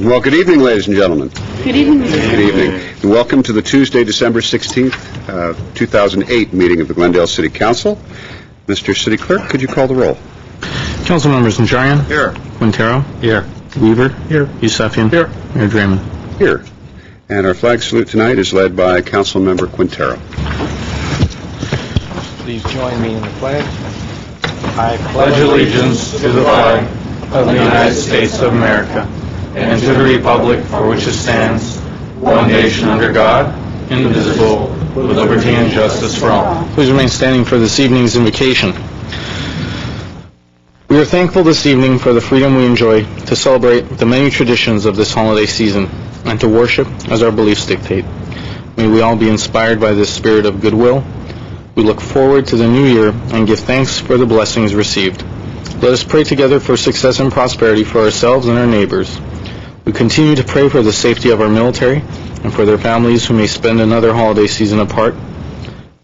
Well, good evening, ladies and gentlemen. Good evening. Good evening. And welcome to the Tuesday, December 16th, 2008 meeting of the Glendale City Council. Mr. City Clerk, could you call the roll? Council members Najarian. Here. Quintero. Here. Weaver. Here. Yusefian. Here. Mayor Draymond. Here. And our flag salute tonight is led by Council Member Quintero. Please join me in the pledge. I pledge allegiance to the flag of the United States of America and to the republic for which it stands, one nation under God, indivisible, with liberty and justice for all. Please remain standing for this evening's invocation. We are thankful this evening for the freedom we enjoy to celebrate the many traditions of this holiday season and to worship as our beliefs dictate. May we all be inspired by this spirit of goodwill. We look forward to the new year and give thanks for the blessings received. Let us pray together for success and prosperity for ourselves and our neighbors. We continue to pray for the safety of our military and for their families who may spend another holiday season apart.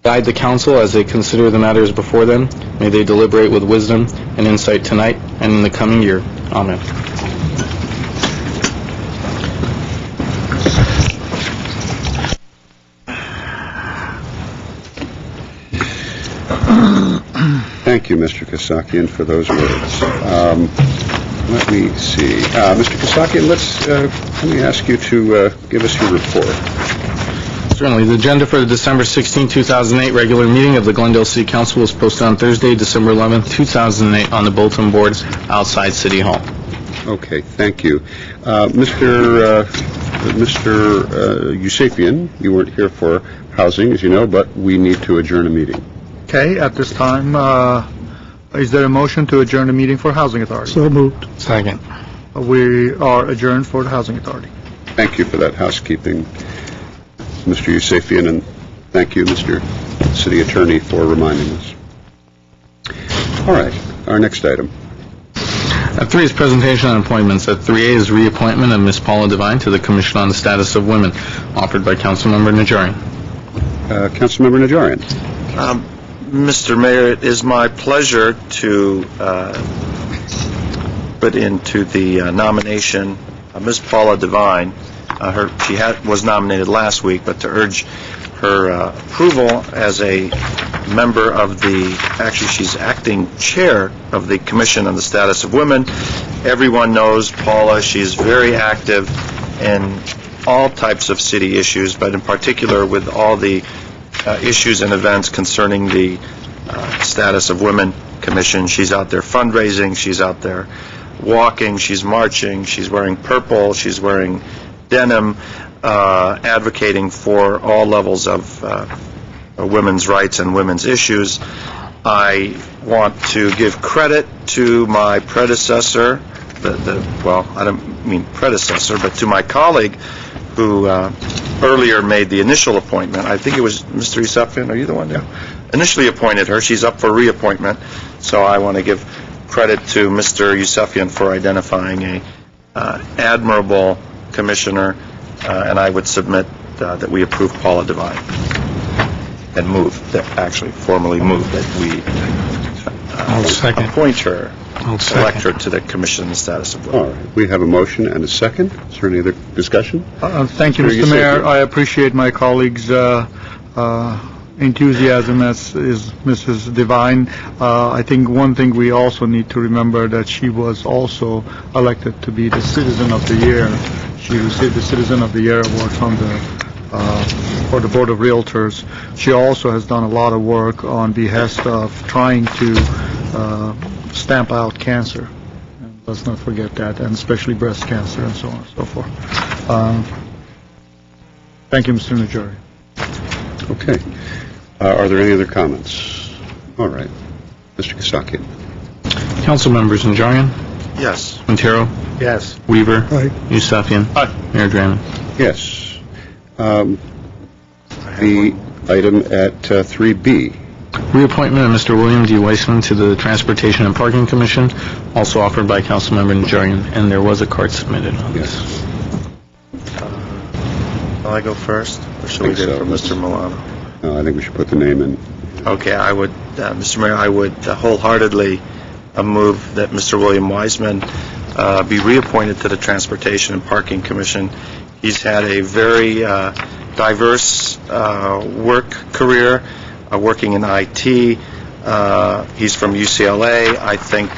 Guide the council as they consider the matters before them. May they deliberate with wisdom and insight tonight and in the coming year. Amen. Thank you, Mr. Kasakian, for those words. Let me see. Mr. Kasakian, let me ask you to give us your report. Certainly. The agenda for the December 16, 2008 regular meeting of the Glendale City Council was posted on Thursday, December 11, 2008 on the bulletin boards outside City Hall. Okay, thank you. Mr. Yusefian, you weren't here for housing, as you know, but we need to adjourn a meeting. Okay, at this time, is there a motion to adjourn the meeting for Housing Authority? So moved. Second. We are adjourned for the Housing Authority. Thank you for that housekeeping, Mr. Yusefian, and thank you, Mr. City Attorney, for reminding us. All right, our next item. At 3 is presentation on appointments. At 3A is reappointment of Ms. Paula Devine to the Commission on the Status of Women, offered by Councilmember Najarian. Councilmember Najarian. Mr. Mayor, it is my pleasure to put into the nomination Ms. Paula Devine. She was nominated last week, but to urge her approval as a member of actually she's acting chair of the Commission on the Status of Women. Everyone knows Paula. She's very active in all types of city issues, but in particular with all the issues and events concerning the Status of Women Commission. She's out there fundraising, she's out there walking, she's marching, she's wearing purple, she's wearing denim, advocating for all levels of women's rights and women's issues. I want to give credit to my predecessor, well, I don't mean predecessor, but to my colleague who earlier made the initial appointment. I think it was Mr. Yusefian. Are you the one who initially appointed her? She's up for reappointment, so I want to give credit to Mr. Yusefian for identifying a admirable commissioner, and I would submit that we approve Paula Devine and formally move that we appoint her, elect her to the Commission on the Status of Women. All right, we have a motion and a second. Is there any other discussion? Thank you, Mr. Mayor. I appreciate my colleagues' enthusiasm, as is Mrs. Devine. I think one thing we also need to remember that she was also elected to be the Citizen of the Year. She received the Citizen of the Year award from for the Board of Realtors. She also has done a lot of work on behest of trying to stamp out cancer. And let's not forget that, and especially breast cancer and so on and so forth. Thank you, Mr. Najarian. Okay. Are there any other comments? All right. Mr. Kasakian. Council members Najarian. Yes. Quintero. Yes. Weaver. Aye. Yusefian. Aye. Mayor Draymond. Yes. The item at 3B. Reappointment of Mr. William D. Weissman to the Transportation and Parking Commission, also offered by Councilmember Najarian, and there was a card submitted on this. Will I go first, or should we get it from Mr. Milano? No, I think we should put the name in. Okay, I would, Mr. Mayor, I would wholeheartedly move that Mr. William Weissman be reappointed to the Transportation and Parking Commission. He's had a very diverse work career, working in IT. He's from UCLA. I think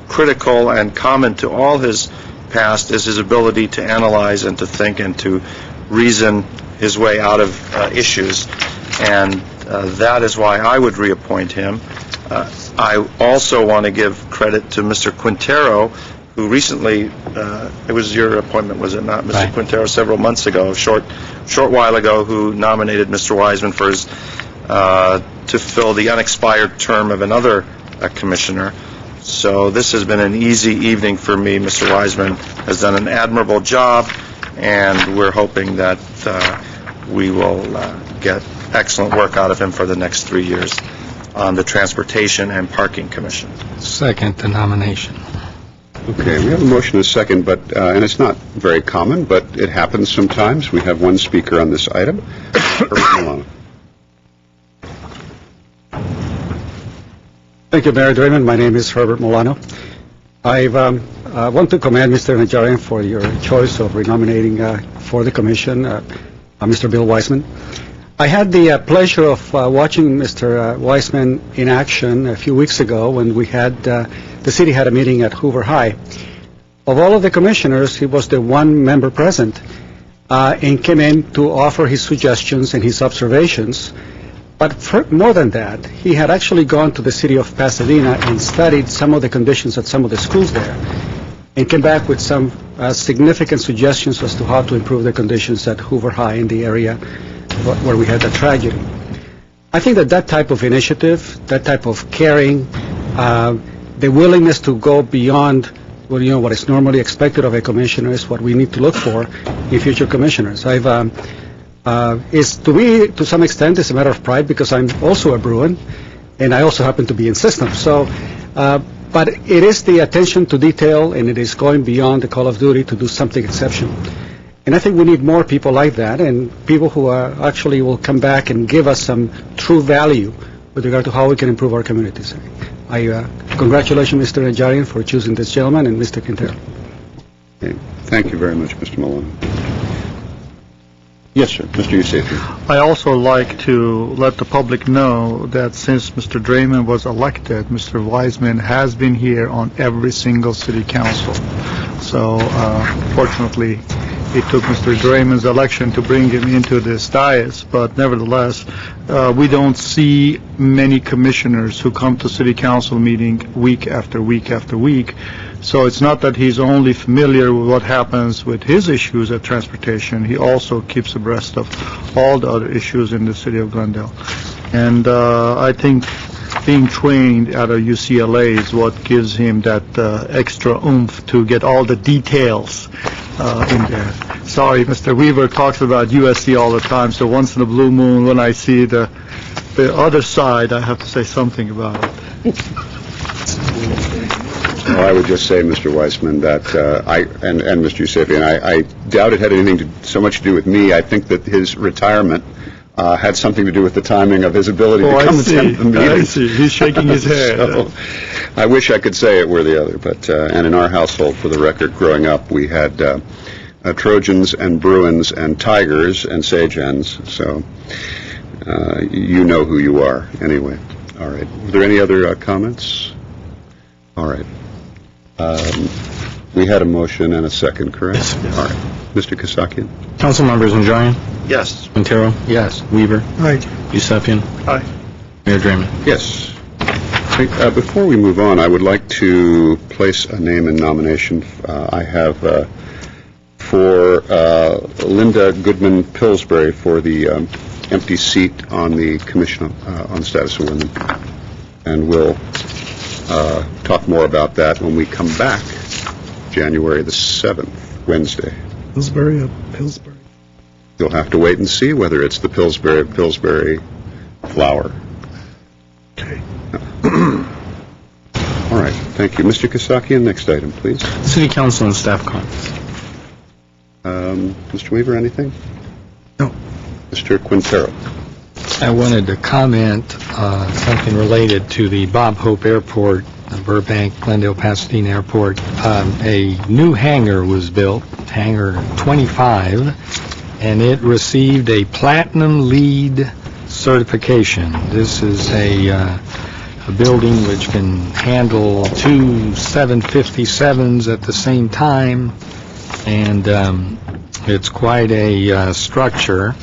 critical and common to all his past is his ability to analyze and to think and to reason his way out of issues, and that is why I would reappoint him. I also want to give credit to Mr. Quintero, who recently, it was your appointment, was it not, Mr. Right. Quintero, several months ago, a short while ago, who nominated Mr. Wiseman for his, to fill the unexpired term of another commissioner. So this has been an easy evening for me. Mr. Wiseman has done an admirable job, and we're hoping that we will get excellent work out of him for the next 3 years on the Transportation and Parking Commission. Second the nomination. Okay, we have a motion and a second, but, and it's not very common, but it happens sometimes. We have one speaker on this item. Herbert Milano. Thank you, Mayor Draymond. My name is Herbert Milano. I want to commend Mr. Najarian for your choice of renominating for the commission Mr. Bill Wiseman. I had the pleasure of watching Mr. Wiseman in action a few weeks ago when we had the city had a meeting at Hoover High. Of all of the commissioners, he was the one member present and came in to offer his suggestions and his observations. But more than that, he had actually gone to the city of Pasadena and studied some of the conditions at some of the schools there and came back with some significant suggestions as to how to improve the conditions at Hoover High in the area where we had the tragedy. I think that type of initiative, that type of caring, the willingness to go beyond what is normally expected of a commissioner is what we need to look for in future commissioners. Is to me, to some extent, it's a matter of pride because I'm also a Bruin, and I also happen to be in systems. So, but it is the attention to detail, and it is going beyond the call of duty to do something exceptional. And I think we need more people like that, and people who actually will come back and give us some true value with regard to how we can improve our communities. Congratulations, Mr. Najarian, for choosing this gentleman, and Mr. Quintero. Okay. Thank you very much, Mr. Milano. Yes, sir. Mr. Yusefian. I also like to let the public know that since Mr. Draymond was elected, Mr. Wiseman has been here on every single city council. So, fortunately, it took Mr. Draymond's election to bring him into this dais, but nevertheless, we don't see many commissioners who come to city council meeting week after week after week. So it's not that he's only familiar with what happens with his issues at transportation, he also keeps abreast of all the other issues in the city of Glendale. And I think being trained at a UCLA is what gives him that extra oomph to get all the details in there. Sorry, Mr. Weaver talks about USC all the time, so once in a blue moon when I see the other side, I have to say something about it. Well, I would just say, Mr. Weissman, that and Mr. Yusefian, I doubt it had anything so much to do with me. I think that his retirement had something to do with the timing of his ability to come attend the meeting. I see. He's shaking his head. So, I wish I could say it were the other, but and in our household, for the record, growing up, we had Trojans and Bruins and Tigers and Sage Hens. So you know who you are, anyway. All right. Were there any other comments? All right. We had a motion and a second, correct? Yes. All right. Mr. Kasakian? Council members Najarian, Yes. Quintero, Yes. Weaver, Aye. Yusefian, Aye. Mayor Draymond. Yes. Before we move on, I would like to place a name in nomination. I have for Linda Goodman Pillsbury for the empty seat on the Commission on the Status of Women. And we'll talk more about that when we come back January the 7th, Wednesday. Pillsbury. You'll have to wait and see whether it's the Pillsbury flower. Okay. All right, thank you. Mr. Kasakian, next item, please. City Council and staff comments. Mr. Weaver, anything? No. Mr. Quintero? I wanted to comment something related to the Bob Hope Airport Burbank, Glendale, Pasadena Airport, a new hangar was built, Hangar 25, and it received a Platinum LEED certification. This is a building which can handle two 757s at the same time, and it's quite a structure.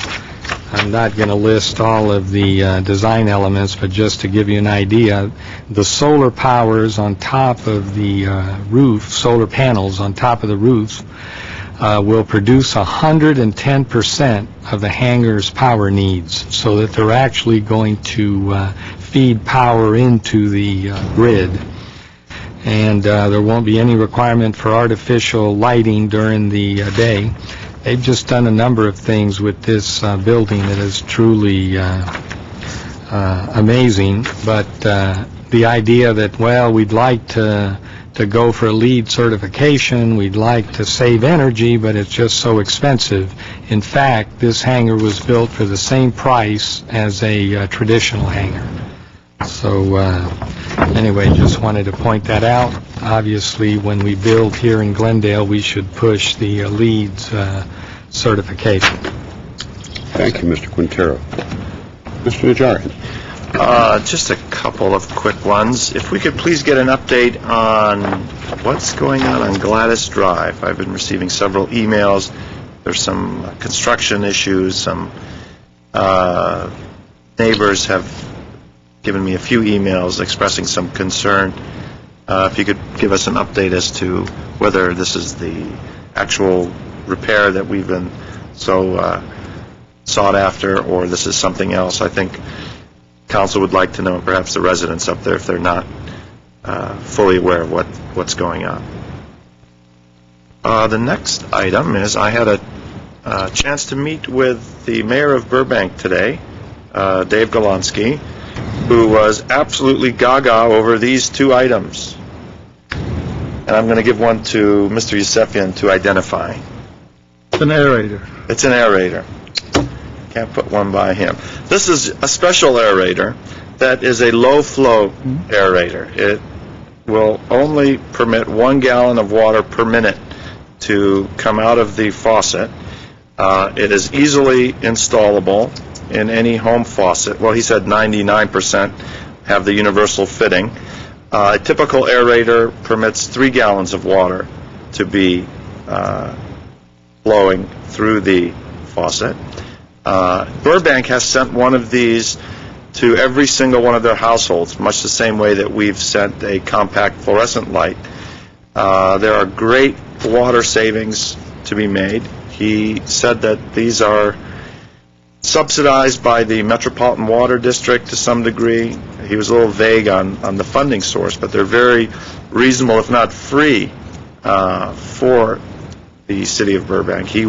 I'm not going to list all of the design elements, but just to give you an idea, the solar powers on top of the roof, solar panels on top of the roof, will produce 110% of the hangar's power needs, so that they're actually going to feed power into the grid. And there won't be any requirement for artificial lighting during the day. They've just done a number of things with this building that is truly amazing. But the idea that, well, we'd like to go for a LEED certification, we'd like to save energy, but it's just so expensive. In fact, this hangar was built for the same price as a traditional hangar. So anyway, just wanted to point that out. Obviously, when we build here in Glendale, we should push the LEED certification. Thank you, Mr. Quintero. Mr. Najarian. Just a couple of quick ones. If we could please get an update on what's going on Gladys Drive. I've been receiving several emails. There's some construction issues. Some neighbors have given me a few emails expressing some concern. If you could give us an update as to whether this is the actual repair that we've been so sought after, or this is something else. I think council would like to know, and perhaps the residents up there, if they're not fully aware of what's going on. The next item is I had a chance to meet with the mayor of Burbank today, Dave Golonsky, who was absolutely gaga over these two items. And I'm going to give one to Mr. Yusefian to identify. It's an aerator. It's an aerator. Can't put one by him. This is a special aerator that is a low-flow aerator. It will only permit 1 gallon of water per minute to come out of the faucet. It is easily installable in any home faucet. Well, he said 99% have the universal fitting. A typical aerator permits 3 gallons of water to be flowing through the faucet. Burbank has sent one of these to every single one of their households, much the same way that we've sent a compact fluorescent light. There are great water savings to be made. He said that these are subsidized by the Metropolitan Water District to some degree. He was a little vague on the funding source, but they're very reasonable, if not free, for the city of Burbank. He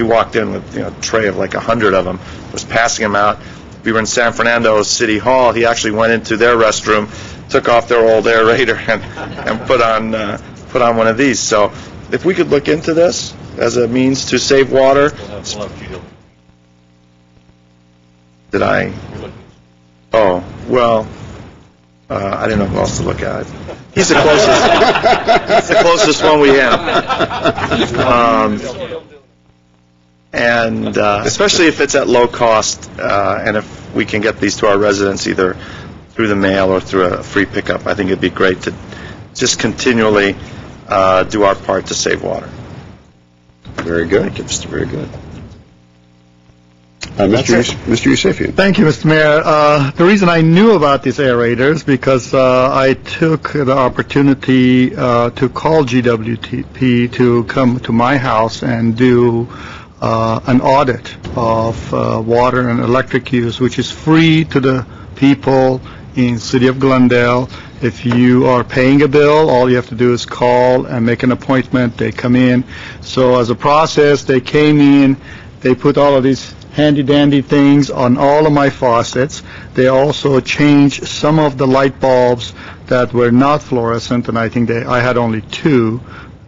walked in with a tray of like 100 of them, was passing them out. We were in San Fernando City Hall. He actually went into their restroom, took off their old aerator, and put on one of these. So if we could look into this as a means to save water. Did I? Oh, well, I didn't know who else to look at. He's the closest. He's the closest one we have. And especially if it's at low cost, and if we can get these to our residents either through the mail or through a free pickup, I think it'd be great to just continually do our part to save water. Very good. Very good. Mr. Yusefian. Thank you, Mr. Mayor. The reason I knew about these aerators because I took the opportunity to call GWTP to come to my house and do an audit of water and electric use, which is free to the people in City of Glendale. If you are paying a bill, all you have to do is call and make an appointment. They come in. So as a process, they came in, they put all of these handy-dandy things on all of my faucets. They also changed some of the light bulbs that were not fluorescent, and I think I had only 2.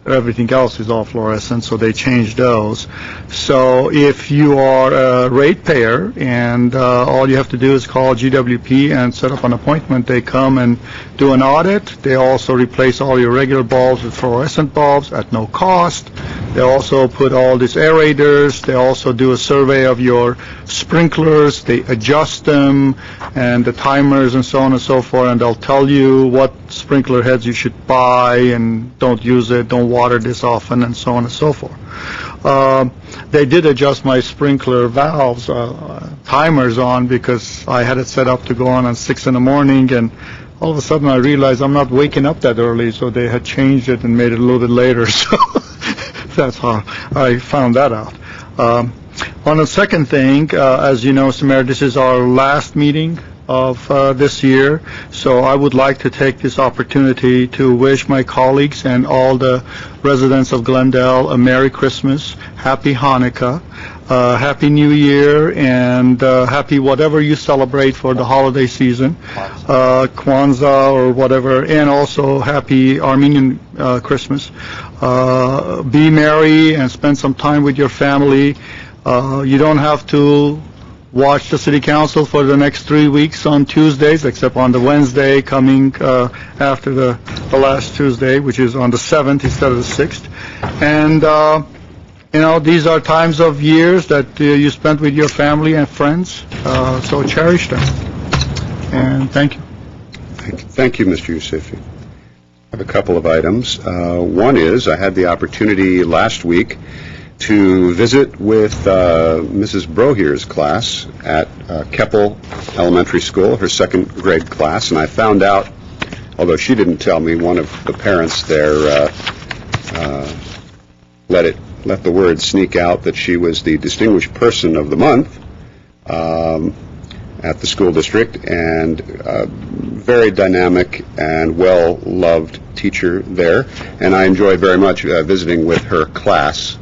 everything else is all fluorescent, so they changed those. So if you are a ratepayer and all you have to do is call GWP and set up an appointment, they come and do an audit. They also replace all your regular bulbs with fluorescent bulbs at no cost. They also put all these aerators. They also do a survey of your sprinklers. They adjust them and the timers and so on and so forth, and they'll tell you what sprinkler heads you should buy and don't use it, don't water this often, and so on and so forth. They did adjust my sprinkler valves, timers on, because I had it set up to go on 6 in the morning, and all of a sudden I realized I'm not waking up that early, so they had changed it and made it a little bit later. So that's how I found that out. On the second thing, as you know, Mr. Mayor, this is our last meeting of this year, so I would like to take this opportunity to wish my colleagues and all the residents of Glendale a Merry Christmas, Happy Hanukkah, Happy New Year, and happy whatever you celebrate for the holiday season, Kwanzaa or whatever, and also Happy Armenian Christmas. Be merry and spend some time with your family. You don't have to watch the city council for the next 3 weeks on Tuesdays, except on the Wednesday coming after the last Tuesday, which is on the 7th instead of the 6th. And, these are times of years that you spent with your family and friends, so cherish them. And thank you. Thank you, Mr. Yousefi. I have a couple of items. One is I had the opportunity last week to visit with Mrs. Brohier's class at Keppel Elementary School, her second grade class, and I found out, although she didn't tell me, one of the parents there let the word sneak out that she was the distinguished person of the month at the school district, and very dynamic and well-loved teacher there, and I enjoyed very much visiting with her class.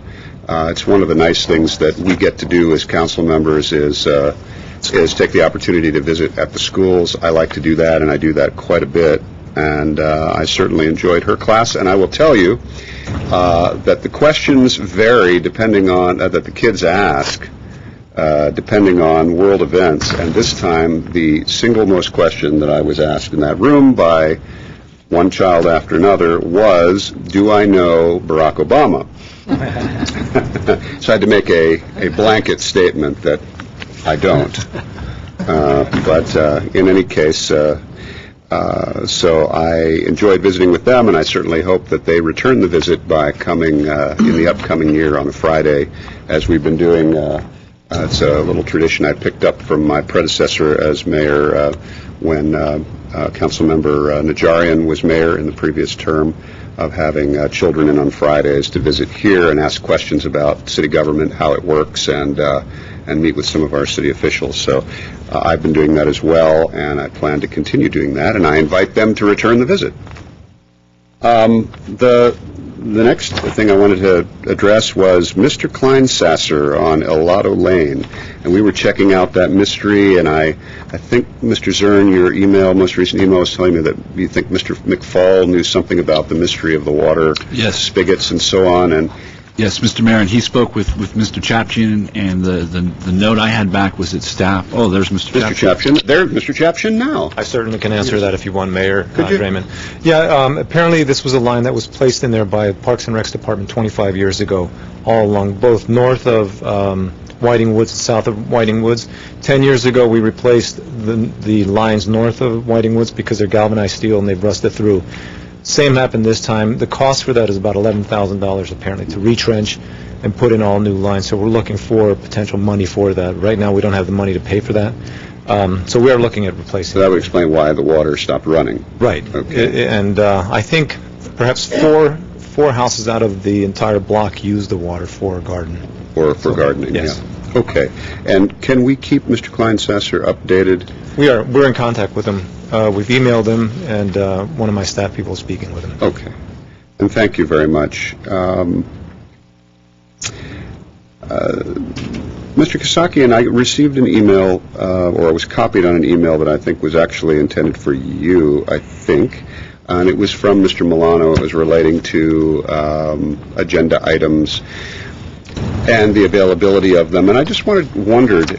It's one of the nice things that we get to do as council members is take the opportunity to visit at the schools. I like to do that, and I do that quite a bit, and I certainly enjoyed her class. And I will tell you that the questions vary depending on, that the kids ask, depending on world events. And this time, the single most question that I was asked in that room by one child after another was, do I know Barack Obama? So I had to make a blanket statement that I don't. But in any case, so I enjoyed visiting with them, and I certainly hope that they return the visit by coming in the upcoming year on a Friday, as we've been doing. It's a little tradition I picked up from my predecessor as mayor when Councilmember Najarian was mayor in the previous term, of having children in on Fridays to visit here and ask questions about city government, how it works, and meet with some of our city officials. So I've been doing that as well, and I plan to continue doing that, and I invite them to return the visit. The next thing I wanted to address was Mr. Kleinsasser on El Lado Lane, and we were checking out that mystery, and I think, Mr. Zern, your most recent email was telling me that you think Mr. McFall knew something about the mystery of the water spigots and so on, and yes, Mr. Mayor, and he spoke with Mr. Chapchin, and the note I had back was that staff. Oh, there's Mr. Chapchin. There's Mr. Chapchin now. I certainly can answer that if you want, Mayor. Could you? Raymond. Yeah, apparently this was a line that was placed in there by Parks and Recs Department 25 years ago, all along, both north of Whiting Woods and south of Whiting Woods. 10 years ago, we replaced the lines north of Whiting Woods because they're galvanized steel and they've rusted through. Same happened this time. The cost for that is about $11,000 apparently to retrench and put in all new lines. So we're looking for potential money for that. Right now we don't have the money to pay for that. So we are looking at replacing. So that would explain why the water stopped running. Right. Okay. And I think perhaps four houses out of the entire block use the water for garden. Or for gardening, yes. Yeah. Okay. And can we keep Mr. Kleinsasser updated? We're in contact with him. We've emailed him, and one of my staff people is speaking with him. Okay. And thank you very much. Mr. Kosaki and I received an email, or I was copied on an email that I think was actually intended for you, I think, and it was from Mr. Milano. It was relating to agenda items and the availability of them. And I just wondered,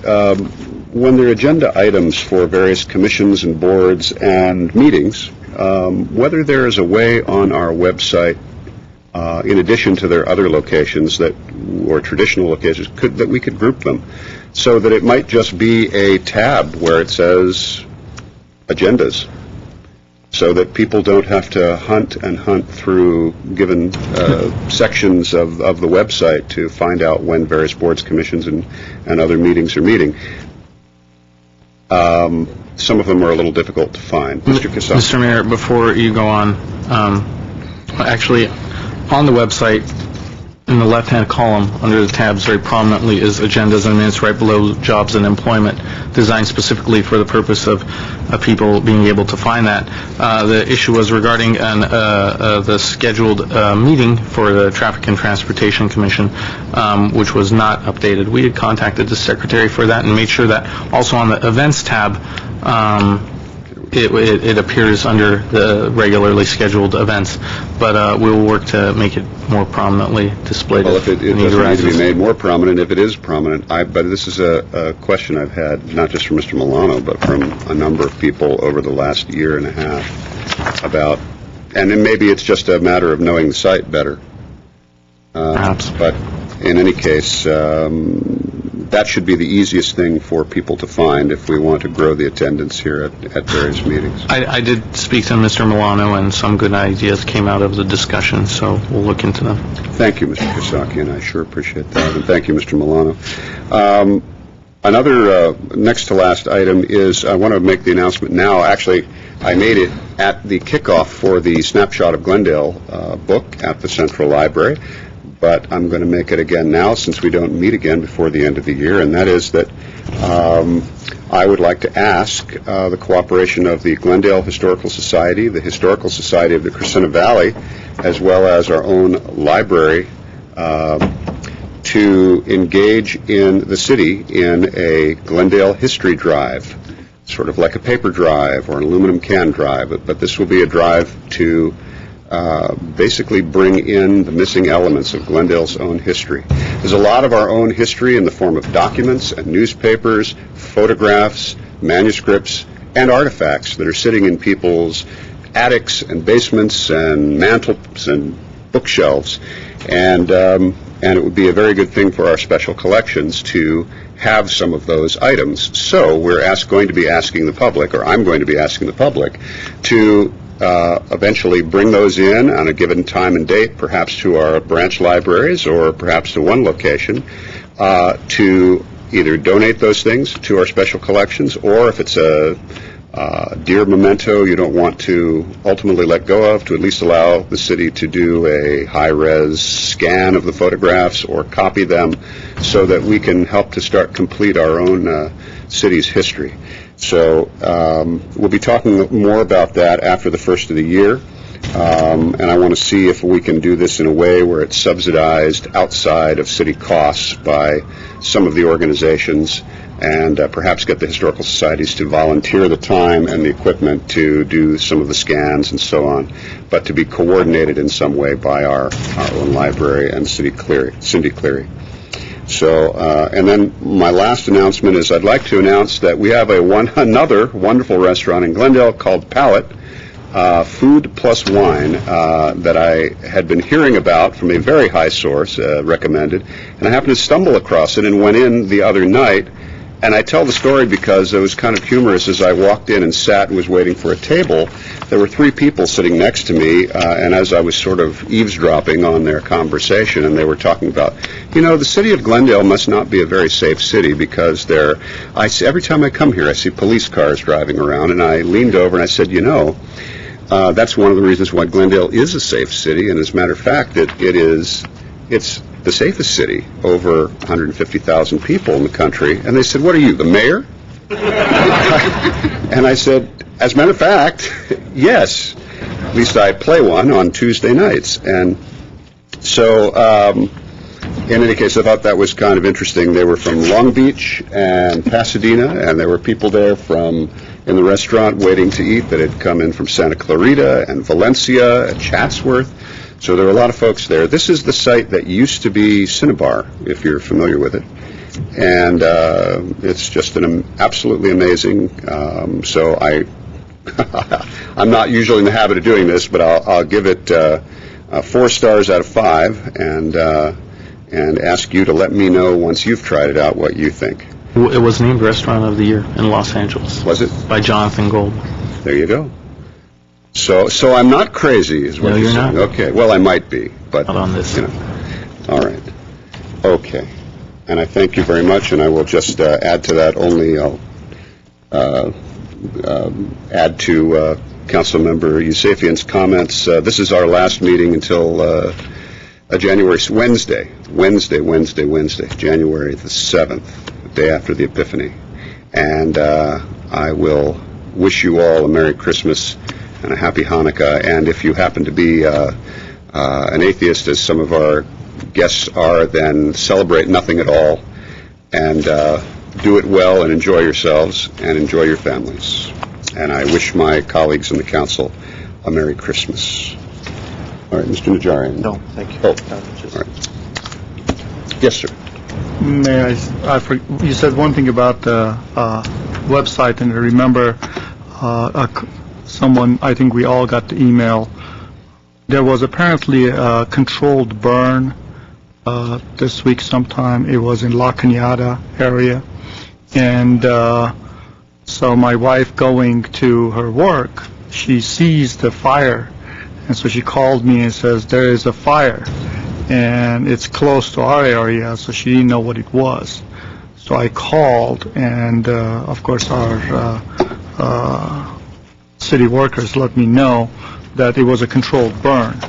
when there are agenda items for various commissions and boards and meetings, whether there is a way on our website, in addition to their other locations or traditional locations, that we could group them so that it might just be a tab where it says agendas, so that people don't have to hunt through given sections of the website to find out when various boards, commissions, and other meetings are meeting. Some of them are a little difficult to find. Mr. Kasaki. Mr. Mayor, before you go on, actually, on the website, in the left-hand column, under the tabs very prominently is agendas and minutes, right below jobs and employment, designed specifically for the purpose of people being able to find that. The issue was regarding the scheduled meeting for the Traffic and Transportation Commission, which was not updated. We had contacted the secretary for that and made sure that also on the events tab, it appears under the regularly scheduled events, but we'll work to make it more prominently displayed. Well, if it doesn't need to be made more prominent, if it is prominent, but this is a question I've had, not just from Mr. Milano, but from a number of people over the last year and a half about, and then maybe it's just a matter of knowing the site better. Perhaps. But in any case, that should be the easiest thing for people to find if we want to grow the attendance here at various meetings. I did speak to Mr. Milano, and some good ideas came out of the discussion, so we'll look into them. Thank you, Mr. Kasaki, and I sure appreciate that, and thank you, Mr. Milano. Another next to last item is, I want to make the announcement now. Actually, I made it at the kickoff for the Snapshot of Glendale book at the Central Library, but I'm going to make it again now since we don't meet again before the end of the year, and that is that I would like to ask the cooperation of the Glendale Historical Society, the Historical Society of the Crescenta Valley, as well as our own library, to engage in the city in a Glendale history drive, sort of like a paper drive or an aluminum can drive, but this will be a drive to basically bring in the missing elements of Glendale's own history. There's a lot of our own history in the form of documents and newspapers, photographs, manuscripts, and artifacts that are sitting in people's attics and basements and mantles and bookshelves. And it would be a very good thing for our special collections to have some of those items. So we're going to be asking the public, or I'm going to be asking the public, to eventually bring those in on a given time and date, perhaps to our branch libraries or perhaps to one location, to either donate those things to our special collections, or if it's a dear memento you don't want to ultimately let go of, to at least allow the city to do a high-res scan of the photographs or copy them so that we can help to complete our own city's history. So we'll be talking more about that after the first of the year, and I want to see if we can do this in a way where it's subsidized outside of city costs by some of the organizations, and perhaps get the historical societies to volunteer the time and the equipment to do some of the scans and so on, but to be coordinated in some way by our own library and Cindy Cleary. So, and then my last announcement is I'd like to announce that we have another wonderful restaurant in Glendale called Palette, Food Plus Wine, that I had been hearing about from a very high source, recommended, and I happened to stumble across it and went in the other night. And I tell the story because it was kind of humorous. As I walked in and sat and was waiting for a table, there were three people sitting next to me, and as I was sort of eavesdropping on their conversation, and they were talking about, the city of Glendale must not be a very safe city because every time I come here, I see police cars driving around, and I leaned over and I said, that's one of the reasons why Glendale is a safe city, and as a matter of fact, it's the safest city, over 150,000 people in the country. And they said, "What are you, the mayor?" And I said, "As a matter of fact, yes. At least I play one on Tuesday nights." And so, in any case, I thought that was kind of interesting. They were from Long Beach and Pasadena, and there were people there from in the restaurant waiting to eat that had come in from Santa Clarita and Valencia and Chatsworth. So there were a lot of folks there. This is the site that used to be Cinnabar, if you're familiar with it. And it's just an absolutely amazing. So I'm not usually in the habit of doing this, but I'll give it 4 stars out of 5, and ask you to let me know once you've tried it out what you think. It was named Restaurant of the Year in Los Angeles. Was it? By Jonathan Gold. There you go. So I'm not crazy, is what No, you're you're saying. not. Okay. Well, I might be, but Not on this. you know. All right. Okay. And I thank you very much, and I will just add to that only. I'll add to Councilmember Yusefian's comments. This is our last meeting until January Wednesday, January the 7th, the day after the Epiphany. And I will wish you all a Merry Christmas and a Happy Hanukkah. And if you happen to be an atheist, as some of our guests are, then celebrate nothing at all, and do it well and enjoy yourselves and enjoy your families. And I wish my colleagues in the council a Merry Christmas. All right, Mr. Najarian. No, thank you. Oh, all right. Yes, sir. May you said one thing about the website, and I remember someone, I think we all got the email. There was apparently a controlled burn this week sometime. It was in La Cañada area. And so my wife going to her work, she sees the fire. And so she called me and says, there is a fire. And it's close to our area, so she didn't know what it was. So I called, and of course our city workers let me know that it was a controlled burn.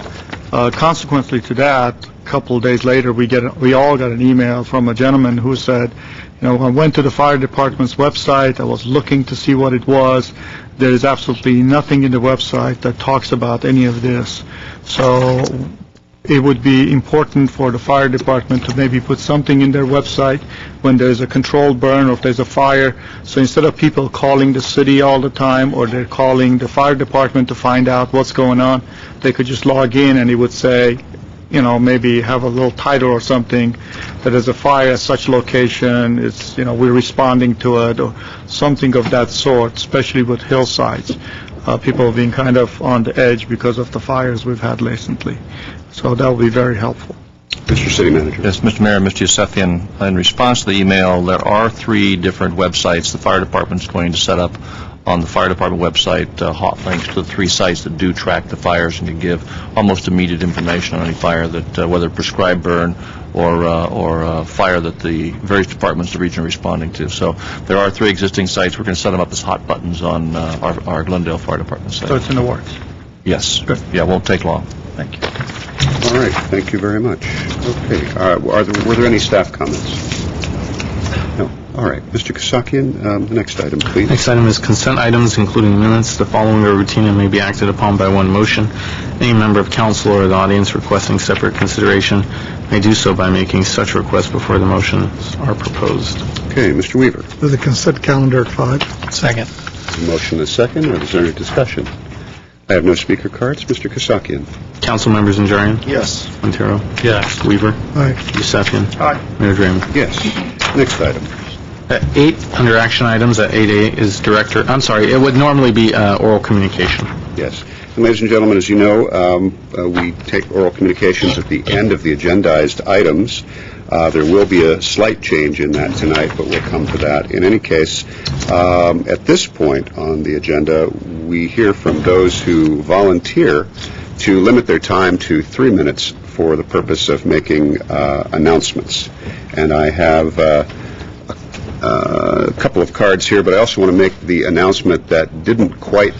Consequently to that, a couple of days later, we all got an email from a gentleman who said, I went to the fire department's website. I was looking to see what it was. There is absolutely nothing in the website that talks about any of this. So it would be important for the fire department to maybe put something in their website when there's a controlled burn or if there's a fire. So instead of people calling the city all the time, or they're calling the fire department to find out what's going on, they could just log in and it would say, maybe have a little title or something that there's a fire at such location, it's, we're responding to it, or something of that sort, especially with hillsides. People being kind of on the edge because of the fires we've had recently. So that will be very helpful. Mr. City Manager. Yes, Mr. Mayor, Mr. Yusefian, in response to the email, there are 3 different websites the fire department is going to set up on the fire department website, hot links to the 3 sites that do track the fires and can give almost immediate information on any fire that, whether prescribed burn or fire that the various departments of the region are responding to. So there are 3 existing sites. We're going to set them up as hot buttons on our Glendale Fire Department site. So it's in the works. Yes. Good. Yeah, it won't take long. Thank you. All right, thank you very much. Okay, were there any staff comments? No. All right, Mr. Kasakian, the next item, please. Next item is consent items, including minutes. The following are routine and may be acted upon by one motion. Any member of council or the audience requesting separate consideration may do so by making such request before the motions are proposed. Okay, Mr. Weaver. The consent calendar at 5. Second. Motion is second, or is there any discussion? I have no speaker cards. Mr. Kasakian. Council members Najarian? Yes. Montero? Yes. Weaver? Aye. Yusefian? Aye. Mayor Draymond? Yes. Next item. At 8, under action items, at 8A is it would normally be oral communication. Yes. And ladies and gentlemen, as you know, we take oral communications at the end of the agendized items. There will be a slight change in that tonight, but we'll come to that. In any case, at this point on the agenda, we hear from those who volunteer to limit their time to 3 minutes for the purpose of making announcements. And I have a couple of cards here, but I also want to make the announcement that didn't quite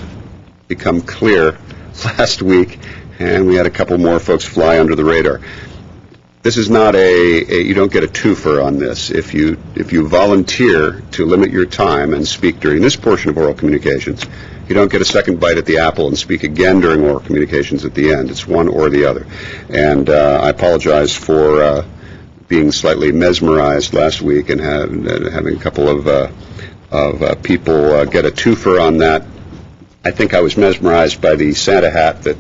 become clear last week, and we had a couple more folks fly under the radar. This is not you don't get a twofer on this. If you volunteer to limit your time and speak during this portion of oral communications, you don't get a second bite at the apple and speak again during oral communications at the end. It's one or the other. And I apologize for being slightly mesmerized last week and having a couple of people get a twofer on that. I think I was mesmerized by the Santa hat that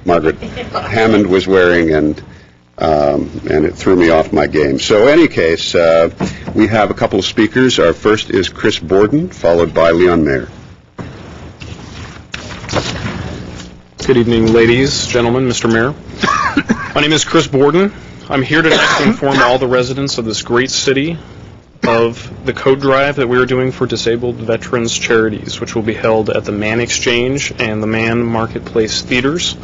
Margaret Hammond was wearing, and it threw me off my game. So, in any case, we have a couple of speakers. Our first is Chris Borden, followed by Leon Mayer. Good evening, ladies, gentlemen, Mr. Mayor. My name is Chris Borden. I'm here tonight to inform all the residents of this great city of the coat drive that we are doing for disabled veterans charities, which will be held at the Mann Exchange and the Mann Marketplace Theaters.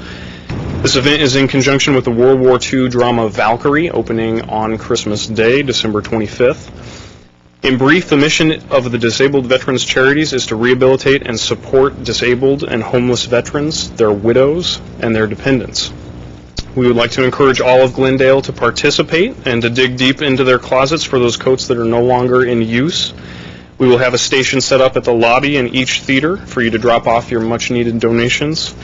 This event is in conjunction with the World War II drama Valkyrie, opening on Christmas Day, December 25th. In brief, the mission of the Disabled Veterans Charities is to rehabilitate and support disabled and homeless veterans, their widows, and their dependents. We would like to encourage all of Glendale to participate and to dig deep into their closets for those coats that are no longer in use. We will have a station set up at the lobby in each theater for you to drop off your much-needed donations.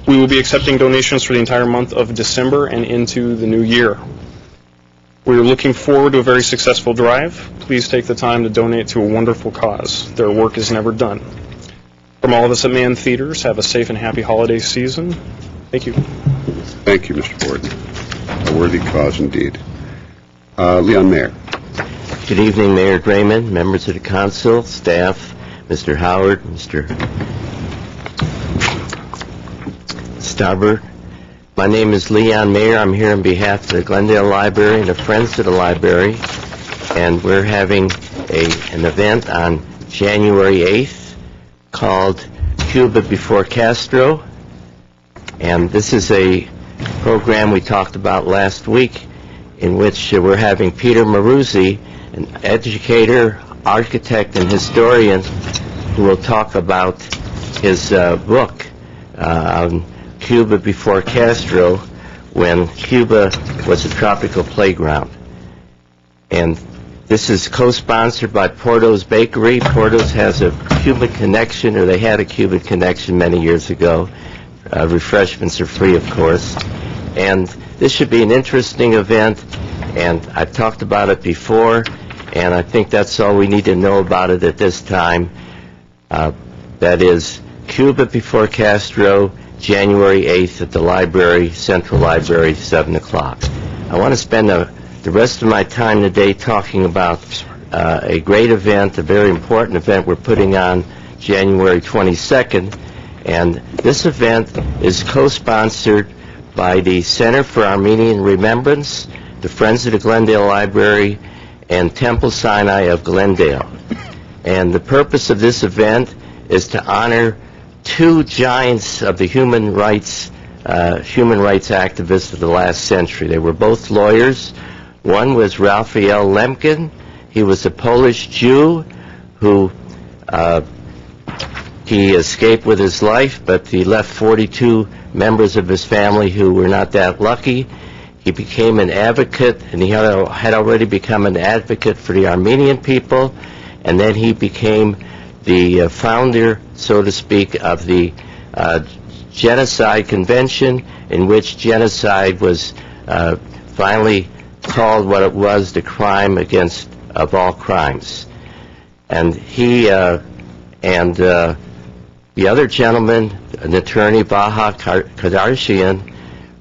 We will be accepting donations for the entire month of December and into the new year. We are looking forward to a very successful drive. Please take the time to donate to a wonderful cause. Their work is never done. From all of us at Mann Theaters, have a safe and happy holiday season. Thank you. Thank you, Mr. Borden. A worthy cause indeed. Leon Mayer. Good evening, Mayor Grayman, members of the council, staff, Mr. Howard, Mr. Starbird. My name is Leon Mayer. I'm here on behalf of the Glendale Library and the Friends of the Library, and we're having an event on January 8th called Cuba Before Castro, and this is a program we talked about last week in which we're having Peter Maruzzi, an educator, architect, and historian, who will talk about his book on Cuba Before Castro, when Cuba was a tropical playground. And this is co-sponsored by Porto's Bakery. Porto's has a Cuban connection, or they had a Cuban connection many years ago. Refreshments are free, of course. And this should be an interesting event, and I've talked about it before, and I think that's all we need to know about it at this time. That is Cuba Before Castro, January 8th at the library, Central Library, 7 o'clock. I want to spend the rest of my time today talking about a great event, a very important event we're putting on January 22nd. And this event is co-sponsored by the Center for Armenian Remembrance, the Friends of the Glendale Library, and Temple Sinai of Glendale. And the purpose of this event is to honor two giants of the human rights activists of the last century. They were both lawyers. One was Raphael Lemkin. He was a Polish Jew who he escaped with his life, but he left 42 members of his family who were not that lucky. He became an advocate, and he had already become an advocate for the Armenian people, and then he became the founder, so to speak, of the Genocide Convention, in which genocide was finally called what it was, the crime of all crimes. And he and the other gentleman, an attorney, Baha Kadarshian,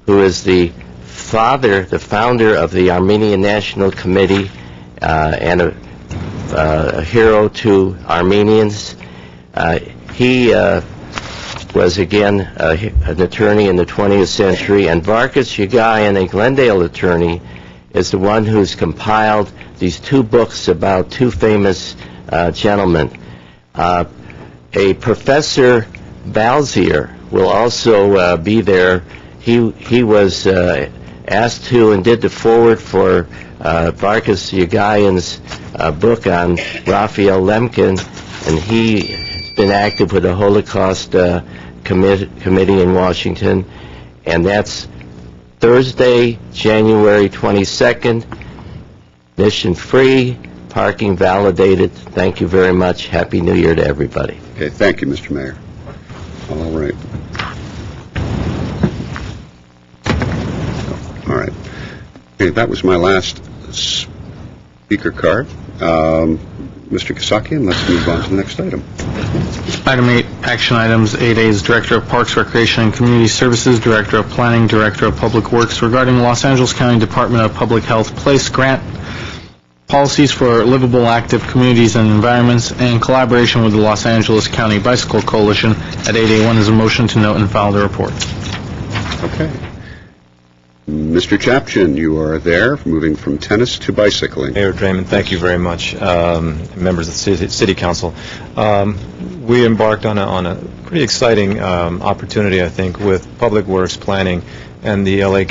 who is the founder of the Armenian National Committee and a hero to Armenians. He was again an attorney in the 20th century, and Vargas Yagayan, a Glendale attorney, is the one who's compiled these two books about two famous gentlemen. A Professor Balzier will also be there. He was asked to and did the forward for Vargas Yagayan's book on Raphael Lemkin, and he's been active with the Holocaust Committee in Washington, and that's Thursday, January 22nd, admission free, parking validated. Thank you very much. Happy New Year to everybody. Okay, thank you, Mr. Mayor. All right. All right. Okay, that was my last speaker card. Mr. Kasakian, let's move on to the next item. Item 8, action items. 8A is Director of Parks, Recreation, and Community Services, Director of Planning, Director of Public Works regarding the Los Angeles County Department of Public Health PLACE grant, policies for livable, active communities and environments, and collaboration with the Los Angeles County Bicycle Coalition. At 8A1 is a motion to note and file the report. Okay. Mr. Chapchin, you are there, moving from tennis to bicycling. Mayor Draymond, thank you very much. Members of the City Council. We embarked on a pretty exciting opportunity, I think, with Public Works, Planning, and the LA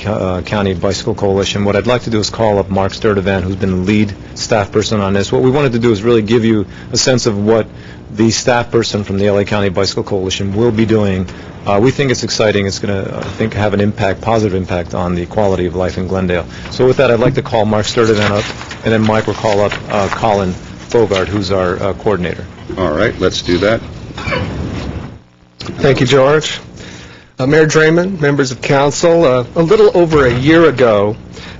County Bicycle Coalition. What I'd like to do is call up Mark Sturdivant, who's been the lead staff person on this. What we wanted to do is really give you a sense of what the staff person from the LA County Bicycle Coalition will be doing. We think it's exciting. It's going to, I think, have an impact, positive impact on the quality of life in Glendale. So with that, I'd like to call Mark Sturdivant up, and then Mike will call up Colin Bogart, who's our coordinator. All right, let's do that. Thank you, George. Mayor Draymond, members of council, a little over a year ago,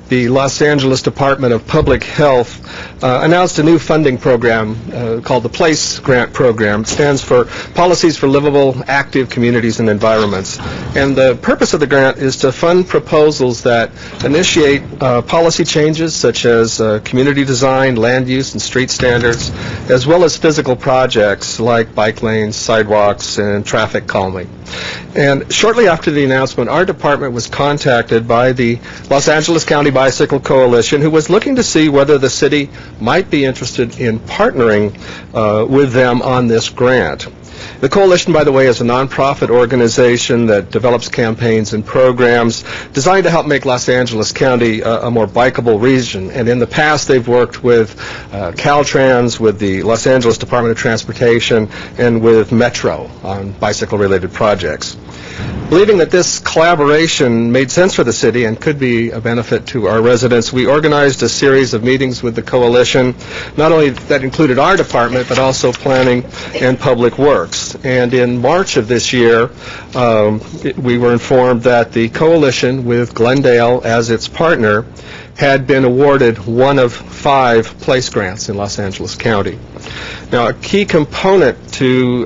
the Los Angeles Department of Public Health announced a new funding program called the PLACE Grant Program. It stands for Policies for Livable, Active Communities and Environments. And the purpose of the grant is to fund proposals that initiate policy changes such as community design, land use, and street standards, as well as physical projects like bike lanes, sidewalks, and traffic calming. And shortly after the announcement, our department was contacted by the Los Angeles County Bicycle Coalition, who was looking to see whether the city might be interested in partnering with them on this grant. The coalition, by the way, is a nonprofit organization that develops campaigns and programs designed to help make Los Angeles County a more bikeable region. And in the past, they've worked with Caltrans, with the Los Angeles Department of Transportation, and with Metro on bicycle-related projects. Believing that this collaboration made sense for the city and could be a benefit to our residents, we organized a series of meetings with the coalition, not only that included our department, but also planning and public works. And in March of this year, we were informed that the coalition, with Glendale as its partner, had been awarded one of 5 PLACE grants in Los Angeles County. Now, a key component to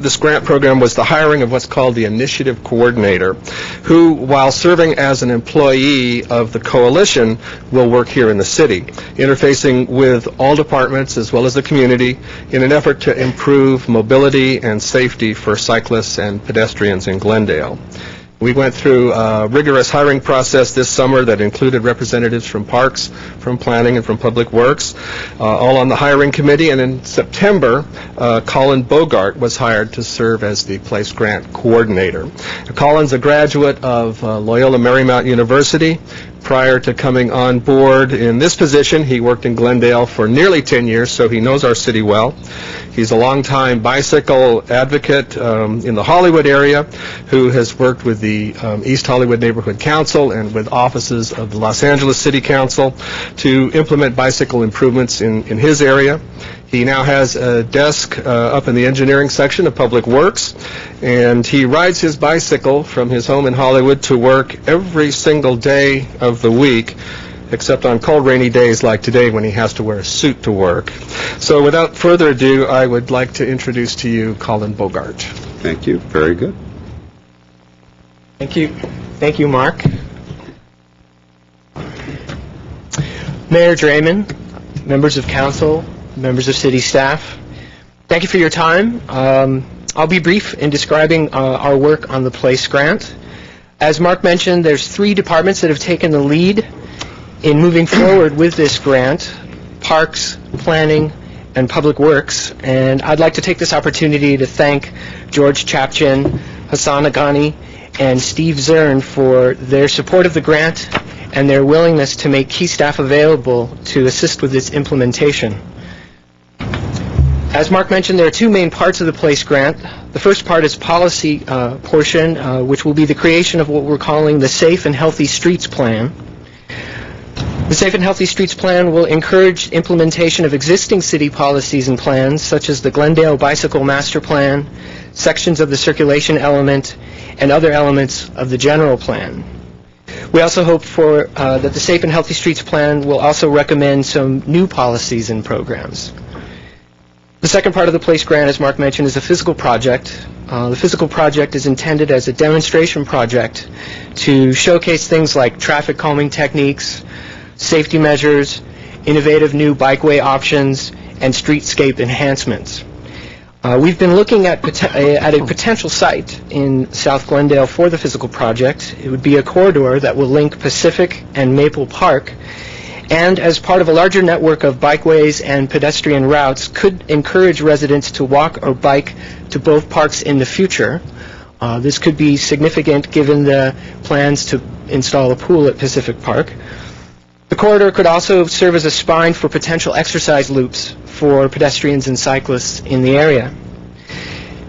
this grant program was the hiring of what's called the Initiative Coordinator, who, while serving as an employee of the coalition, will work here in the city, interfacing with all departments as well as the community in an effort to improve mobility and safety for cyclists and pedestrians in Glendale. We went through a rigorous hiring process this summer that included representatives from Parks, from Planning, and from Public Works, all on the hiring committee. And in September, Colin Bogart was hired to serve as the PLACE Grant Coordinator. Colin's a graduate of Loyola Marymount University. Prior to coming on board in this position, he worked in Glendale for nearly 10 years, so he knows our city well. He's a longtime bicycle advocate in the Hollywood area who has worked with the East Hollywood Neighborhood Council and with offices of the Los Angeles City Council to implement bicycle improvements in his area. He now has a desk up in the engineering section of Public Works, and he rides his bicycle from his home in Hollywood to work every single day of the week, except on cold, rainy days like today when he has to wear a suit to work. So without further ado, I would like to introduce to you Colin Bogart. Thank you. Very good. Thank you. Thank you, Mark. Mayor Draymond, members of council, members of city staff, thank you for your time. I'll be brief in describing our work on the PLACE grant. As Mark mentioned, there's 3 departments that have taken the lead in moving forward with this grant: Parks, Planning, and Public Works. And I'd like to take this opportunity to thank George Chapchin, Hassan Agani, and Steve Zern for their support of the grant and their willingness to make key staff available to assist with its implementation. As Mark mentioned, there are 2 main parts of the PLACE grant. The first part is policy portion, which will be the creation of what we're calling the Safe and Healthy Streets Plan. The Safe and Healthy Streets Plan will encourage implementation of existing city policies and plans, such as the Glendale Bicycle Master Plan, sections of the circulation element, and other elements of the general plan. We also hope that the Safe and Healthy Streets Plan will also recommend some new policies and programs. The second part of the place grant, as Mark mentioned, is a physical project. The physical project is intended as a demonstration project to showcase things like traffic calming techniques, safety measures, innovative new bikeway options, and streetscape enhancements. We've been looking at a potential site in South Glendale for the physical project. It would be a corridor that will link Pacific and Maple Park, and as part of a larger network of bikeways and pedestrian routes, could encourage residents to walk or bike to both parks in the future. This could be significant given the plans to install a pool at Pacific Park. The corridor could also serve as a spine for potential exercise loops for pedestrians and cyclists in the area.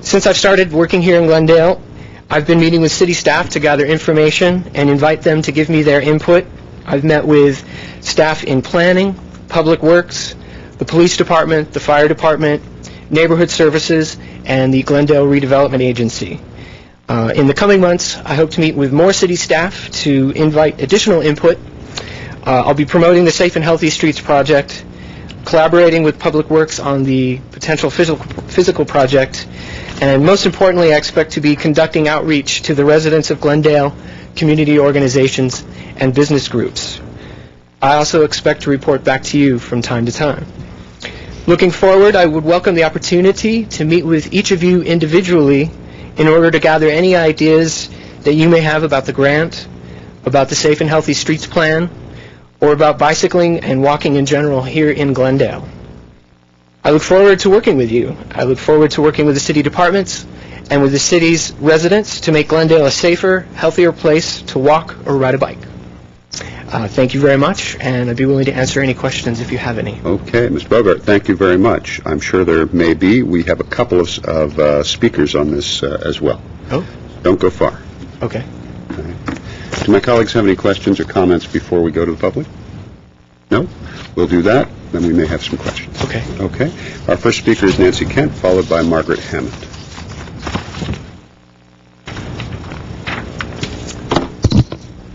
Since I've started working here in Glendale, I've been meeting with city staff to gather information and invite them to give me their input. I've met with staff in planning, public works, the police department, the fire department, neighborhood services, and the Glendale Redevelopment Agency. In the coming months, I hope to meet with more city staff to invite additional input. I'll be promoting the Safe and Healthy Streets project, collaborating with Public Works on the potential physical project, and most importantly, I expect to be conducting outreach to the residents of Glendale, community organizations, and business groups. I also expect to report back to you from time to time. Looking forward, I would welcome the opportunity to meet with each of you individually in order to gather any ideas that you may have about the grant, about the Safe and Healthy Streets plan, or about bicycling and walking in general here in Glendale. I look forward to working with you. I look forward to working with the city departments and with the city's residents to make Glendale a safer, healthier place to walk or ride a bike. Thank you very much, and I'd be willing to answer any questions if you have any. Okay, Ms. Bogart, thank you very much. I'm sure there may be. We have a couple of speakers on this as well. Oh? Don't go far. Okay. Do my colleagues have any questions or comments before we go to the public? No? We'll do that, then we may have some questions. Okay. Okay. Our first speaker is Nancy Kent, followed by Margaret Hammond.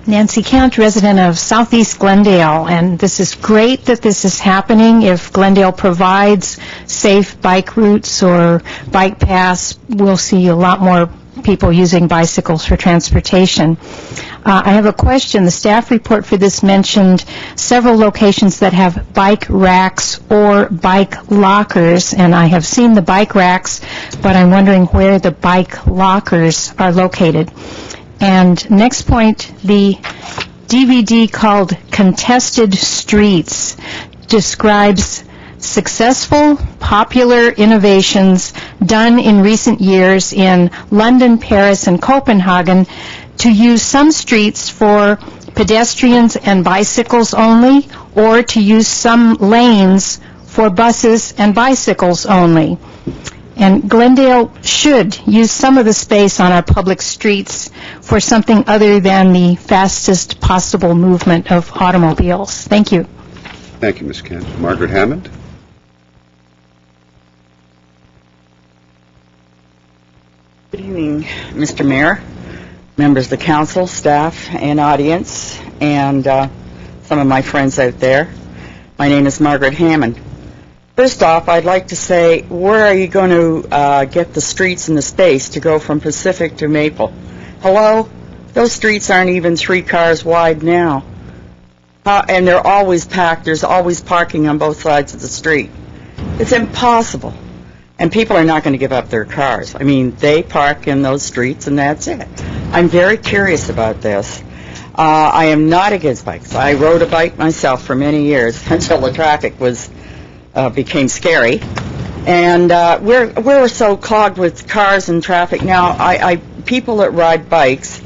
Nancy Kent, resident of Southeast Glendale, and this is great that this is happening. If Glendale provides safe bike routes or bike paths, we'll see a lot more people using bicycles for transportation. I have a question. The staff report for this mentioned several locations that have bike racks or bike lockers, and I have seen the bike racks, but I'm wondering where the bike lockers are located. And next point, the DVD called Contested Streets describes successful, popular innovations done in recent years in London, Paris, and Copenhagen to use some streets for pedestrians and bicycles only, or to use some lanes for buses and bicycles only. And Glendale should use some of the space on our public streets for something other than the fastest possible movement of automobiles. Thank you. Thank you, Ms. Kent. Margaret Hammond? Good evening, Mr. Mayor, members of the council, staff, and audience, and some of my friends out there. My name is Margaret Hammond. First off, I'd like to say, where are you going to get the streets and the space to go from Pacific to Maple? Hello? Those streets aren't even 3 cars wide now. And they're always packed. There's always parking on both sides of the street. It's impossible. And people are not going to give up their cars. I mean, they park in those streets, and that's it. I'm very curious about this. I am not against bikes. I rode a bike myself for many years until the traffic became scary. And we're so clogged with cars and traffic now. People that ride bikes,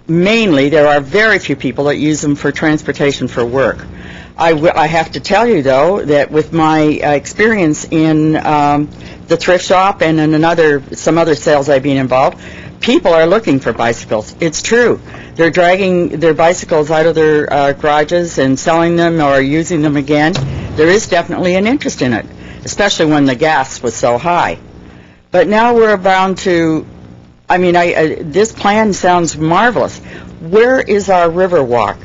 mainly, there are very few people that use them for transportation for work. I have to tell you, though, that with my experience in the thrift shop and in some other sales I've been involved, people are looking for bicycles. It's true. They're dragging their bicycles out of their garages and selling them or using them again. There is definitely an interest in it, especially when the gas was so high. But now we're bound to, this plan sounds marvelous. Where is our river walk?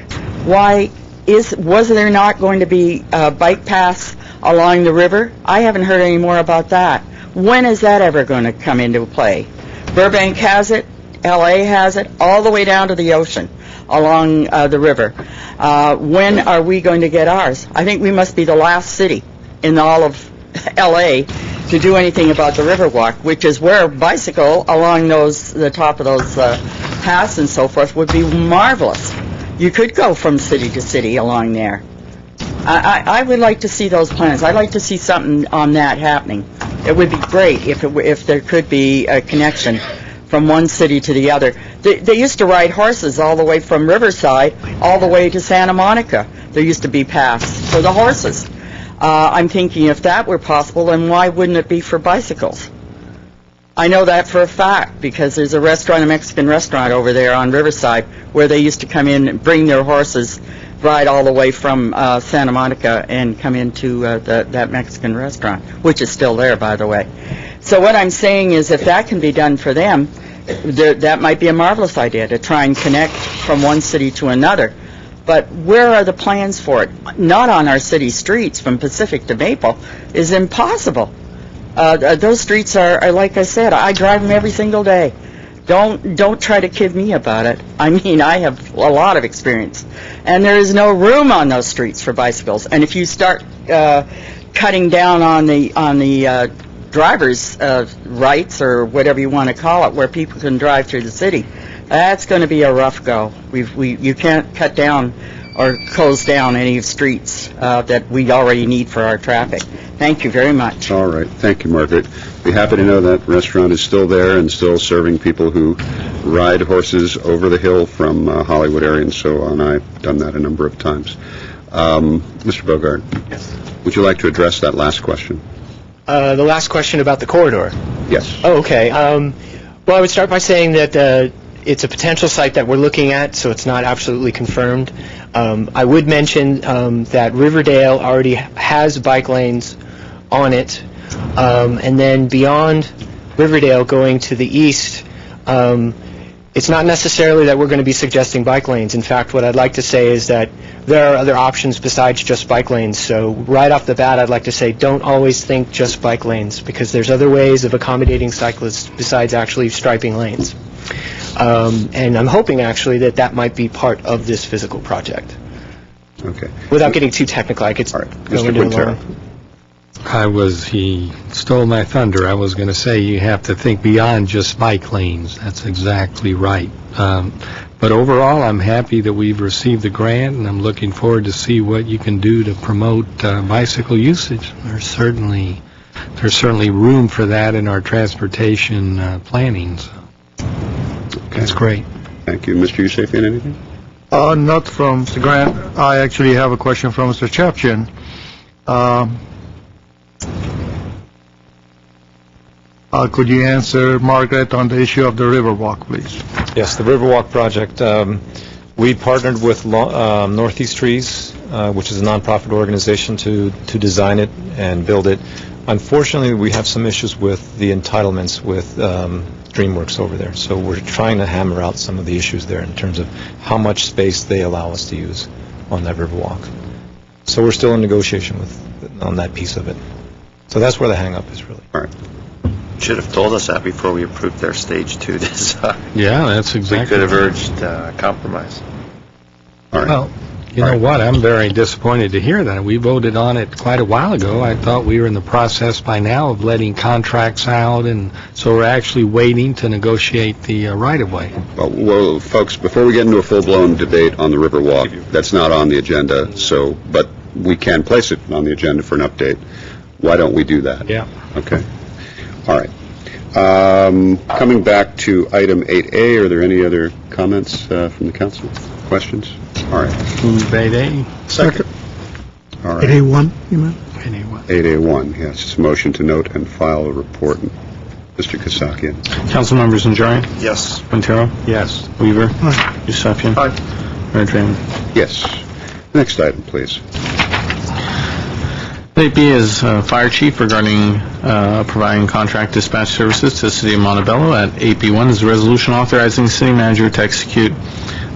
Was there not going to be bike paths along the river, I haven't heard any more about that. When is that ever going to come into play? Burbank has it, LA has it, all the way down to the ocean along the river. When are we going to get ours? I think we must be the last city in all of LA to do anything about the Riverwalk, which is where bicycle along the top of those paths and so forth would be marvelous. You could go from city to city along there. I would like to see those plans. I'd like to see something on that happening. It would be great if there could be a connection from one city to the other. They used to ride horses all the way from Riverside all the way to Santa Monica. There used to be paths for the horses. I'm thinking if that were possible, then why wouldn't it be for bicycles? I know that for a fact because there's a Mexican restaurant over there on Riverside where they used to come in and bring their horses, ride all the way from Santa Monica and come into that Mexican restaurant, which is still there, by the way. So what I'm saying is if that can be done for them, that might be a marvelous idea to try and connect from one city to another. But where are the plans for it? Not on our city streets from Pacific to Maple is impossible. Those streets are, like I said, I drive them every single day. Don't try to kid me about it. I mean, I have a lot of experience. And there is no room on those streets for bicycles. And if you start cutting down on the driver's rights or whatever you want to call it, where people can drive through the city, that's going to be a rough go. You can't cut down or close down any streets that we already need for our traffic. Thank you very much. All right. Thank you, Margaret. Be happy to know that restaurant is still there and still serving people who ride horses over the hill from Hollywood area and so on. I've done that a number of times. Mr. Bogart. Yes. Would you like to address that last question? The last question about the corridor. Yes. Oh, okay. Well, I would start by saying that it's a potential site that we're looking at, so it's not absolutely confirmed. I would mention that Riverdale already has bike lanes on it, and then beyond Riverdale going to the east, it's not necessarily that we're going to be suggesting bike lanes. In fact, what I'd like to say is that there are other options besides just bike lanes. So right off the bat, I'd like to say don't always think just bike lanes, because there's other ways of accommodating cyclists besides actually striping lanes. And I'm hoping actually that might be part of this physical project. Okay. Without getting too technical, I could go Mr. into it Quintero. He stole my thunder. I was going to say you have to think beyond just bike lanes. That's exactly right. But overall, I'm happy that we've received the grant, and I'm looking forward to see what you can do to promote bicycle usage. There's certainly room for that in our transportation planning. So. That's great. Thank you. Mr. Yusefian, anything? Not from the grant. I actually have a question from Mr. Chapchian. Could you answer Margaret on the issue of the Riverwalk, please? Yes, the Riverwalk project. We partnered with Northeast Trees, which is a nonprofit organization, to design it and build it. Unfortunately, we have some issues with the entitlements with DreamWorks over there, so we're trying to hammer out some of the issues there in terms of how much space they allow us to use on that Riverwalk. So we're still in negotiation on that piece of it. So that's where the hang-up is, really. All right. Should have told us that before we approved their stage 2 design. Yeah, that's exactly. We could have urged compromise. All right. Well, you know what? I'm very disappointed to hear that. We voted on it quite a while ago. I thought we were in the process by now of letting contracts out, and so we're actually waiting to negotiate the right-of-way. Well, folks, before we get into a full-blown debate on the Riverwalk, that's not on the agenda, but we can place it on the agenda for an update. Why don't we do that? Yeah. Okay. All right. Coming back to item 8A, are there any other comments from the council? Questions? All right. Move 8A. Second. All right. 8A1, you meant? 8A1, yes. It's a motion to note and file a report. Mr. Kasakian. Council members Najarian? Yes. Quintero? Yes. Weaver? Aye. Yusefian? Aye. Mayor Draymond? Yes. Next item, please. 8B is Fire Chief regarding providing contract dispatch services to the City of Montebello. At 8B1 is a resolution authorizing the City Manager to execute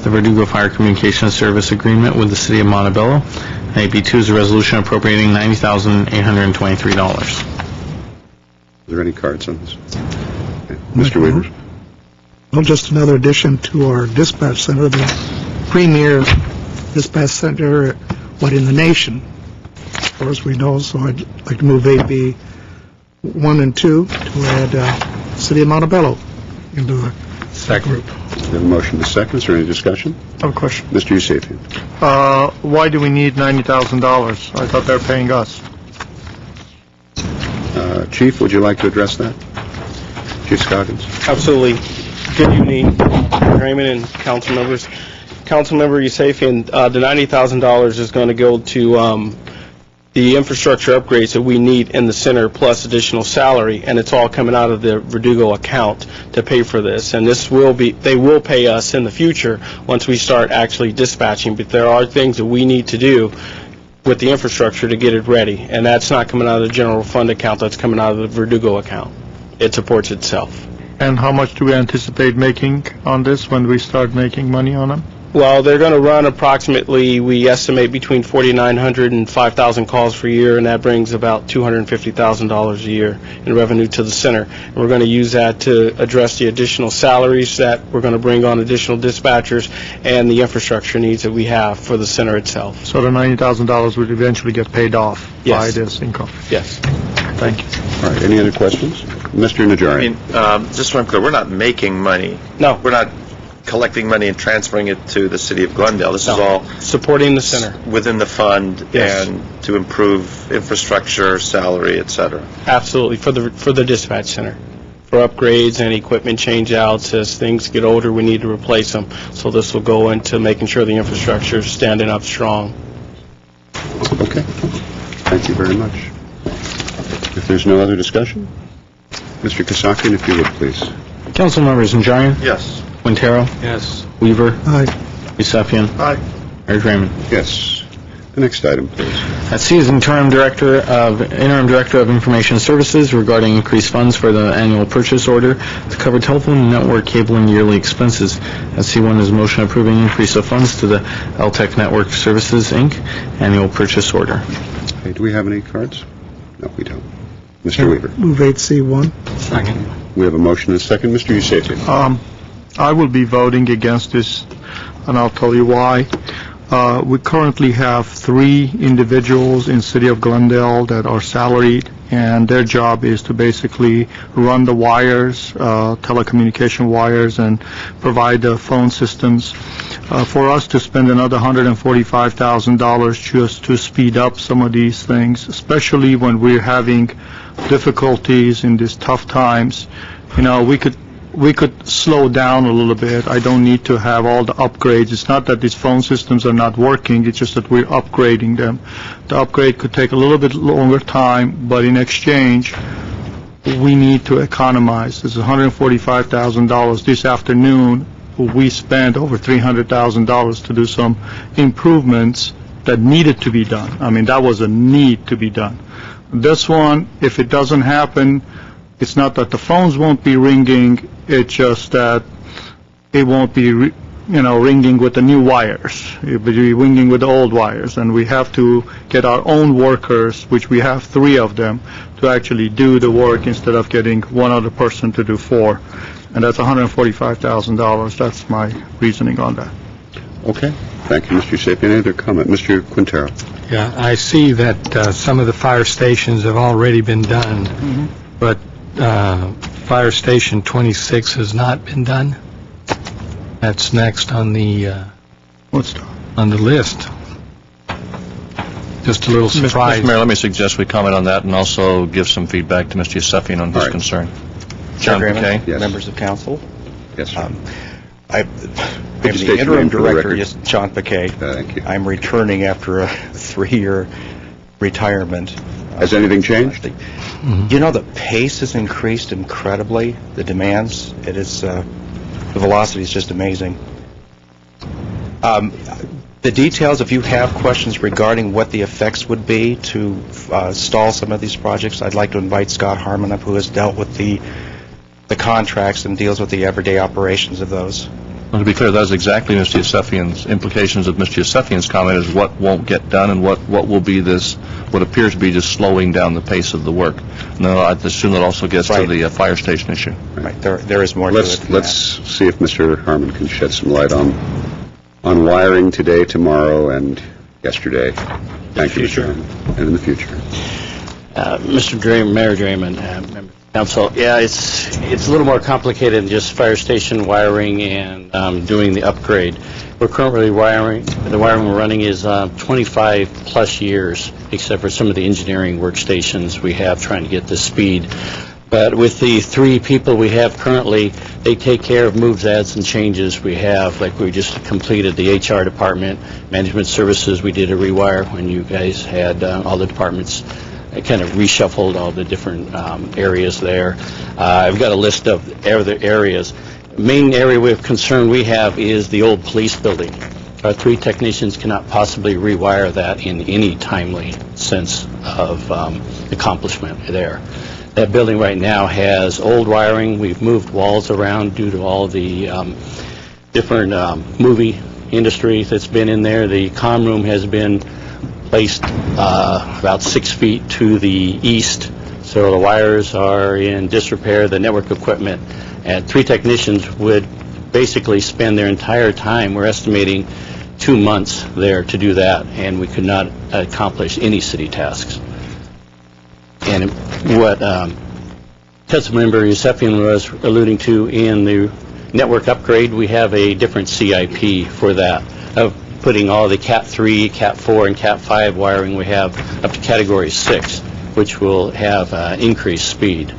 the Verdugo Fire Communications Service Agreement with the City of Montebello And 8B2 is a resolution appropriating $90,823. Is there any cards on this? Okay. Mr. Weaver? Well, just another addition to our dispatch center, the premier dispatch center, in the nation, as far as we know. So I'd like to move AB 1 and 2 to add City of Montebello into the second group. We have a motion to second. Is there any discussion? I have a question. Mr. Yusefian. Why do we need $90,000? I thought they were paying us. Chief, would you like to address that? Chief Scoggins. Absolutely. Good evening, Raymond and council members. Councilmember Yusefian, the $90,000 is going to go to the infrastructure upgrades that we need in the center, plus additional salary, and it's all coming out of the Verdugo account to pay for this. And this will be, they will pay us in the future once we start actually dispatching, but there are things that we need to do with the infrastructure to get it ready, and that's not coming out of the general fund account, that's coming out of the Verdugo account. It supports itself. And how much do we anticipate making on this when we start making money on them? Well, they're going to run approximately, we estimate, between 4,900 and 5,000 calls per year, and that brings about $250,000 a year in revenue to the center. And we're going to use that to address the additional salaries that we're going to bring on additional dispatchers and the infrastructure needs that we have for the center itself. So the $90,000 would eventually get paid off by this income? Yes. Thank you. All right, any other questions? Mr. Najarian. Just so I'm clear, we're not making money. No. We're not collecting money and transferring it to the city of Glendale. This is all supporting the center within the fund. Yes. And to improve infrastructure, salary, et cetera. Absolutely, for the dispatch center. For upgrades and equipment change-outs, as things get older, we need to replace them. So this will go into making sure the infrastructure is standing up strong. Okay. Thank you very much. If there's no other discussion, Mr. Kasakian, if you would, please. Council members Najarian? Yes. Quintero? Yes. Weaver? Aye. Yusefian? Aye. Mayor Draymond? Yes. The next item, please. At C is interim director of Information Services regarding increased funds for the annual purchase order to cover telephone network cable and yearly expenses. At C1 is a motion approving increase of funds to the LTEC Network Services, Inc. annual purchase order. Okay, do we have any cards? No, we don't. Mr. Weaver. Move 8C1. Second. We have a motion and a second. Mr. Yusefian. I will be voting against this, and I'll tell you why. We currently have 3 individuals in City of Glendale that are salaried, and their job is to basically run the wires, telecommunication wires, and provide the phone systems. For us to spend another $145,000 just to speed up some of these things, especially when we're having difficulties in these tough times, we could slow down a little bit. I don't need to have all the upgrades. It's not that these phone systems are not working, it's just that we're upgrading them. The upgrade could take a little bit longer time, but in exchange, we need to economize. This is $145,000. This afternoon, we spent over $300,000 to do some improvements that needed to be done. I mean, that was a need to be done. This one, if it doesn't happen, it's not that the phones won't be ringing, it's just that it won't be, ringing with the new wires. It will be ringing with the old wires, and we have to get our own workers, which we have 3 of them, to actually do the work instead of getting one other person to do 4. And that's $145,000. That's my reasoning on that. Okay. Thank you, Mr. Yusefian. Any other comment? Mr. Quintero. Yeah, I see that some of the fire stations have already been done, but Fire Station 26 has not been done. That's next on the on the list. Just a little surprise. Mr. Mayor, let me suggest we comment on that and also give some feedback to Mr. Yusefian on his concern. John McKay. Yes. Members of council. Yes, sir. I'm the interim director, John McKay. Thank you. I'm returning after a 3-year retirement. Has anything changed? The pace has increased incredibly, the demands. It is, the velocity is just amazing. The details, if you have questions regarding what the effects would be to stall some of these projects, I'd like to invite Scott Harmon up, who has dealt with the contracts and deals with the everyday operations of those. Well, to be clear, that's exactly Mr. Yusefian's implications of Mr. Yusefian's comment is what won't get done and what will be this, what appears to be just slowing down the pace of the work. No, I assume that also gets to the fire station issue. Right, there is more to it than Let's see if Mr. Harmon can shed some light on wiring today, tomorrow, and yesterday. Thank you, Mr. Harmon. And in the future. Mr. Draymond, Mayor Draymond, member of council, yeah, it's a little more complicated than just fire station wiring and doing the upgrade. We're currently the wiring we're running is 25 plus years, except for some of the engineering workstations we have trying to get the speed. But with the 3 people we have currently, they take care of moves, adds, and changes we have. Like we just completed the HR department, management services, we did a rewire when you guys had all the departments. I kind of reshuffled all the different areas there. I've got a list of other areas. Main area of concern we have is the old police building. Our 3 technicians cannot possibly rewire that in any timely sense of accomplishment there. That building right now has old wiring. We've moved walls around due to all the different movie industry that's been in there. The comm room has been placed about 6 feet to the east, so the wires are in disrepair, the network equipment, and 3 technicians would basically spend their entire time, we're estimating 2 months there to do that, and we could not accomplish any city tasks. And what Councilmember Yusefian was alluding to in the network upgrade, we have a different CIP for that, of putting all the Cat 3, Cat 4, and Cat 5 wiring we have up to Category 6, which will have increased speed.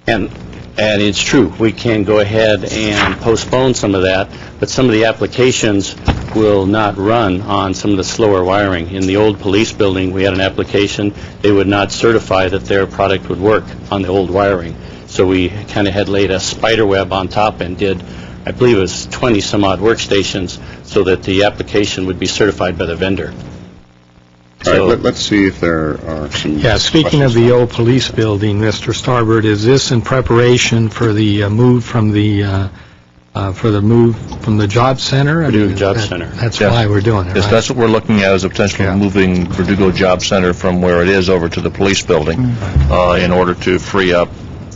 And it's true, we can go ahead and postpone some of that, but some of the applications will not run on some of the slower wiring. In the old police building, we had an application, they would not certify that their product would work on the old wiring. So we kind of had laid a spider web on top and did, I believe it was 20 some odd workstations, so that the application would be certified by the vendor. All right, let's see if there are some Speaking of the old police building, Mr. Starbird, is this in preparation for the move from the job center? We're doing job center. That's why we're doing it, Yes, right? that's what we're looking at, is a potential moving Verdugo Job Center from where it is over to the police building in order to free up.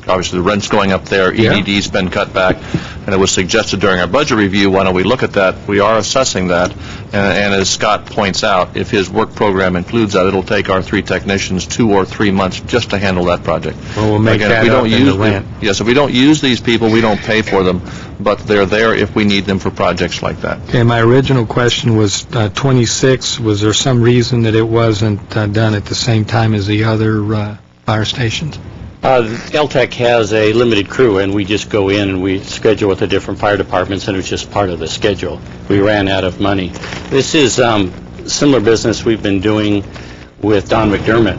Obviously, the rent's going up there, EDD's been cut back, and it was suggested during our budget review, why don't we look at that? We are assessing that, and as Scott points out, if his work program includes that, it'll take our 3 technicians 2 or 3 months just to handle that project. Well, we'll make that up in the rent. Yes, if we don't use these people, we don't pay for them, but they're there if we need them for projects like that. Okay, my original question was 26. Was there some reason that it wasn't done at the same time as the other fire stations? LTAC has a limited crew, and we just go in and we schedule with the different fire departments, and it's just part of the schedule. We ran out of money. This is similar business we've been doing with Don McDermott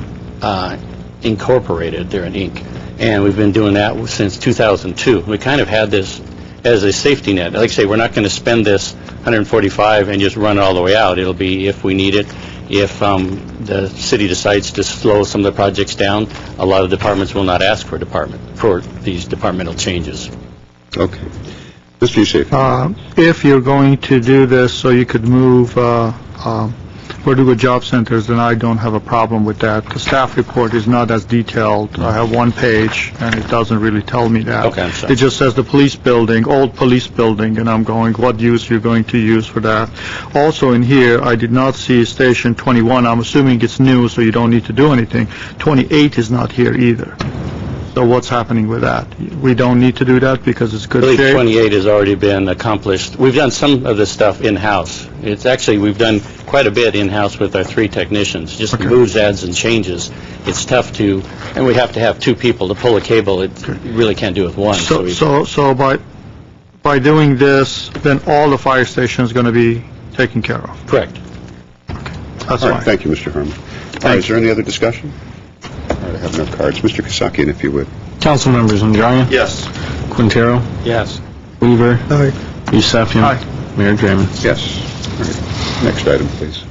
Incorporated. They're an Inc., and we've been doing that since 2002. We kind of had this as a safety net. Like I say, we're not going to spend this 145 and just run it all the way out. It'll be if we need it. If the city decides to slow some of the projects down, a lot of departments will not ask for these departmental changes. Okay. Mr. Yusefian. If you're going to do this so you could move Verdugo Job Centers, then I don't have a problem with that. The staff report is not as detailed. I have 1 page, and it doesn't really tell me that. Okay, I'm sorry. It just says the police building, old police building, and I'm going, what use you're going to use for that? Also in here, I did not see Station 21. I'm assuming it's new, so you don't need to do anything. 28 is not here either. So what's happening with that? We don't need to do that because it's good I believe shape? 28 has already been accomplished. We've done some of this stuff in-house. It's actually, we've done quite a bit in-house with our 3 technicians, just moves, adds, and changes. It's tough to, and we have to have 2 people to pull a cable. You really can't do it with 1. So by doing this, then all the fire stations are going to be taken care of? Correct. That's All right, fine. thank you, Mr. Harmon. All right, is there any other discussion? All right, I have no cards. Mr. Kasakian, if you would. Council members, Najarian? Yes. Quintero? Yes. Weaver? Aye. Yusefian? Aye. Mayor Draymond? Yes. All right. Next item, please.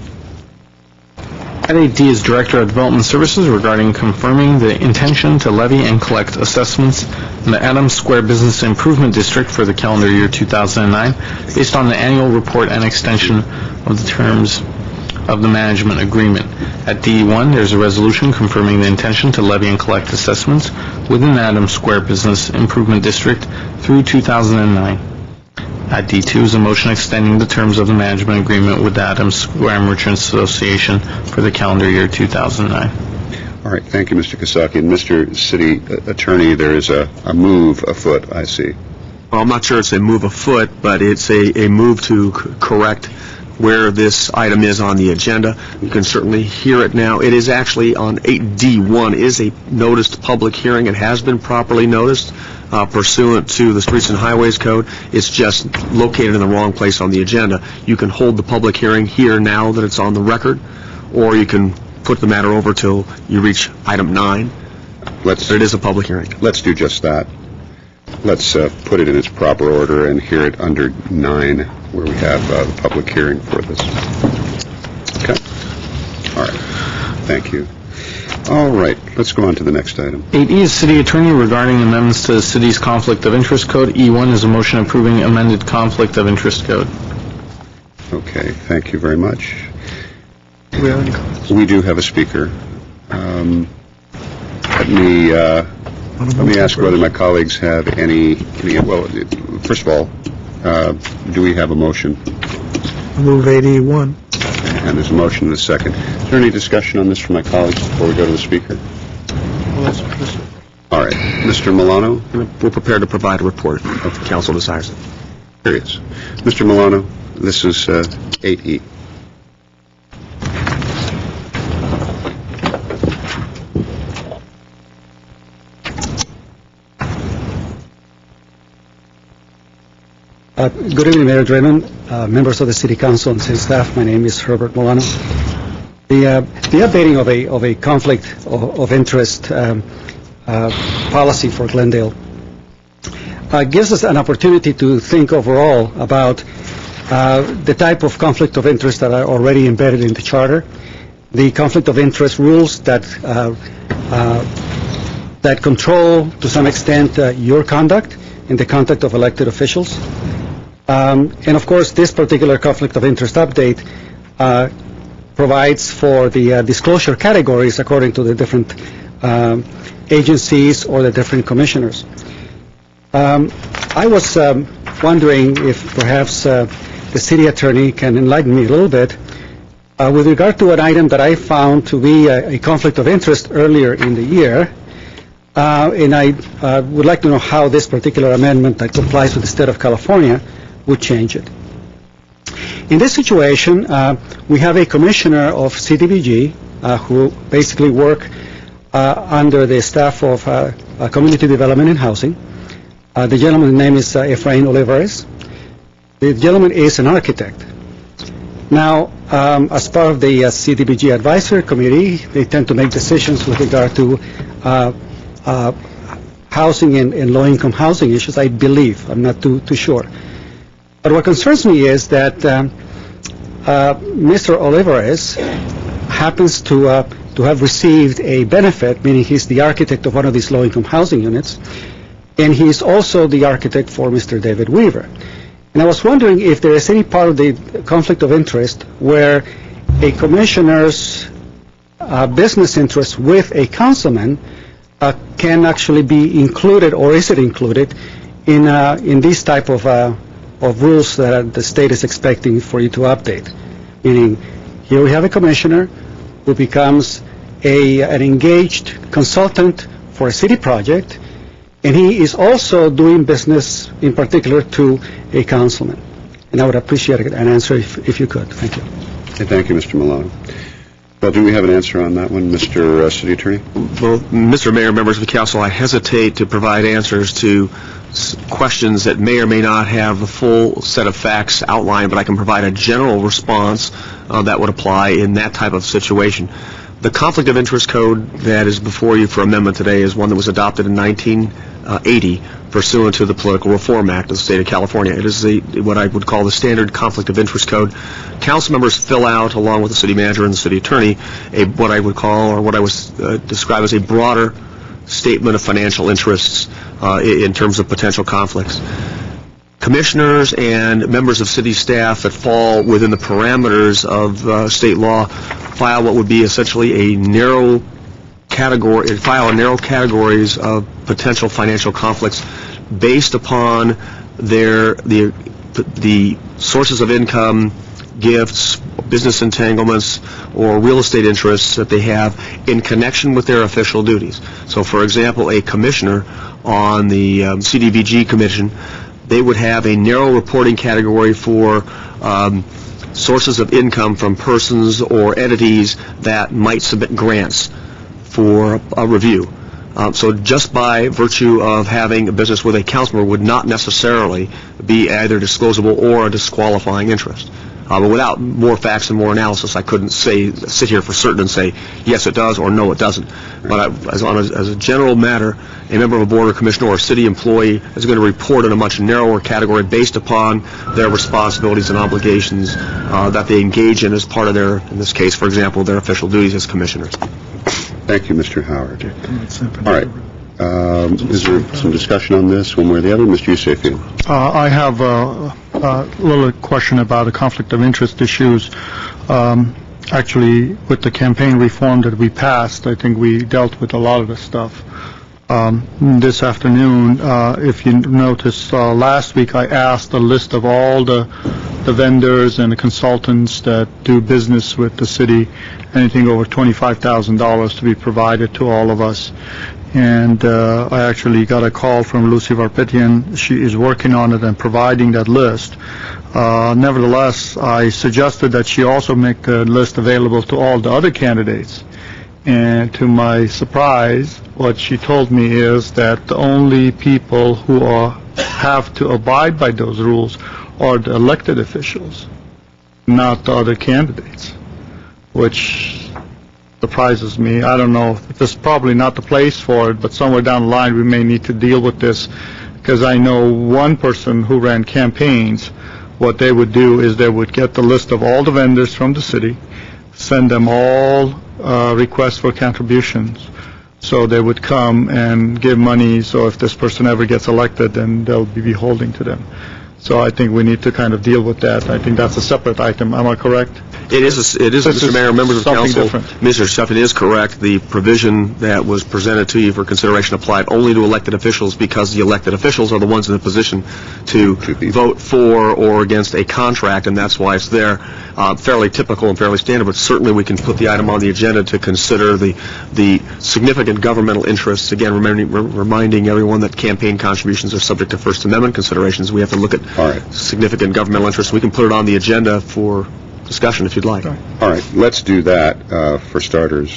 Item 8D is Director of Development Services regarding confirming the intention to levy and collect assessments in the Adams Square Business Improvement District for the calendar year 2009 based on the annual report and extension of the terms of the management agreement. At D1, there's a resolution confirming the intention to levy and collect assessments within the Adams Square Business Improvement District through 2009. At D2 is a motion extending the terms of the management agreement with the Adams Square Merchants Association for the calendar year 2009. All right, thank you, Mr. Kosaki. And Mr. City Attorney, there is a move afoot, I see. Well, I'm not sure it's a move afoot, but it's a move to correct where this item is on the agenda. You can certainly hear it now. It is actually on 8D1. It is a noticed public hearing. It has been properly noticed pursuant to the Streets and Highways Code. It's just located in the wrong place on the agenda. You can hold the public hearing here now that it's on the record, or you can put the matter over till you reach item 9. But it is a public hearing. Let's do just that. Let's put it in its proper order and hear it under 9, where we have the public hearing for this. Okay. All right. Thank you. All right. Let's go on to the next item. 8E is City Attorney regarding amendments to the city's Conflict of Interest Code. E1 is a motion approving amended Conflict of Interest Code. Okay. Thank you very much. We do have a speaker. Let me ask whether my colleagues have any. Well, first of all, do we have a motion? Move 81. And there's a motion and a second. Is there any discussion on this from my colleagues before we go to the speaker? All right. Mr. Milano? We're prepared to provide a report if the council desires it. Here he is. Mr. Milano, this is 8E. Good evening, Mayor Draymond, members of the City Council and City staff. My name is Herbert Milano. The updating of a conflict of interest policy for Glendale gives us an opportunity to think overall about the type of conflict of interest that are already embedded in the charter, the conflict of interest rules that control, to some extent, your conduct and the conduct of elected officials. And of course, this particular conflict of interest update provides for the disclosure categories according to the different agencies or the different commissioners. I was wondering if perhaps the city attorney can enlighten me a little bit with regard to an item that I found to be a conflict of interest earlier in the year. And I would like to know how this particular amendment that complies with the state of California would change it. In this situation, we have a commissioner of CDBG who basically work under the staff of Community Development and Housing. The gentleman's name is Efrain Olivares. The gentleman is an architect. Now, as part of the CDBG Advisory Committee, they tend to make decisions with regard to housing and low-income housing issues, I believe. I'm not too sure. But what concerns me is that Mr. Olivares happens to have received a benefit, meaning he's the architect of one of these low-income housing units, and he's also the architect for Mr. David Weaver. And I was wondering if there is any part of the conflict of interest where a commissioner's business interest with a councilman can actually be included, or is it included, in these type of rules that the state is expecting for you to update. Meaning, here we have a commissioner who becomes an engaged consultant for a city project, and he is also doing business, in particular, to a councilman. And I would appreciate an answer if you could. Thank you. Okay, thank you, Mr. Milano. Well, do we have an answer on that one, Mr. City Attorney? Well, Mr. Mayor, members of the council, I hesitate to provide answers to questions that may or may not have the full set of facts outlined, but I can provide a general response that would apply in that type of situation. The conflict of interest code that is before you for amendment today is one that was adopted in 1980 pursuant to the Political Reform Act of the state of California. It is what I would call the standard conflict of interest code. Council members fill out, along with the city manager and the city attorney, what I would call, or what I would describe as a broader statement of financial interests in terms of potential conflicts. Commissioners and members of city staff that fall within the parameters of state law file what would be essentially a narrow categories of potential financial conflicts based upon the sources of income, gifts, business entanglements, or real estate interests that they have in connection with their official duties. So, for example, a commissioner on the CDVG commission, they would have a narrow reporting category for sources of income from persons or entities that might submit grants for a review. So just by virtue of having a business with a council member would not necessarily be either disclosable or a disqualifying interest. But without more facts and more analysis, I couldn't sit here for certain and say, yes, it does, or no, it doesn't. But as a general matter, a member of a board or commission or a city employee is going to report in a much narrower category based upon their responsibilities and obligations that they engage in as part of their, in this case, for example, their official duties as commissioners. Thank you, Mr. Howard. All right. Is there some discussion on this, one way or the other? Mr. Yusefian. I have a little question about the conflict of interest issues. Actually, with the campaign reform that we passed, I think we dealt with a lot of the stuff. This afternoon, if you noticed, last week I asked a list of all the vendors and the consultants that do business with the city, anything over $25,000 to be provided to all of us. And I actually got a call from Lucy Varpetian. She is working on it and providing that list. Nevertheless, I suggested that she also make the list available to all the other candidates. And to my surprise, what she told me is that the only people who have to abide by those rules are the elected officials, not the other candidates, which surprises me. I don't know. This is probably not the place for it, but somewhere down the line we may need to deal with this, because I know one person who ran campaigns. What they would do is they would get the list of all the vendors from the city, send them all requests for contributions. So they would come and give money, so if this person ever gets elected, then they'll be beholden to them. So I think we need to kind of deal with that. I think that's a separate item. Am I correct? It is, Mr. Mayor, members of council. Different. Mr. Sheffin is correct. The provision that was presented to you for consideration applied only to elected officials because the elected officials are the ones in the position to vote for or against a contract, and that's why it's there. Fairly typical and fairly standard, but certainly we can put the item on the agenda to consider the significant governmental interests. Again, reminding everyone that campaign contributions are subject to First Amendment considerations. We have to look at significant governmental interests. We can put it on the agenda for discussion if you'd like. All right, let's do that for starters.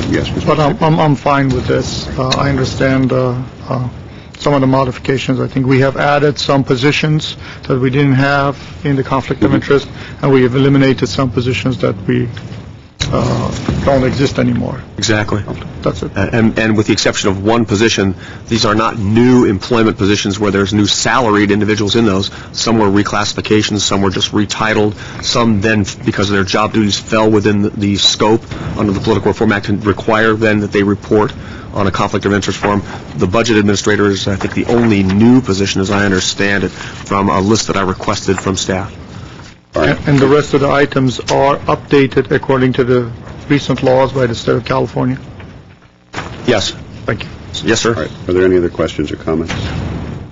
Yes, Mr. But I'm fine with this. I understand some of the modifications. I think we have added some positions that we didn't have in the conflict of interest, and we have eliminated some positions that we don't exist anymore. Exactly. That's it. And with the exception of one position, these are not new employment positions where there's new salaried individuals in those. Some were reclassifications, some were just retitled, some then, because of their job duties, fell within the scope under the Political Reform Act and require then that they report on a conflict of interest form. The budget administrator is, I think, the only new position, as I understand it, from a list that I requested from staff. And the rest of the items are updated according to the recent laws by the state of California? Yes. Thank you. Yes, sir. All right. Are there any other questions or comments?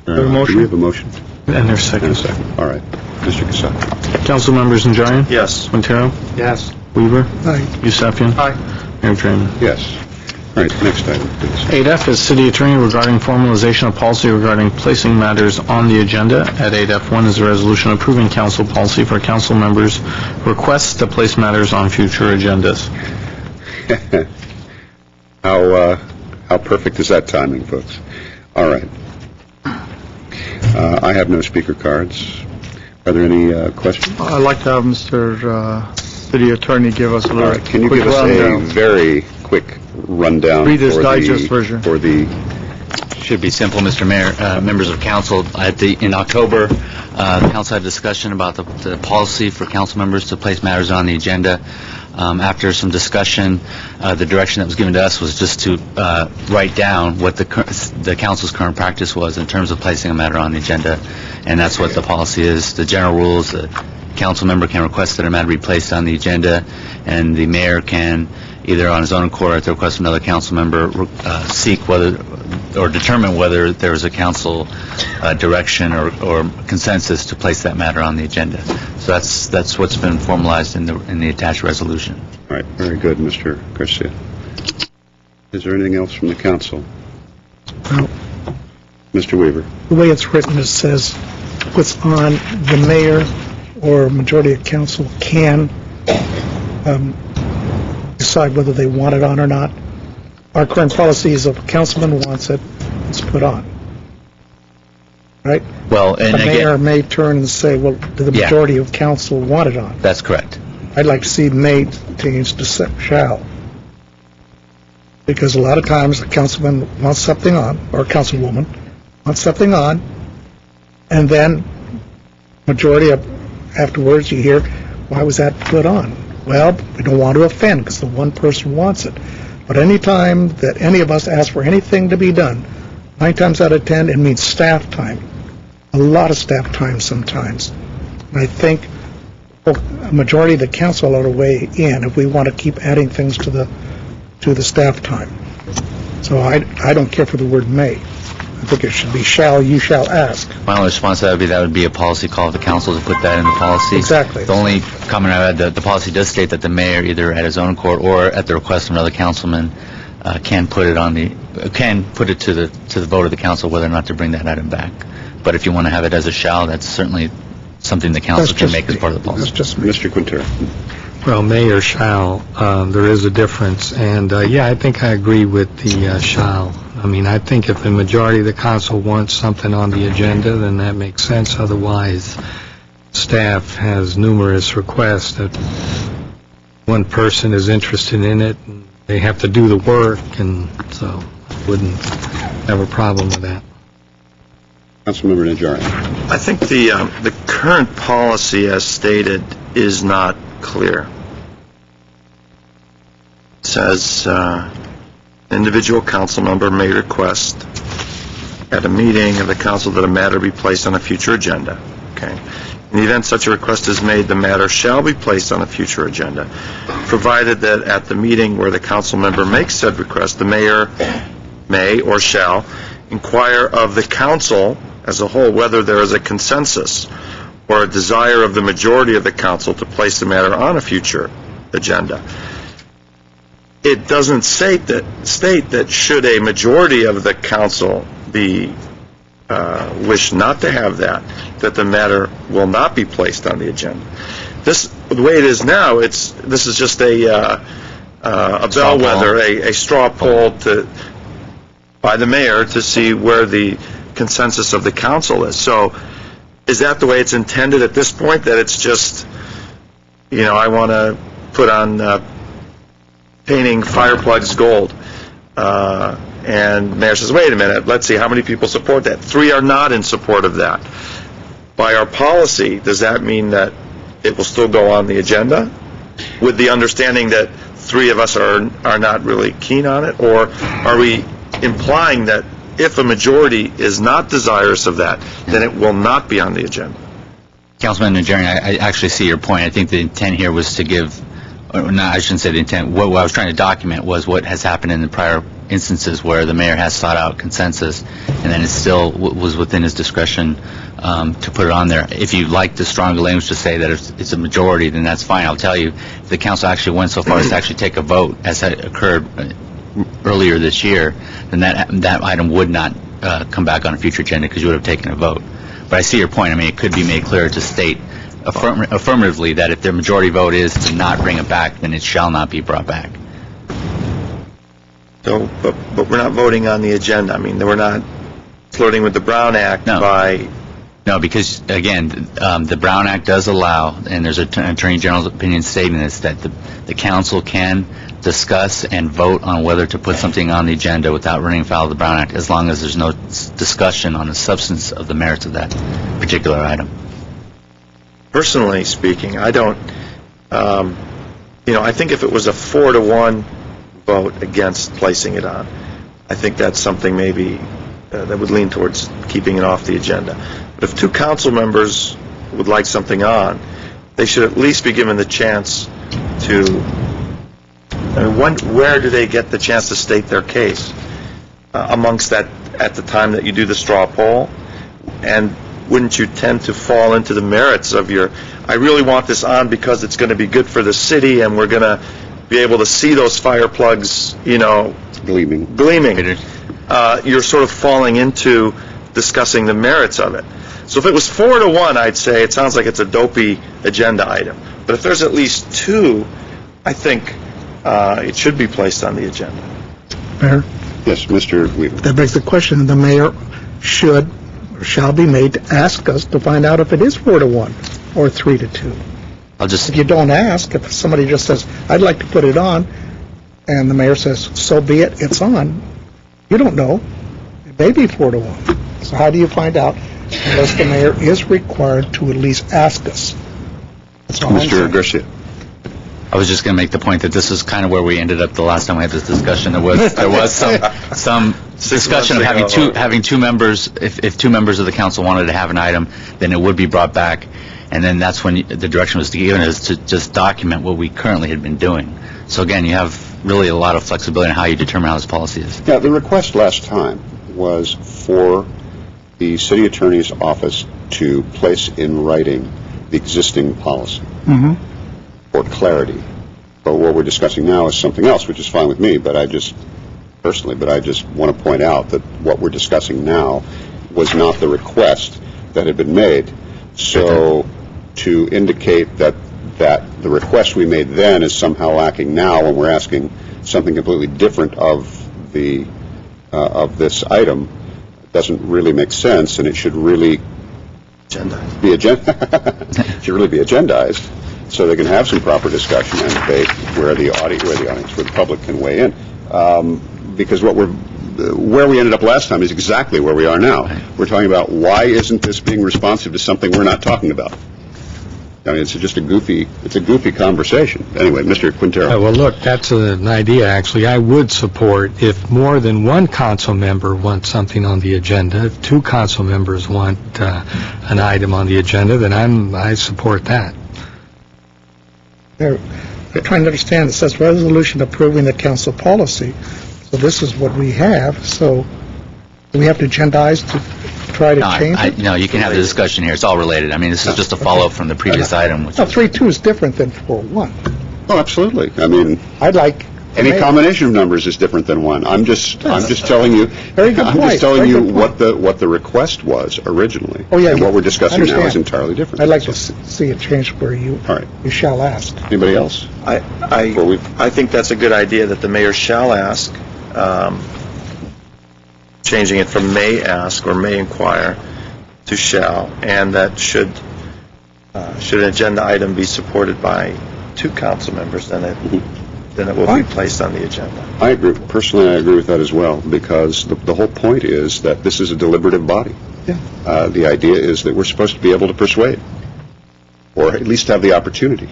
motion? Do we have a motion? And there's second. And a second. All right. Mr. Cassatt. Council members Najarian? Yes. Quintero? Yes. Weaver? Aye. Yusefian? Aye. Mayor Draymond? Yes. All right, next item, please. 8F is City Attorney regarding formalization of policy regarding placing matters on the agenda. At 8F1 is a resolution approving council policy for council members' requests to place matters on future agendas. How perfect is that timing, folks? All right. I have no speaker cards. Are there any questions? I'd like to have Mr. city attorney give us a All little right, can you quick give us a rundown. very quick rundown? Reader's for Digest the- version. For the Should be simple, Mr. Mayor, members of council. In October, the council had a discussion about the policy for council members to place matters on the agenda. After some discussion, the direction that was given to us was just to write down what the council's current practice was in terms of placing a matter on the agenda, and that's what the policy is. The general rules, the council member can request that a matter be placed on the agenda, and the mayor can, either on his own accord or at the request of another council member, seek whether or determine whether there is a council direction or consensus to place that matter on the agenda. So that's what's been formalized in the attached resolution. All right, very good, Mr. Garcia. Is there anything else from the council? Well, Mr. Weaver. the way it's written, it says what's on the mayor or majority of council can decide whether they want it on or not. Our current policy is if a councilman wants it, it's put on. Right? Well, and The mayor again, may turn and say, well, do the Yeah. majority of council want it on? that's correct. I'd like to see may changed to shall. Because a lot of times a councilman wants something on, or a councilwoman wants something on, and then majority of, afterwards you hear, why was that put on? Well, we don't want to offend because the one person wants it. But any time that any of us ask for anything to be done, 9 times out of 10, it means staff time. A lot of staff time sometimes. And I think a majority of the council ought to weigh in if we want to keep adding things to the staff time. So I don't care for the word may. I think it should be shall, you shall ask. My only response to that would be a policy call of the council to put that in the policy. Exactly. The only comment I had, the policy does state that the mayor, either at his own court or at the request of another councilman, can put it to the vote of the council whether or not to bring that item back. But if you want to have it as a shall, that's certainly something the council can make as part of the policy. That's just Mr. Quintero. Well, may or shall, there is a difference, and I think I agree with the shall. I mean, I think if the majority of the council wants something on the agenda, then that makes sense. Otherwise, staff has numerous requests that one person is interested in it, and they have to do the work, and so I wouldn't have a problem with that. Councilmember Najarian. I think the current policy as stated is not clear. It says individual council member may request at a meeting of the council that a matter be placed on a future agenda. Okay. In the event such a request is made, the matter shall be placed on a future agenda, provided that at the meeting where the council member makes said request, the mayor may or shall inquire of the council as a whole whether there is a consensus or a desire of the majority of the council to place the matter on a future agenda. It doesn't state that should a majority of the council be wish not to have that the matter will not be placed on the agenda. The way it is now, this is just a bellwether, a straw poll by the mayor to see where the consensus of the council is. So is that the way it's intended at this point, that it's just, I want to put on painting fire plugs gold, and the mayor says, wait a minute, let's see how many people support that. 3 are not in support of that. By our policy, does that mean that it will still go on the agenda with the understanding that 3 of us are not really keen on it? Or are we implying that if a majority is not desirous of that, then it will not be on the agenda? Councilman Najarian, I actually see your point. I think the intent here was to give, or no, I shouldn't say the intent. What I was trying to document was what has happened in the prior instances where the mayor has sought out consensus, and then it still was within his discretion to put it on there. If you like the stronger language to say that it's a majority, then that's fine. I'll tell you, if the council actually went so far as to actually take a vote, as had occurred earlier this year, then that item would not come back on a future agenda because you would have taken a vote. But I see your point. I mean, it could be made clear to state affirmatively that if their majority vote is to not bring it back, then it shall not be brought back. So, but we're not voting on the agenda. I mean, we're not flirting with the Brown Act by No, because, again, the Brown Act does allow, and there's an Attorney General's opinion stating this, that the council can discuss and vote on whether to put something on the agenda without running afoul of the Brown Act, as long as there's no discussion on the substance of the merits of that particular item. Personally speaking, I don't, I think if it was a 4-to-1 vote against placing it on, I think that's something maybe that would lean towards keeping it off the agenda. But if 2 council members would like something on, they should at least be given the chance to, where do they get the chance to state their case? Amongst that, at the time that you do the straw poll? And wouldn't you tend to fall into the merits of I really want this on because it's going to be good for the city and we're going to be able to see those fire plugs, gleaming. You're sort of falling into discussing the merits of it. So if it was 4-to-1, I'd say it sounds like it's a dopey agenda item. But if there's at least 2, I think it should be placed on the agenda. Mayor? Yes, Mr. Weaver. That begs the question, the mayor should or shall be made to ask us to find out if it is 4-to-1 or 3-to-2. If you don't ask, if somebody just says, I'd like to put it on, and the mayor says, so be it, it's on, you don't know. It may be 4-to-1. So how do you find out unless the mayor is required to at least ask us? That's all I'm Mr. saying. Garcia. I was just going to make the point that this is kind of where we ended up the last time we had this discussion. There was some discussion of having two members. If 2 members of the council wanted to have an item, then it would be brought back, and then that's when the direction was given is to just document what we currently had been doing. So again, you have really a lot of flexibility in how you determine how this policy is. Yeah, the request last time was for the city attorney's office to place in writing the existing policy. For clarity. But what we're discussing now is something else, which is fine with me, but I just want to point out that what we're discussing now was not the request that had been made. So to indicate that the request we made then is somehow lacking now when we're asking something completely different of this item doesn't really make sense, and it should really be agendized. So they can have some proper discussion and debate where the public can weigh in. Because where we ended up last time is exactly where we are now. We're talking about why isn't this being responsive to something we're not talking about. I mean, it's just a goofy conversation. Anyway, Mr. Quintero. Well, look, that's an idea, actually. I would support if more than one council member wants something on the agenda, if 2 council members want an item on the agenda, then I support that. They're trying to understand, it says resolution approving the council policy. So this is what we have. So do we have to agendize to try to change it? No, you can have the discussion here. It's all related. I mean, this is just a follow-up from the previous item. No, 3-2 is different than 4-1. Oh, absolutely. I mean, I'd like any combination of numbers is different than 1. I'm just telling you. Very good point. I'm just telling you what the request was originally. Oh, yeah. And what we're discussing now is entirely different. I'd like to see it changed where you shall ask. Anybody else? I think that's a good idea that the mayor shall ask, changing it from may ask or may inquire to shall, and that should an agenda item be supported by 2 council members, then it will be placed on the agenda. I agree. Personally, I agree with that as well, because the whole point is that this is a deliberative body. Yeah. The idea is that we're supposed to be able to persuade, or at least have the opportunity.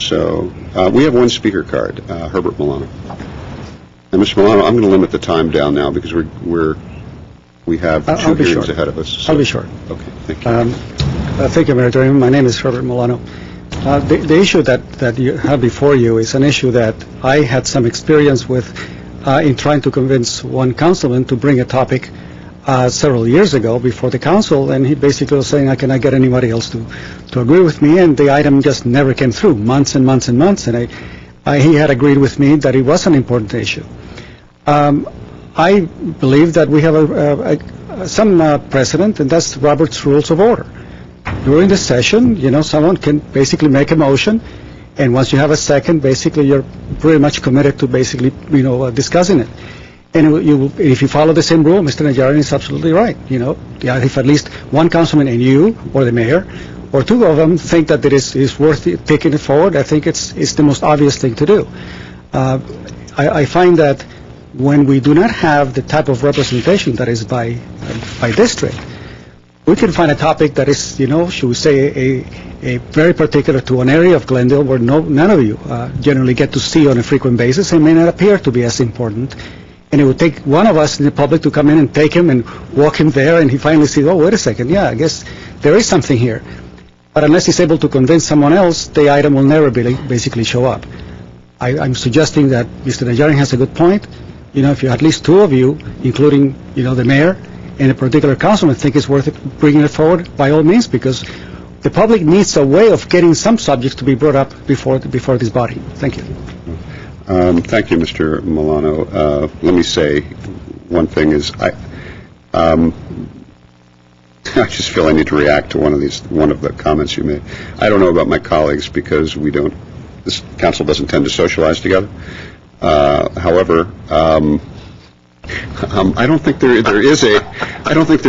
So we have 1 speaker card, Herbert Milano. And Mr. Milano, I'm going to limit the time down now because we have 2 hearings ahead of us. So. I'll be short. Okay, thank you. Thank you, Mayor Draymond. My name is Herbert Milano. The issue that you have before you is an issue that I had some experience with in trying to convince one councilman to bring a topic several years ago before the council, and he basically was saying, I cannot get anybody else to agree with me, and the item just never came through, months and months and months, and he had agreed with me that it was an important issue. I believe that we have some precedent, and that's Robert's Rules of Order. During the session, someone can basically make a motion, and once you have a second, basically you're pretty much committed to basically, discussing it. And if you follow the same rule, Mr. Najarian is absolutely right. Yeah, if at least one councilman and you, or the mayor, or two of them think that it is worth taking it forward, I think it's the most obvious thing to do. I find that when we do not have the type of representation that is by district, we can find a topic that is, should we say, a very particular to an area of Glendale where none of you generally get to see on a frequent basis and may not appear to be as important. And it would take one of us in the public to come in and take him and walk him there, and he finally sees, oh, wait a second, yeah, I guess there is something here. But unless he's able to convince someone else, the item will never basically show up. I'm suggesting that Mr. Najarian has a good point. If you at least two of you, including, the mayor and a particular councilman, think it's worth it, bringing it forward, by all means, because the public needs a way of getting some subjects to be brought up before this body. Thank you. Thank you, Mr. Milano. Let me say one thing is I just feel I need to react to one of the comments you made. I don't know about my colleagues because this council doesn't tend to socialize together. However, I don't think there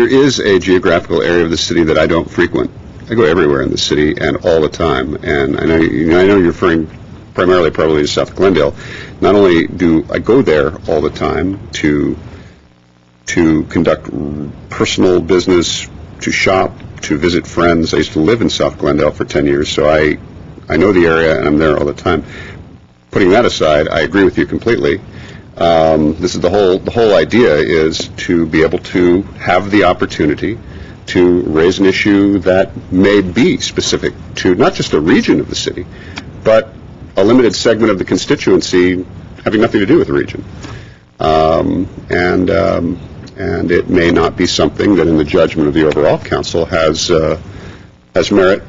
is a geographical area of the city that I don't frequent. I go everywhere in the city and all the time. And I know you're referring primarily probably to South Glendale. Not only do I go there all the time to conduct personal business, to shop, to visit friends. I used to live in South Glendale for 10 years, so I know the area and I'm there all the time. Putting that aside, I agree with you completely. This is the whole idea is to be able to have the opportunity to raise an issue that may be specific to not just a region of the city, but a limited segment of the constituency having nothing to do with the region. And it may not be something that in the judgment of the overall council has merit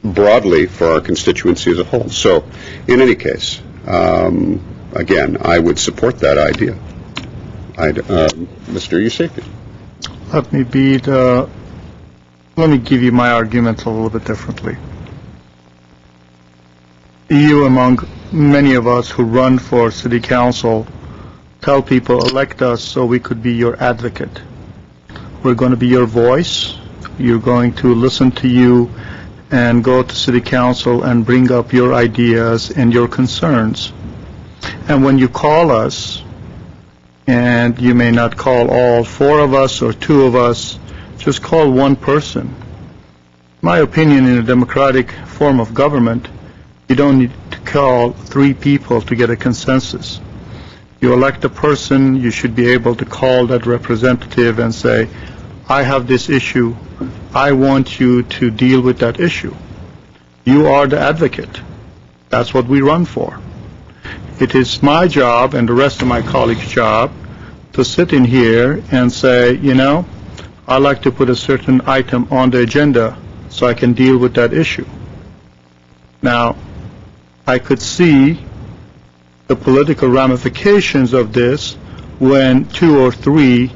broadly for our constituency as a whole. So, in any case, again, I would support that idea. Mr. Yusefi. Let me give you my arguments a little bit differently. You, among many of us who run for city council, tell people, elect us so we could be your advocate. We're going to be your voice. You're going to listen to you and go to city council and bring up your ideas and your concerns. And when you call us, and you may not call all four of us or two of us, just call one person. My opinion, in a democratic form of government, you don't need to call three people to get a consensus. You elect a person, you should be able to call that representative and say, I have this issue. I want you to deal with that issue. You are the advocate. That's what we run for. It is my job and the rest of my colleagues' job to sit in here and say, I'd like to put a certain item on the agenda so I can deal with that issue. Now, I could see the political ramifications of this when two or three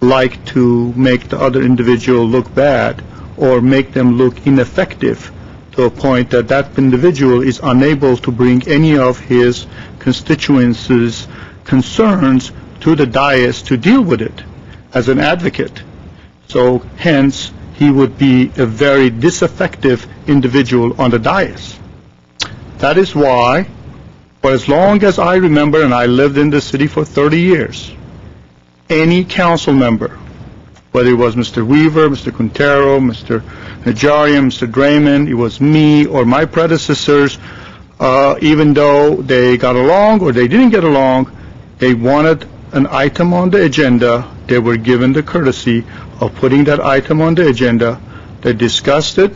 like to make the other individual look bad or make them look ineffective to a point that that individual is unable to bring any of his constituencies' concerns to the dais to deal with it as an advocate. So hence, he would be a very disaffective individual on the dais. That is why, for as long as I remember, and I lived in the city for 30 years, any council member, whether it was Mr. Weaver, Mr. Quintero, Mr. Najarian, Mr. Draymond, it was me or my predecessors, even though they got along or they didn't get along, they wanted an item on the agenda. They were given the courtesy of putting that item on the agenda. They discussed it.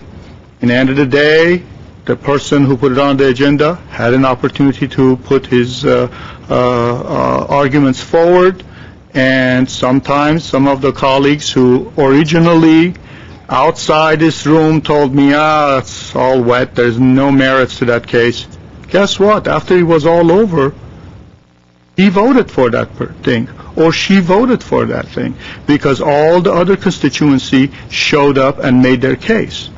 In the end of the day, the person who put it on the agenda had an opportunity to put his arguments forward. And sometimes some of the colleagues who originally outside this room told me, it's all wet, there's no merits to that case. Guess what? After it was all over, he voted for that thing, or she voted for that thing, because all the other constituency showed up and made their case.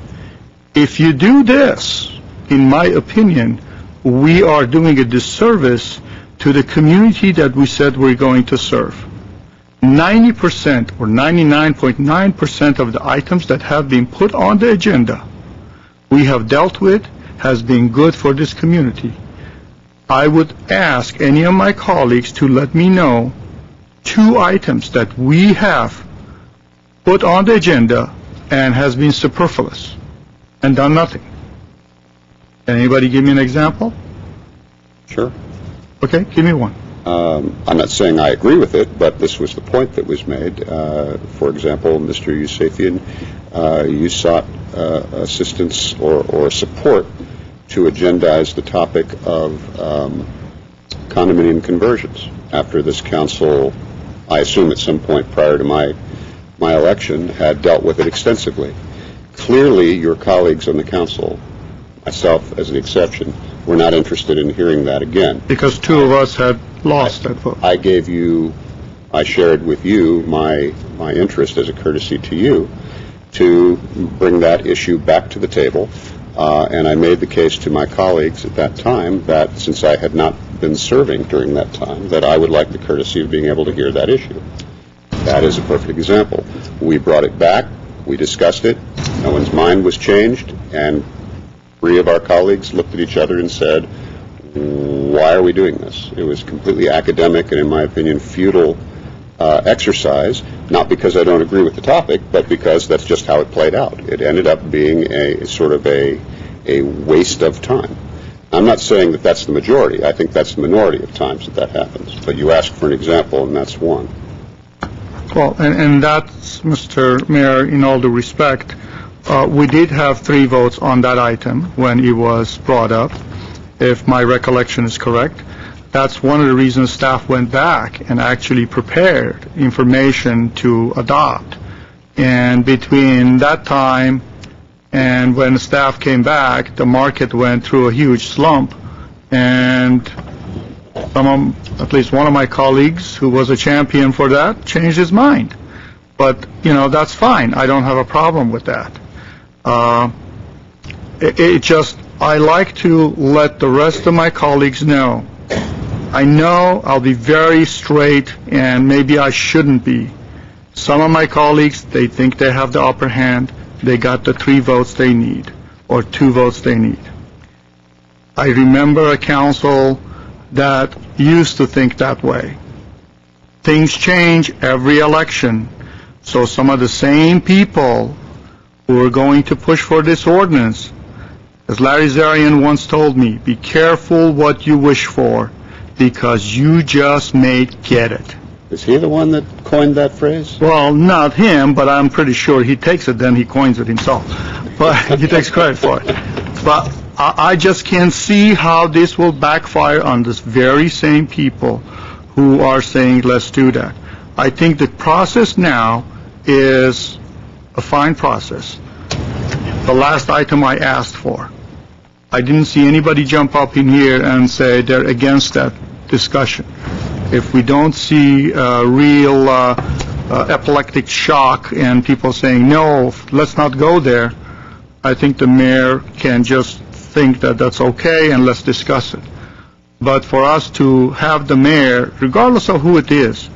If you do this, in my opinion, we are doing a disservice to the community that we said we're going to serve. 90% or 99.9% of the items that have been put on the agenda we have dealt with has been good for this community. I would ask any of my colleagues to let me know 2 items that we have put on the agenda and has been superfluous and done nothing. Can anybody give me an example? Sure. Okay, give me one. I'm not saying I agree with it, but this was the point that was made. For example, Mr. Yusefian, you sought assistance or support to agendize the topic of condominium conversions after this council, I assume at some point prior to my election, had dealt with it extensively. Clearly, your colleagues on the council, myself as an exception, were not interested in hearing that again. Because 2 of us had lost that vote. I shared with you my interest as a courtesy to you to bring that issue back to the table, and I made the case to my colleagues at that time that since I had not been serving during that time, that I would like the courtesy of being able to hear that issue. That is a perfect example. We brought it back, we discussed it, no one's mind was changed, and 3 of our colleagues looked at each other and said, why are we doing this? It was completely academic and, in my opinion, futile exercise, not because I don't agree with the topic, but because that's just how it played out. It ended up being a sort of a waste of time. I'm not saying that that's the majority. I think that's the minority of times that happens. But you asked for an example, and that's one. Well, and that's, Mr. Mayor, in all due respect, we did have 3 votes on that item when it was brought up, if my recollection is correct. That's one of the reasons staff went back and actually prepared information to adopt. And between that time and when staff came back, the market went through a huge slump, and at least one of my colleagues who was a champion for that changed his mind. But, that's fine. I don't have a problem with that. I like to let the rest of my colleagues know. I know I'll be very straight, and maybe I shouldn't be. Some of my colleagues, they think they have the upper hand. They got the 3 votes they need, or 2 votes they need. I remember a council that used to think that way. Things change every election. So some of the same people who are going to push for this ordinance, as Larry Zarian once told me, be careful what you wish for, because you just may get it. Is he the one that coined that phrase? Well, not him, but I'm pretty sure he takes it, then he coins it himself. But he takes credit for it. But I just can't see how this will backfire on this very same people who are saying, let's do that. I think the process now is a fine process. The last item I asked for, I didn't see anybody jump up in here and say they're against that discussion. If we don't see a real epileptic shock and people saying, no, let's not go there, I think the mayor can just think that that's okay and let's discuss it. But for us to have the mayor, regardless of who it is,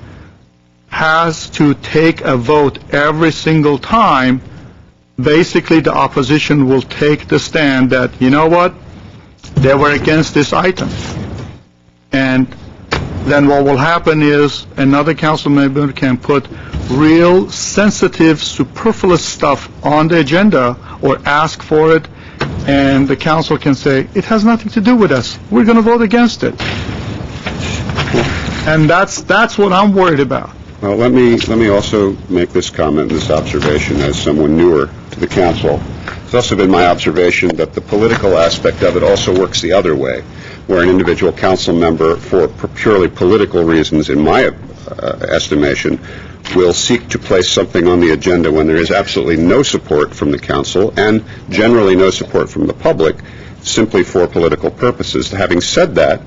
has to take a vote every single time, basically the opposition will take the stand that, you know what, they were against this item. And then what will happen is another council member can put real sensitive, superfluous stuff on the agenda or ask for it, and the council can say, it has nothing to do with us. We're going to vote against it. And that's what I'm worried about. Well, let me also make this comment, this observation, as someone newer to the council. It's also been my observation that the political aspect of it also works the other way, where an individual council member, for purely political reasons, in my estimation, will seek to place something on the agenda when there is absolutely no support from the council and generally no support from the public, simply for political purposes. Having said that,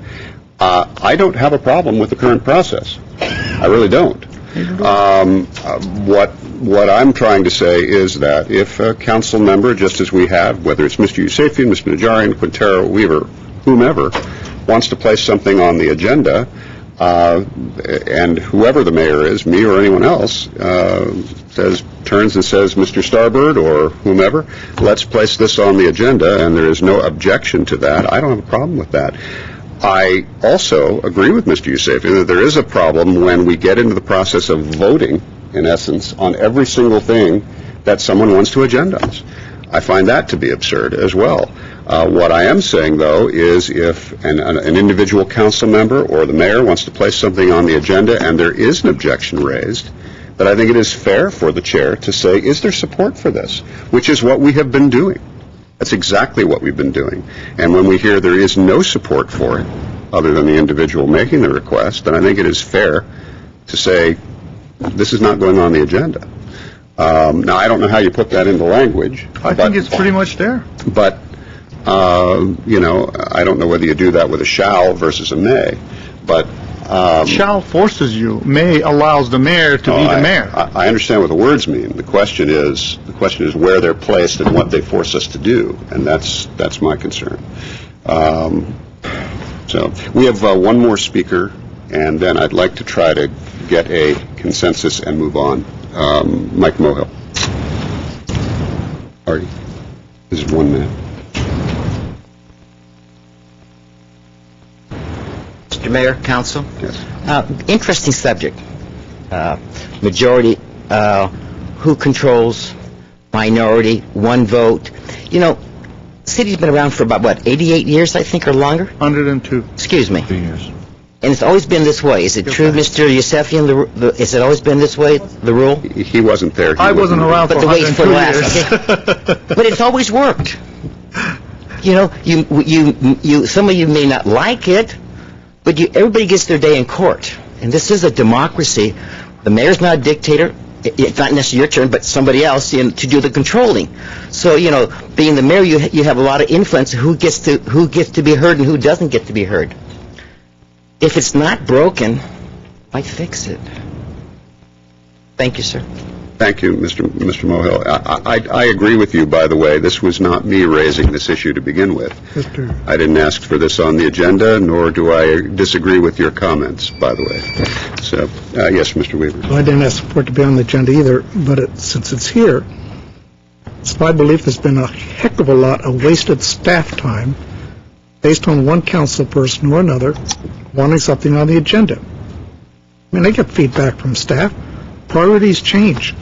I don't have a problem with the current process. I really don't. What I'm trying to say is that if a council member, just as we have, whether it's Mr. Yusefian, Mr. Najarian, Quintero, Weaver, whomever, wants to place something on the agenda, and whoever the mayor is, me or anyone else, turns and says, Mr. Starbird or whomever, let's place this on the agenda, and there is no objection to that, I don't have a problem with that. I also agree with Mr. Yusefian that there is a problem when we get into the process of voting, in essence, on every single thing that someone wants to agendize. I find that to be absurd as well. What I am saying, though, is if an individual council member or the mayor wants to place something on the agenda and there is an objection raised, that I think it is fair for the chair to say, is there support for this? Which is what we have been doing. That's exactly what we've been doing. And when we hear there is no support for it, other than the individual making the request, then I think it is fair to say, this is not going on the agenda. Now, I don't know how you put that into language. I think it's pretty much there. But, I don't know whether you do that with a shall versus a may. But Shall forces you. May allows the mayor to be the mayor. I understand what the words mean. The question is where they're placed and what they force us to do, and that's my concern. So we have one more speaker, and then I'd like to try to get a consensus and move on. Mike Mohill. Artie, this is 1 minute. Mr. Mayor, Council. Yes. Interesting subject. Majority, who controls, minority, one vote. City's been around for about, 88 years, I think, or longer? 102. Excuse me. 2 years. And it's always been this way. Is it true, Mr. Yusefian? Has it always been this way, the rule? He wasn't there. I wasn't around for 102 years. But it's always worked. Some of you may not like it, but everybody gets their day in court. And this is a democracy. The mayor's not a dictator. It's not necessarily your turn, but somebody else to do the controlling. So, being the mayor, you have a lot of influence. Who gets to be heard and who doesn't get to be heard. If it's not broken, why fix it? Thank you, sir. Thank you, Mr. Mohill. I agree with you, by the way. This was not me raising this issue to begin with. I didn't ask for this on the agenda, nor do I disagree with your comments, by the way. So, yes, Mr. Weaver. Well, I didn't ask for it to be on the agenda either, but since it's here, it's my belief there's been a heck of a lot of wasted staff time based on one council person or another wanting something on the agenda. I mean, I get feedback from staff. Priorities change.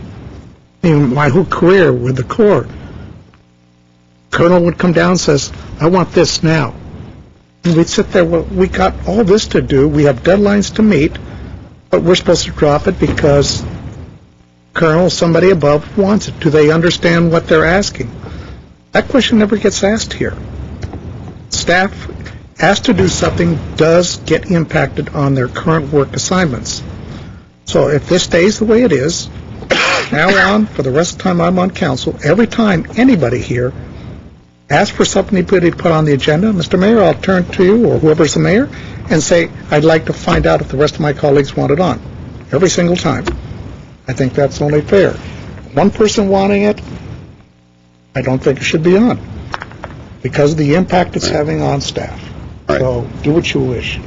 My whole career with the Corps, Colonel would come down and says, I want this now. And we'd sit there, well, we got all this to do, we have deadlines to meet, but we're supposed to drop it because Colonel, somebody above, wants it. Do they understand what they're asking? That question never gets asked here. Staff asked to do something does get impacted on their current work assignments. So if this stays the way it is, now on, for the rest of the time I'm on council, every time anybody here asks for something to put on the agenda, Mr. Mayor, I'll turn to you or whoever's the mayor and say, I'd like to find out if the rest of my colleagues want it on. Every single time. I think that's only fair. One person wanting it, I don't think it should be on because of the impact it's having on staff. So do what you wish.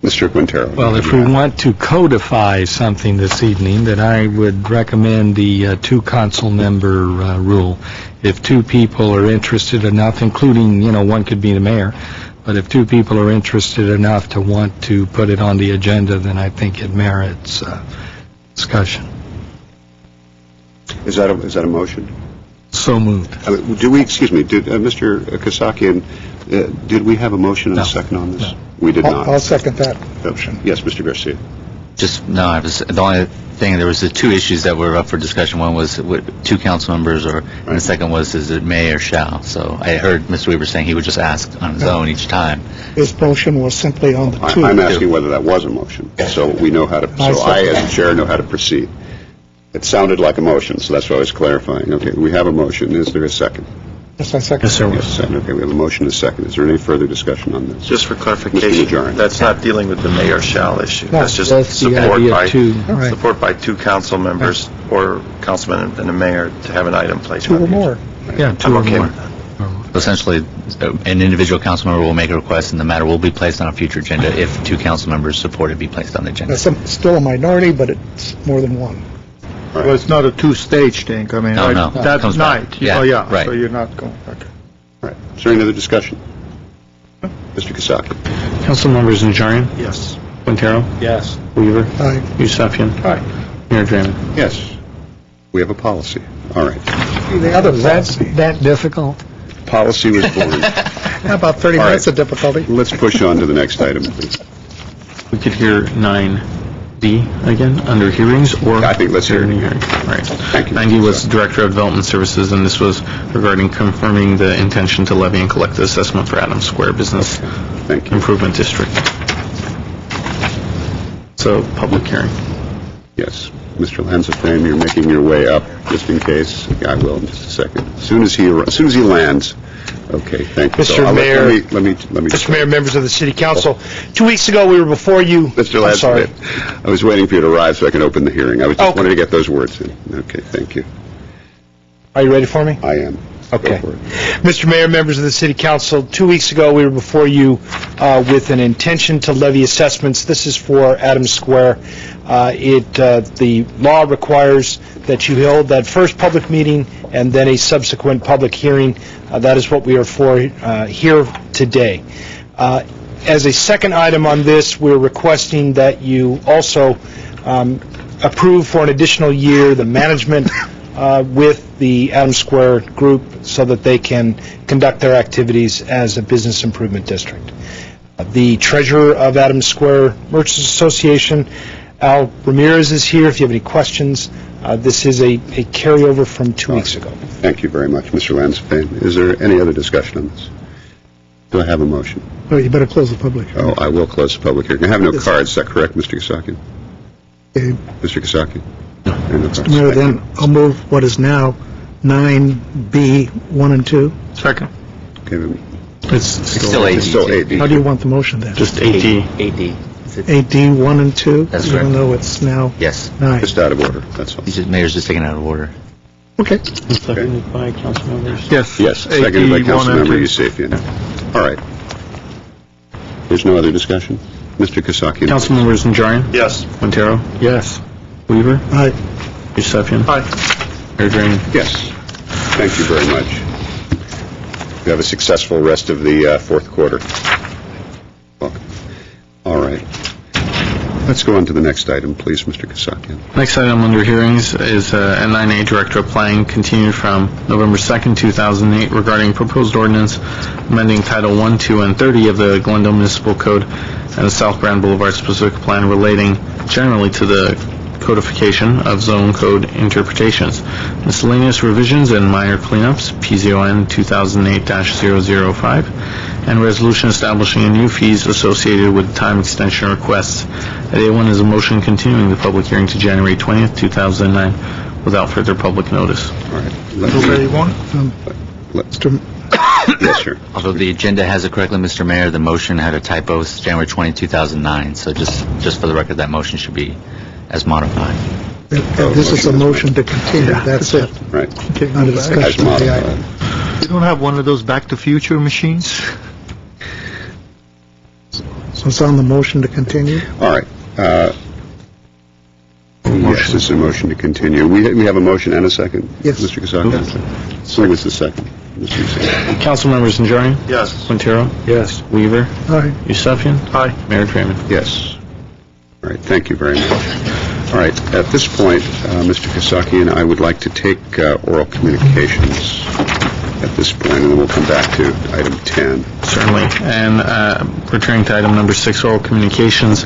Mr. Quintero. Well, if we want to codify something this evening, then I would recommend the two council member rule. If two people are interested enough, including, one could be the mayor, but if two people are interested enough to want to put it on the agenda, then I think it merits discussion. Is that a motion? So moved. Mr. Kasakian, did we have a motion and a second on this? No. We did not. I'll second that motion. Yes, Mr. Garcia. The only thing, there was the two issues that were up for discussion. One was two council members, and the second was, is it may or shall? So I heard Mr. Weaver saying he would just ask on his own each time. His motion was simply on the two. I'm asking whether that was a motion, so we know how to, I as chair know how to proceed. It sounded like a motion, so that's what I was clarifying. Okay, we have a motion. Is there a second? Yes, I second. Yes, sir. Yes, okay, we have a motion and a second. Is there any further discussion on this? Just for clarification, that's not dealing with the mayor shall issue. No, that's just support by two council members or councilman and the mayor to have an item placed. Two or more. Yeah, two or more. Essentially, an individual council member will make a request, and the matter will be placed on a future agenda if 2 council members support it be placed on the agenda. That's still a minority, but it's more than one. Well, it's not a two-stage thing, I mean, No, no. that Comes night. back. Yeah, Oh, yeah, right. so you're not going, okay. All right. Is there any other discussion? Mr. Kasaki? Council members Najarian, Yes. Quintero, Yes. Weaver, Aye. Yusefian, Aye. Mayor Draymond. Yes. We have a policy. All right. The other policy. That difficult? Policy was born. About 30 All right. minutes of difficulty. Let's push on to the next item, please. We could hear 9D again, under hearings, or... I think let's hear it. Hearing. Right. Thank you. 9D was Director of Development Services, and this was regarding confirming the intention to levy and collect the assessment for Adams Square Business Thank you. Improvement District. So, public hearing. Yes. Mr. Lanzafame, you're making your way up, just in case. I will in just a second. As soon as he lands. Okay, thank you. Mr. Mayor, Let me. Mr. Mayor, members of the City Council, 2 weeks ago, we were before you. Mr. I'm sorry. Lanzafame, I was waiting for you to arrive so I can open the hearing. I was just wanting to get those words in. Okay, thank you. Are you ready for me? I am. Okay. Go for it. Mr. Mayor, members of the City Council, 2 weeks ago, we were before you with an intention to levy assessments. This is for Adams Square. The law requires that you hold that first public meeting and then a subsequent public hearing. That is what we are for here today. As a second item on this, we're requesting that you also approve for an additional year the management with the Adams Square Group so that they can conduct their activities as a business improvement district. The treasurer of Adams Square Merchants Association, Al Ramirez, is here if you have any questions. This is a carryover from 2 weeks ago. Thank you very much, Mr. Lanzafame. Is there any other discussion on this? Do I have a motion? Oh, you better close the public hearing. Oh, I will close the public hearing. I have no cards, is that correct, Mr. Kasaki? Okay. Mr. Kasaki? No. Mr. Mayor, then I'll move what is now 9B, 1 and 2. Second. Okay, then. It's still 8D. It's still 8D. How do you want the motion then? Just 8D. 8D. 8D, 1 and 2? That's Even correct. though it's now Yes. 9. Just out of order, that's all. Mayor's just taken out of order. Okay. Seconded by council members. Yes. Yes, seconded by 8D, 1 and Councilmember 2. Yusefian. All right. There's no other discussion? Mr. Kasaki? Council members Najarian, Yes. Quintero, Yes. Weaver, Aye. Yusefian, Aye. Mayor Draymond. Yes. Thank you very much. You have a successful rest of the fourth quarter. Welcome. All right. Let's go on to the next item, please, Mr. Kasakian. Next item under hearings is a 9A Director of Planning continued from November 2nd, 2008 regarding proposed ordinance amending Title 1, 2, and 30 of the Glendale Municipal Code and the South Grand Boulevard specific plan relating generally to the codification of zone code interpretations, miscellaneous revisions and minor cleanups, PZON 2008-005, and resolution establishing a new fees associated with time extension requests. At A1 is a motion continuing the public hearing to January 20th, 2009, without further public notice. All right. Yes, sir. Although the agenda has it correctly, Mr. Mayor, the motion had a typo. It's January 20, 2009. So just for the record, that motion should be as modified. This is a motion to continue, that's it. Right. Not a discussion of the item. You don't have one of those Back to Future machines? So it's on the motion to continue? All right. Yes, it's a motion to continue. We have a motion and a second? Yes. Mr. Kasaki? So was the second? Mr. Yusefian? Council members Najarian, Yes. Quintero, Yes. Weaver, Aye. Yusefian, Aye. Mayor Draymond. Yes. All right, thank you very much. All right, at this point, Mr. Kasakian, I would like to take oral communications at this point, and then we'll come back to item 10. Certainly. And returning to item number 6, oral communications.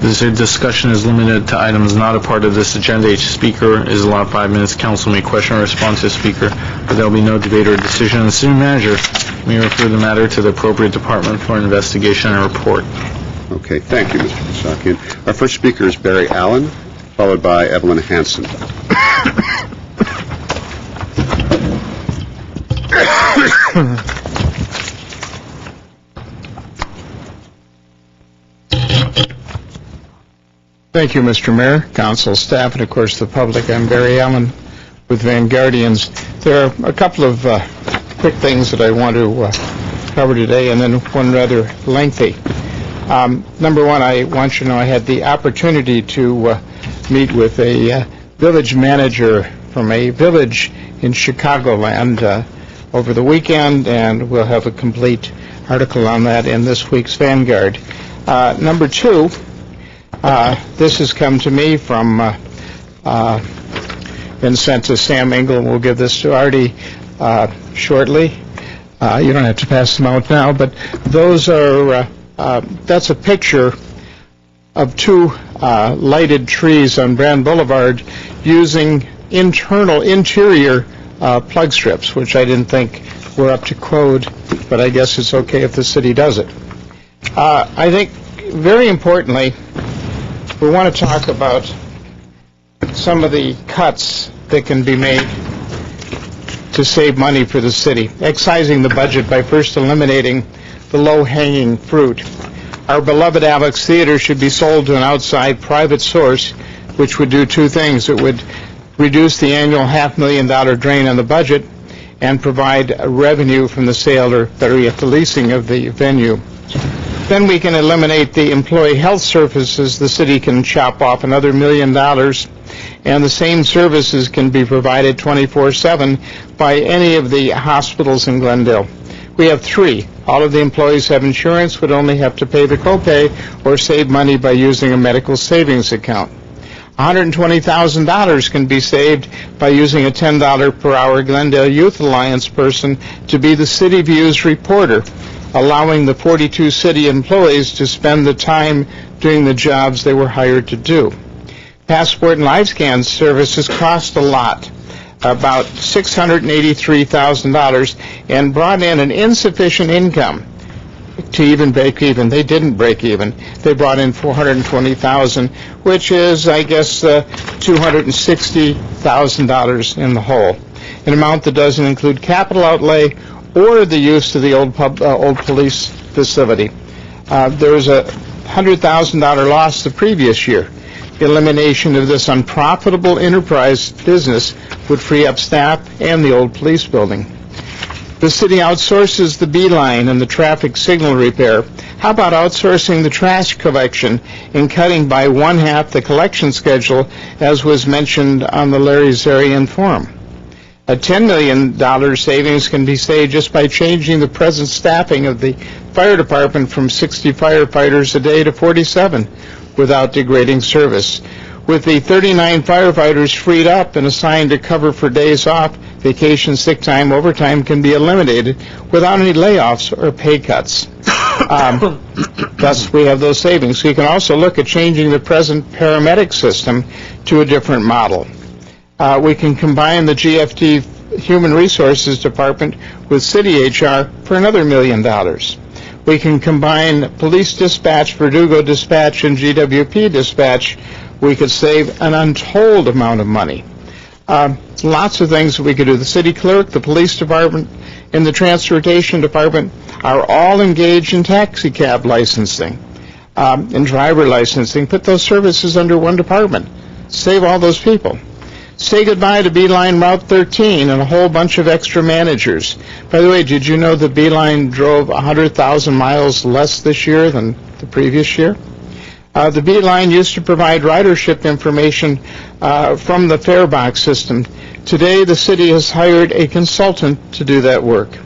This discussion is limited to items not a part of this agenda. Each speaker is allowed 5 minutes. Council may question or respond to a speaker, but there will be no debate or decision. The city manager may refer the matter to the appropriate department for investigation and report. Okay, thank you, Mr. Kasakian. Our first speaker is Barry Allen, followed by Evelyn Hanson. Thank you, Mr. Mayor, council, staff, and of course the public. I'm Barry Allen with Van Guardians. There are a couple of quick things that I want to cover today, and then one rather lengthy. Number one, I want you to know I had the opportunity to meet with a village manager from a village in Chicagoland over the weekend, and we'll have a complete article on that in this week's Vanguard. Number two, this has come to me from been sent to Sam Engel, and we'll give this to Artie shortly. You don't have to pass them out now, but those are that's a picture of two lighted trees on Brand Boulevard using interior plug strips, which I didn't think were up to code, but I guess it's okay if the city does it. I think, very importantly, we want to talk about some of the cuts that can be made to save money for the city. Excising the budget by first eliminating the low-hanging fruit. Our beloved Alex Theater should be sold to an outside private source, which would do two things. It would reduce the annual $500,000 drain on the budget and provide revenue from the sale, or better yet, the leasing of the venue. Then we can eliminate the employee health services. The city can chop off another $1 million, and the same services can be provided 24/7 by any of the hospitals in Glendale. We have three. All of the employees have insurance, would only have to pay the copay or save money by using a medical savings account. $120,000 can be saved by using a $10 per hour Glendale Youth Alliance person to be the City Views reporter, allowing the 42 city employees to spend the time doing the jobs they were hired to do. Passport and live scan services cost a lot, about $683,000, and brought in an insufficient income to even break even. They didn't break even. They brought in $420,000, which is, I guess, $260,000 in the hole, an amount that doesn't include capital outlay or the use of the old police facility. There was a $100,000 loss the previous year. Elimination of this unprofitable enterprise business would free up staff and the old police building. The city outsources the beeline and the traffic signal repair. How about outsourcing the trash collection and cutting by one-half the collection schedule, as was mentioned on the Larry Zarian forum? A $10 million savings can be saved just by changing the present staffing of the fire department from 60 firefighters a day to 47 without degrading service. With the 39 firefighters freed up and assigned to cover for days off, vacation, sick time, overtime can be eliminated without any layoffs or pay cuts. Thus, we have those savings. We can also look at changing the present paramedic system to a different model. We can combine the GFD Human Resources Department with City HR for another $1 million. We can combine police dispatch, Verdugo dispatch, and GWP dispatch. We could save an untold amount of money. Lots of things that we could do. The city clerk, the police department, and the transportation department are all engaged in taxi cab licensing and driver licensing. Put those services under one department. Save all those people. Say goodbye to Beeline Route 13 and a whole bunch of extra managers. By the way, did you know that Beeline drove 100,000 miles less this year than the previous year? The Beeline used to provide ridership information from the farebox system. Today, the city has hired a consultant to do that work.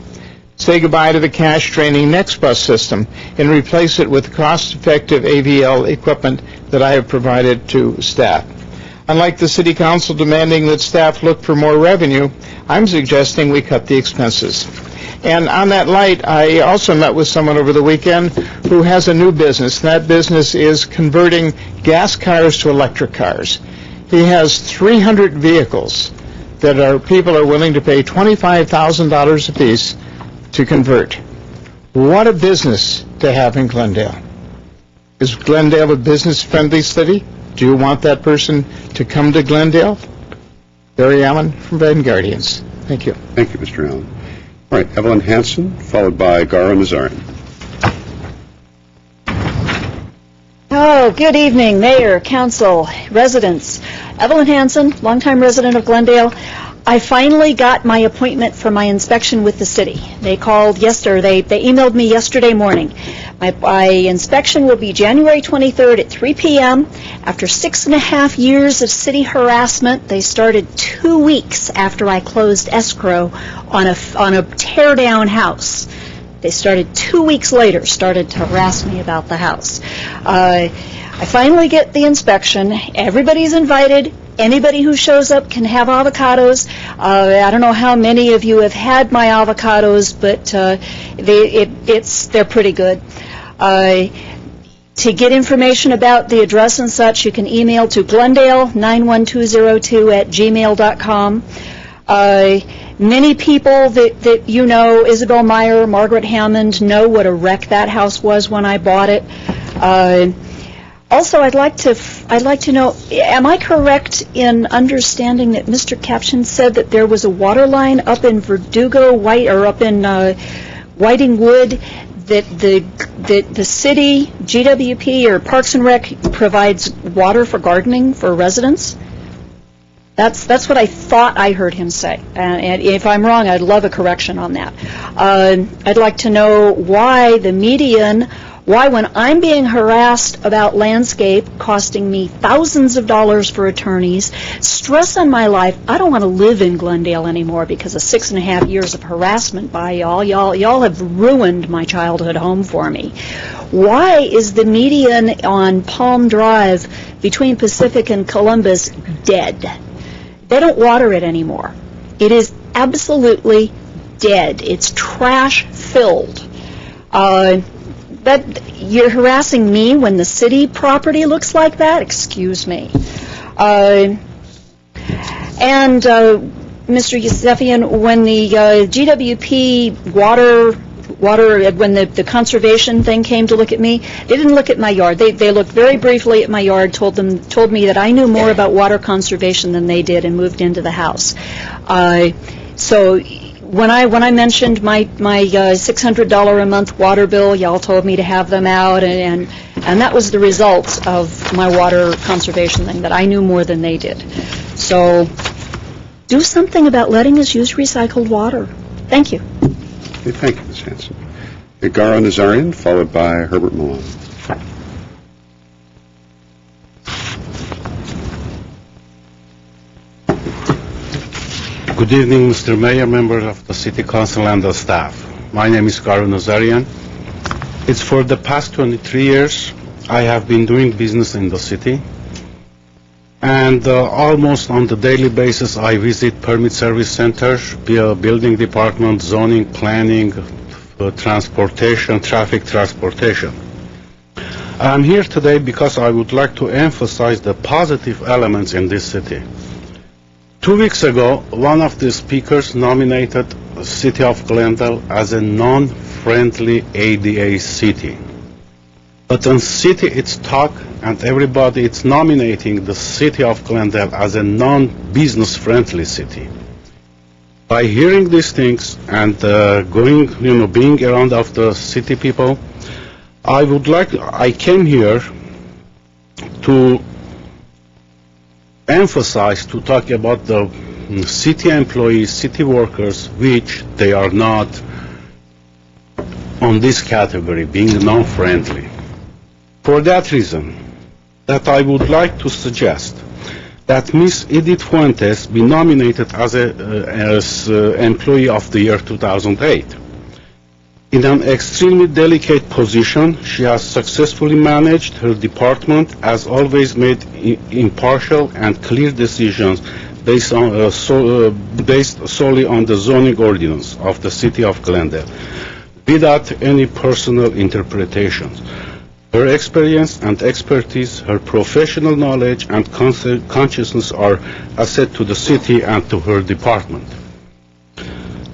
Say goodbye to the cash-draining NextBus system and replace it with cost-effective AVL equipment that I have provided to staff. Unlike the City Council demanding that staff look for more revenue, I'm suggesting we cut the expenses. And on that light, I also met with someone over the weekend who has a new business. That business is converting gas cars to electric cars. He has 300 vehicles that people are willing to pay $25,000 apiece to convert. What a business to have in Glendale. Is Glendale a business-friendly city? Do you want that person to come to Glendale? Barry Allen from Vanguardians. Thank you. Thank you, Mr. Allen. All right, Evelyn Hansen, followed by Gara Nazarian. Oh, good evening, Mayor, Council, residents. Evelyn Hansen, longtime resident of Glendale. I finally got my appointment for my inspection with the city. They called yesterday, they emailed me yesterday morning. My inspection will be January 23rd at 3 p.m. After 6.5 years of city harassment, they started 2 weeks after I closed escrow on a tear-down house. They started 2 weeks later, started to harass me about the house. I finally get the inspection. Everybody's invited. Anybody who shows up can have avocados. I don't know how many of you have had my avocados, but they're pretty good. To get information about the address and such, you can email to glendale91202@gmail.com. Many people that you know, Isabel Meyer, Margaret Hammond, know what a wreck that house was when I bought it. Also, I'd like to know, am I correct in understanding that Mr. Caption said that there was a water line up in up in Whiting Wood, that the city, GWP or Parks and Rec provides water for gardening for residents? That's what I thought I heard him say. And if I'm wrong, I'd love a correction on that. I'd like to know why when I'm being harassed about landscape costing me thousands of dollars for attorneys, stress on my life, I don't want to live in Glendale anymore because of 6.5 years of harassment by y'all. Y'all have ruined my childhood home for me. Why is the median on Palm Drive between Pacific and Columbus dead? They don't water it anymore. It is absolutely dead. It's trash filled. But you're harassing me when the city property looks like that? Excuse me. And Mr. Yusefian, when the GWP water, when the conservation thing came to look at me, they didn't look at my yard. They looked very briefly at my yard, told me that I knew more about water conservation than they did, and moved into the house. So when I mentioned my $600 a month water bill, y'all told me to have them out, and that was the result of my water conservation thing, that I knew more than they did. So do something about letting us use recycled water. Thank you. Okay, thank you, Ms. Hanson. Garo Nazarian, followed by Herbert Malone. Good evening, Mr. Mayor, members of the City Council and the staff. My name is Garo Nazarian. It's for the past 23 years I have been doing business in the city, and almost on the daily basis I visit permit service centers, building department, zoning, planning, transportation, traffic transportation. I'm here today because I would like to emphasize the positive elements in this city. 2 weeks ago, one of the speakers nominated the city of Glendale as a non-friendly ADA city. But on city it's talk, and everybody is nominating the city of Glendale as a non-business friendly city. By hearing these things and being around of the city people, I came here to emphasize, to talk about the city employees, city workers, which they are not on this category, being non-friendly. For that reason, that I would like to suggest that Ms. Edith Fuentes be nominated as Employee of the Year 2008. In an extremely delicate position, she has successfully managed her department, has always made impartial and clear decisions based solely on the zoning ordinance of the city of Glendale, without any personal interpretations. Her experience and expertise, her professional knowledge and consciousness are asset to the city and to her department.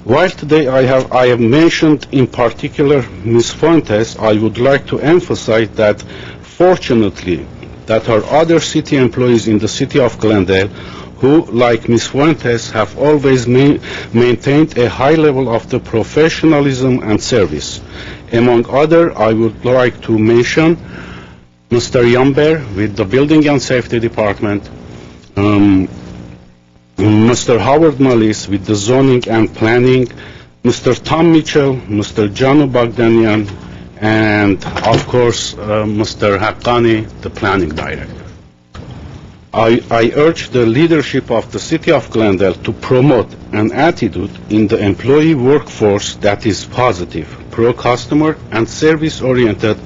While today I have mentioned in particular Ms. Fuentes, I would like to emphasize that fortunately that our other city employees in the city of Glendale who, like Ms. Fuentes, have always maintained a high level of the professionalism and service. Among other, I would like to mention Mr. Yamber with the Building and Safety Department, Mr. Howard Mallis with the zoning and planning, Mr. Tom Mitchell, Mr. John Bogdanian, and of course, Mr. Haqqani, the planning director. I urge the leadership of the City of Glendale to promote an attitude in the employee workforce that is positive, pro-customer, and service-oriented,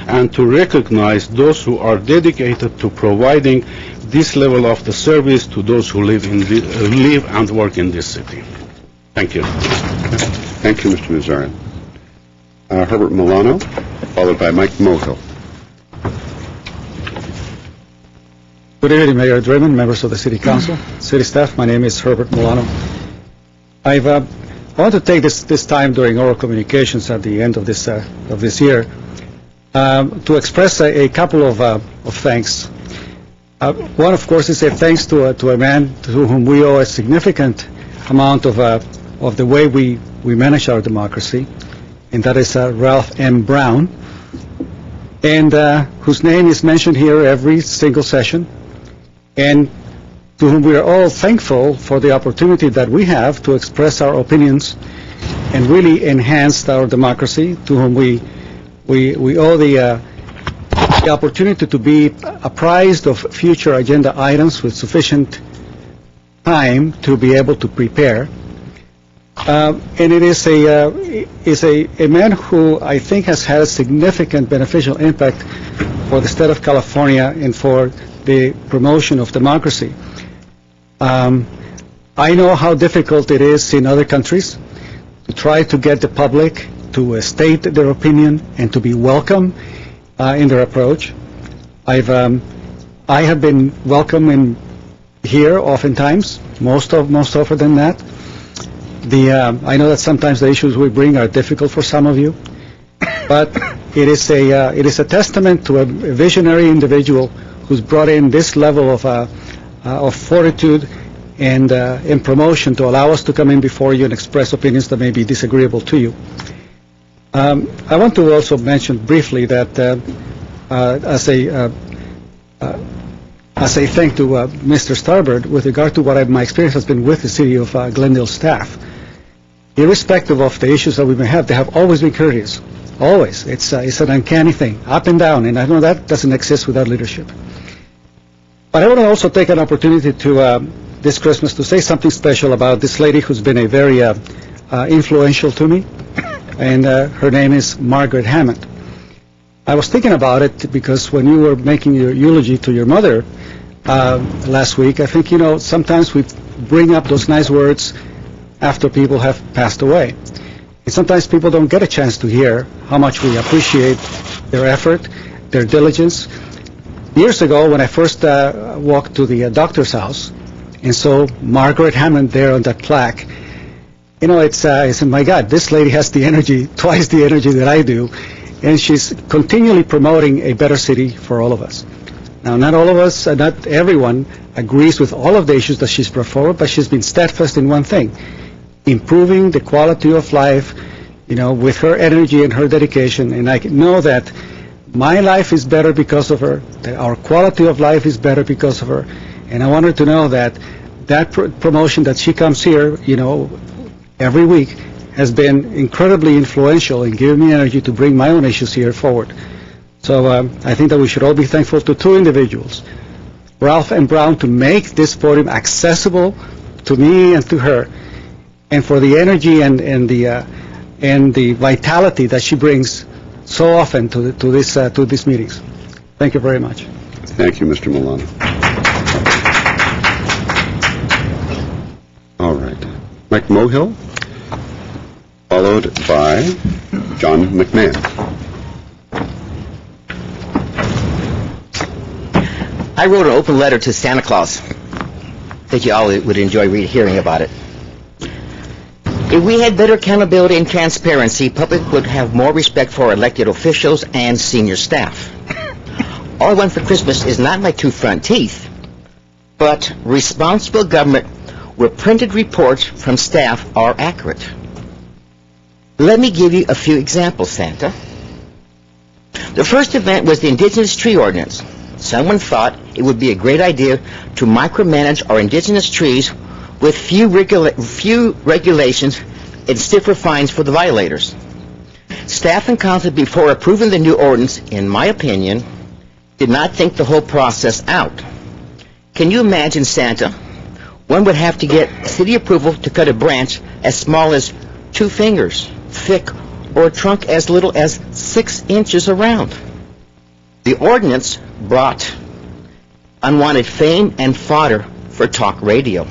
and to recognize those who are dedicated to providing this level of the service to those who live and work in this city. Thank you. Thank you, Mr. Nazarian. Herbert Milano, followed by Mike Mohill. Good evening, Mayor Draymond, members of the City Council, City staff. My name is Herbert Milano. I want to take this time during oral communications at the end of this year to express a couple of thanks. One, of course, is a thanks to a man to whom we owe a significant amount of the way we manage our democracy, and that is Ralph M. Brown, and whose name is mentioned here every single session, and to whom we are all thankful for the opportunity that we have to express our opinions and really enhance our democracy, to whom we owe the opportunity to be apprised of future agenda items with sufficient time to be able to prepare. And it is a man who I think has had a significant beneficial impact for the state of California and for the promotion of democracy. I know how difficult it is in other countries to try to get the public to state their opinion and to be welcome in their approach. I have been welcome in here oftentimes, most often than that. I know that sometimes the issues we bring are difficult for some of you, but it is a testament to a visionary individual who's brought in this level of fortitude and promotion to allow us to come in before you and express opinions that may be disagreeable to you. I want to also mention briefly that as a thank to Mr. Starbird with regard to what my experience has been with the City of Glendale staff. Irrespective of the issues that we may have, they have always been courteous. Always. It's an uncanny thing, up and down, and I know that doesn't exist without leadership. But I want to also take an opportunity to this Christmas to say something special about this lady who's been a very influential to me, and her name is Margaret Hammond. I was thinking about it because when you were making your eulogy to your mother last week, I think, sometimes we bring up those nice words after people have passed away. And sometimes people don't get a chance to hear how much we appreciate their effort, their diligence. Years ago, when I first walked to the doctor's house and saw Margaret Hammond there on that plaque, I said, my God, this lady has the energy, twice the energy that I do, and she's continually promoting a better city for all of us. Now, not all of us, not everyone agrees with all of the issues that she's brought forward, but she's been steadfast in one thing, improving the quality of life, with her energy and her dedication, and I know that my life is better because of her, that our quality of life is better because of her, and I want her to know that promotion that she comes here, every week has been incredibly influential in giving me energy to bring my own issues here forward. So I think that we should all be thankful to two individuals, Ralph and Brown, to make this podium accessible to me and to her, and for the energy and the vitality that she brings so often to these meetings. Thank you very much. Thank you, Mr. Milano. All right. Mike Mohill, followed by John McMahon. I wrote an open letter to Santa Claus. I think you all would enjoy hearing about it. If we had better accountability and transparency, public would have more respect for our elected officials and senior staff. All I want for Christmas is not my two front teeth, but responsible government where printed reports from staff are accurate. Let me give you a few examples, Santa. The first event was the Indigenous Tree Ordinance. Someone thought it would be a great idea to micromanage our indigenous trees with few regulations and stiffer fines for the violators. Staff and council, before approving the new ordinance, in my opinion, did not think the whole process out. Can you imagine, Santa? One would have to get city approval to cut a branch as small as 2 fingers thick or a trunk as little as 6 inches around. The ordinance brought unwanted fame and fodder for talk radio.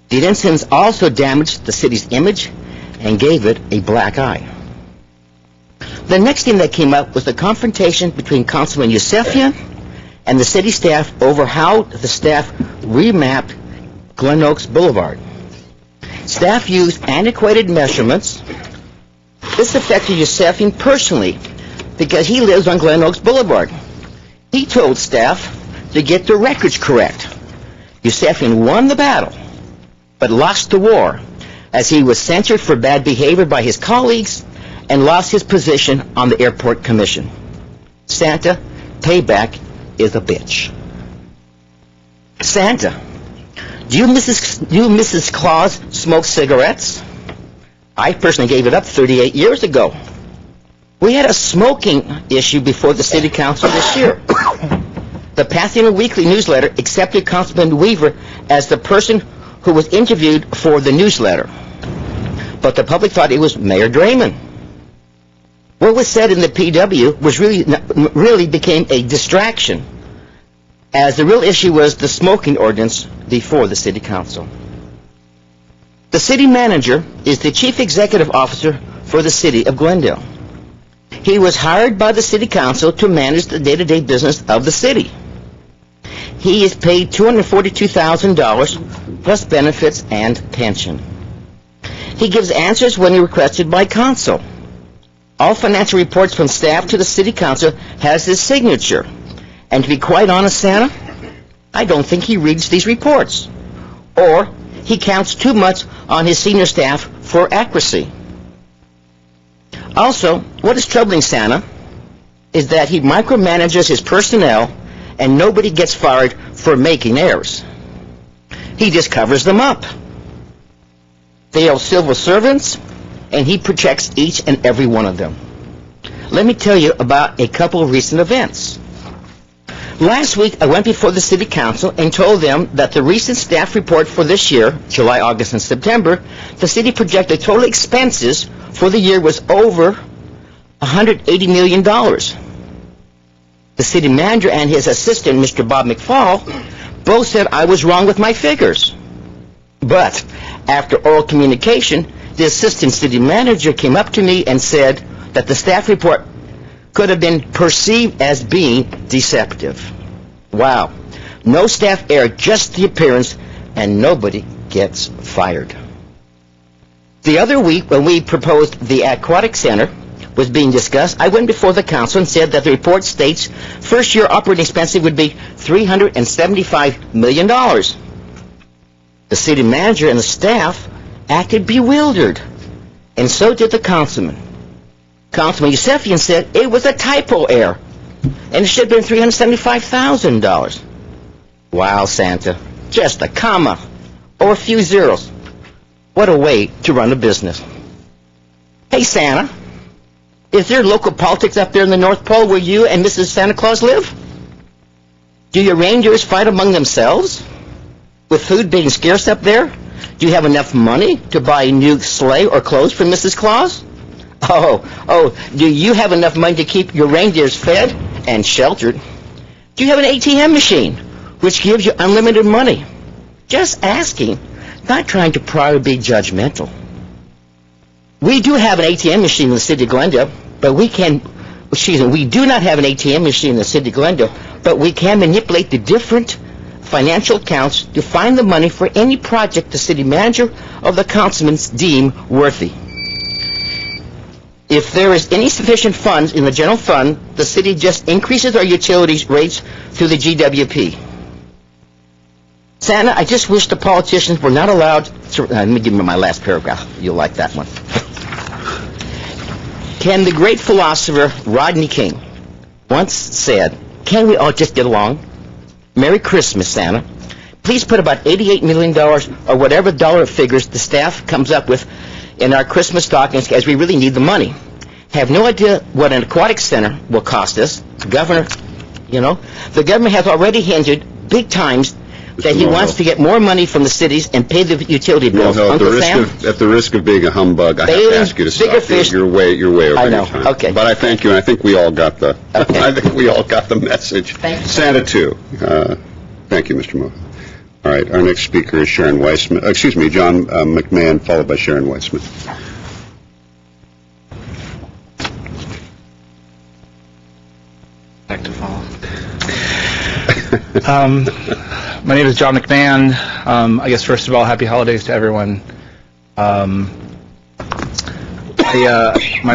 The incidents also damaged the city's image and gave it a black eye. The next thing that came up was the confrontation between Councilman Yusefian and the city staff over how the staff remapped Glen Oaks Boulevard. Staff used antiquated measurements. This affected Yusefian personally because he lives on Glen Oaks Boulevard. He told staff to get the records correct. Yusefian won the battle, but lost the war as he was censured for bad behavior by his colleagues and lost his position on the airport commission. Santa, payback is a bitch. Santa, do you, Mrs. Claus, smoke cigarettes? I personally gave it up 38 years ago. We had a smoking issue before the city council this year. The Pasadena Weekly newsletter accepted Councilman Weaver as the person who was interviewed for the newsletter. But the public thought it was Mayor Draymond. What was said in the PW was really became a distraction, as the real issue was the smoking ordinance before the city council. The city manager is the chief executive officer for the city of Glendale. He was hired by the city council to manage the day-to-day business of the city. He is paid $242,000 plus benefits and pension. He gives answers when requested by council. All financial reports from staff to the city council has his signature. And to be quite honest, Santa, I don't think he reads these reports. Or he counts too much on his senior staff for accuracy. Also, what is troubling Santa is that he micromanages his personnel and nobody gets fired for making errors. He just covers them up. They are civil servants, and he protects each and every one of them. Let me tell you about a couple of recent events. Last week, I went before the city council and told them that the recent staff report for this year, July, August, and September, the city projected total expenses for the year was over $180 million. The city manager and his assistant, Mr. Bob McFall, both said I was wrong with my figures. But after oral communication, the assistant city manager came up to me and said that the staff report could have been perceived as being deceptive. Wow. No staff error, just the appearance, and nobody gets fired. The other week, when we proposed the aquatic center was being discussed, I went before the council and said that the report states first-year operating expenses would be $375 million. The city manager and the staff acted bewildered, and so did the councilman. Councilman Yusefian said it was a typo error, and it should have been $375,000. Wow, Santa, just a comma or a few zeros. What a way to run a business. Hey, Santa, is there local politics up there in the North Pole where you and Mrs. Santa Claus live? Do your reindeers fight among themselves? With food being scarce up there, do you have enough money to buy a new sleigh or clothes for Mrs. Claus? Oh, do you have enough money to keep your reindeers fed and sheltered? Do you have an ATM machine, which gives you unlimited money? Just asking, not trying to pry or be judgmental. We do have an ATM machine in the city of Glendale, but we do not have an ATM machine in the city of Glendale, but we can manipulate the different financial accounts to find the money for any project the city manager or the councilmen deem worthy. If there is any sufficient funds in the general fund, the city just increases our utilities rates through the GWP. Santa, I just wish the politicians were not allowed to... let me give you my last paragraph. You'll like that one. Can the great philosopher Rodney King once said, can we all just get along? Merry Christmas, Santa. Please put about $88 million or whatever dollar figures the staff comes up with in our Christmas stockings, as we really need the money. Have no idea what an aquatic center will cost us. The governor, the government has already hinted big times that he wants to get more money from the cities and pay the utility bills. No, Uncle Sam? at the risk of being a humbug, I have to ask you to stop. You're way over I know. your time. Okay. But I thank you, and I think we all got the message. Thank you. Santa too. Thank you, Mr. Mohan. All right, our next speaker is John McMahon, followed by Sharon Weissman. Back to follow. My name is John McMahon. I guess first of all, happy holidays to everyone. My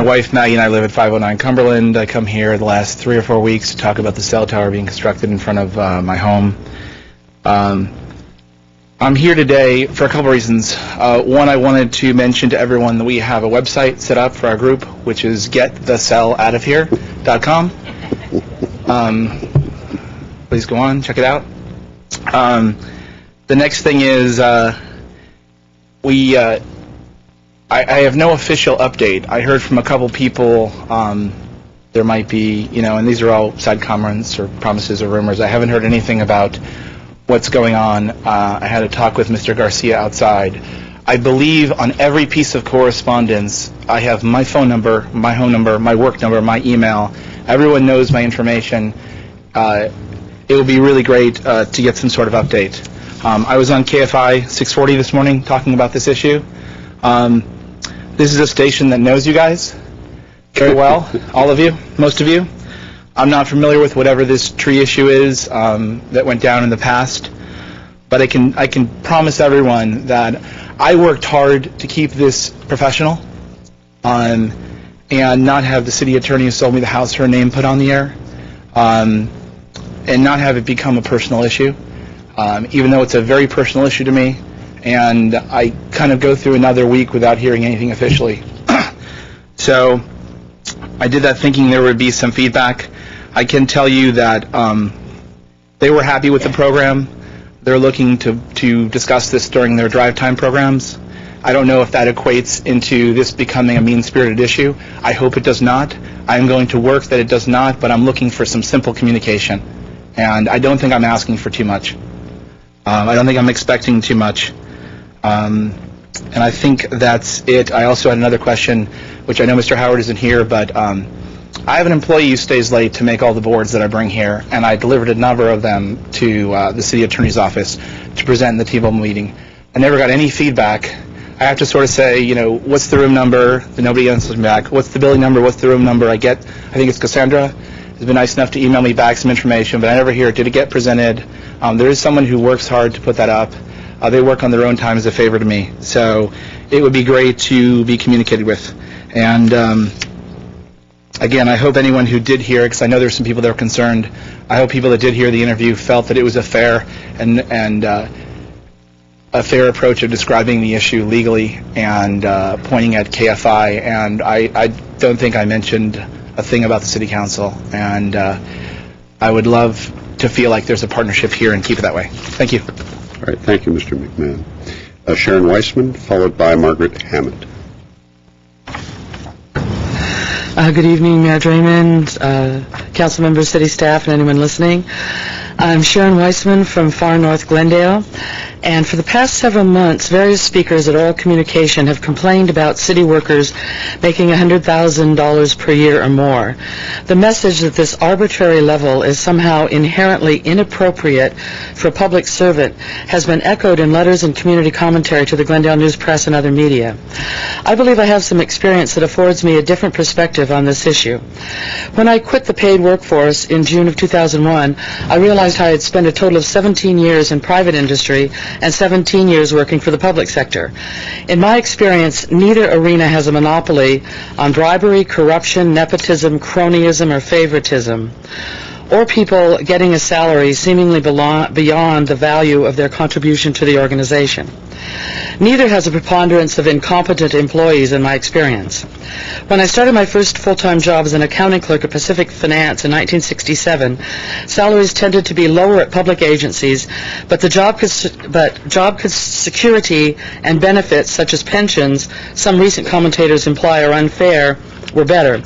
wife Maggie and I live at 509 Cumberland. I come here the last 3 or 4 weeks to talk about the cell tower being constructed in front of my home. I'm here today for a couple reasons. One, I wanted to mention to everyone that we have a website set up for our group, which is getthecelloutofhere.com. Please go on, check it out. The next thing is I have no official update. I heard from a couple people there might be, and these are all side comments or promises or rumors. I haven't heard anything about what's going on. I had a talk with Mr. Garcia outside. I believe on every piece of correspondence, I have my phone number, my home number, my work number, my email. Everyone knows my information. It would be really great to get some sort of update. I was on KFI 640 this morning talking about this issue. This is a station that knows you guys very well, all of you, most of you. I'm not familiar with whatever this tree issue is that went down in the past, but I can promise everyone that I worked hard to keep this professional and not have the city attorney who sold me the house, her name put on the air, and not have it become a personal issue, even though it's a very personal issue to me, and I kind of go through another week without hearing anything officially. So I did that thinking there would be some feedback. I can tell you that they were happy with the program. They're looking to discuss this during their drive time programs. I don't know if that equates into this becoming a mean-spirited issue. I hope it does not. I'm going to work that it does not, but I'm looking for some simple communication. And I don't think I'm asking for too much. I don't think I'm expecting too much. And I think that's it. I also had another question, which I know Mr. Howard isn't here, but I have an employee who stays late to make all the boards that I bring here, and I delivered a number of them to the city attorney's office to present in the T-Mobile meeting. I never got any feedback. I have to sort of say, what's the room number? Nobody answers me back. What's the building number? What's the room number? I think it's Cassandra, has been nice enough to email me back some information, but I never hear, did it get presented? There is someone who works hard to put that up. They work on their own time as a favor to me. So it would be great to be communicated with. And again, I hope anyone who did hear, because I know there's some people that are concerned, I hope people that did hear the interview felt that it was a fair and a fair approach of describing the issue legally and pointing at KFI. And I don't think I mentioned a thing about the city council. And I would love to feel like there's a partnership here and keep it that way. Thank you. All right, thank you, Mr. McMahon. Sharon Weissman, followed by Margaret Hammond. Good evening, Mayor Draymond, council members, city staff, and anyone listening. I'm Sharon Weissman from far north Glendale, and for the past several months, various speakers at Oral Communication have complained about city workers making $100,000 per year or more. The message that this arbitrary level is somehow inherently inappropriate for a public servant has been echoed in letters and community commentary to the Glendale News Press and other media. I believe I have some experience that affords me a different perspective on this issue. When I quit the paid workforce in June of 2001, I realized I had spent a total of 17 years in private industry and 17 years working for the public sector. In my experience, neither arena has a monopoly on bribery, corruption, nepotism, cronyism, or favoritism. or people getting a salary seemingly beyond the value of their contribution to the organization. Neither has a preponderance of incompetent employees in my experience. When I started my first full-time job as an accounting clerk at Pacific Finance in 1967, salaries tended to be lower at public agencies, but job security and benefits such as pensions, some recent commentators imply are unfair, were better.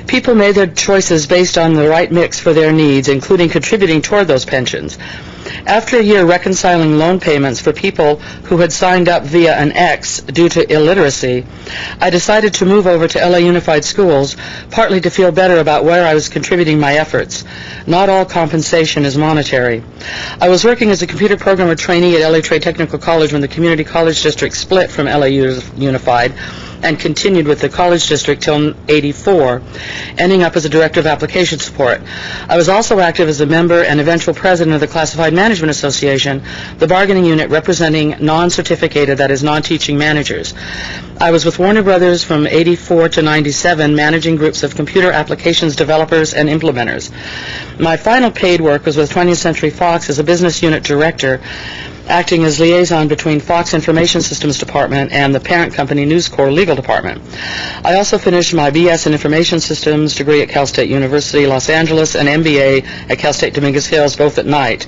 People made their choices based on the right mix for their needs, including contributing toward those pensions. After a year reconciling loan payments for people who had signed up via an X due to illiteracy, I decided to move over to LA Unified Schools, partly to feel better about where I was contributing my efforts. Not all compensation is monetary. I was working as a computer programmer trainee at LA Trade Technical College when the community college district split from LA Unified and continued with the college district till '84, ending up as a director of application support. I was also active as a member and eventual president of the Classified Management Association, the bargaining unit representing non-certificated, that is, non-teaching managers. I was with Warner Brothers from '84 to '97, managing groups of computer applications developers and implementers. My final paid work was with 20th Century Fox as a business unit director, acting as liaison between Fox Information Systems Department and the parent company News Corp Legal Department. I also finished my B.S. in Information Systems degree at Cal State University, Los Angeles, and MBA at Cal State Dominguez Hills, both at night.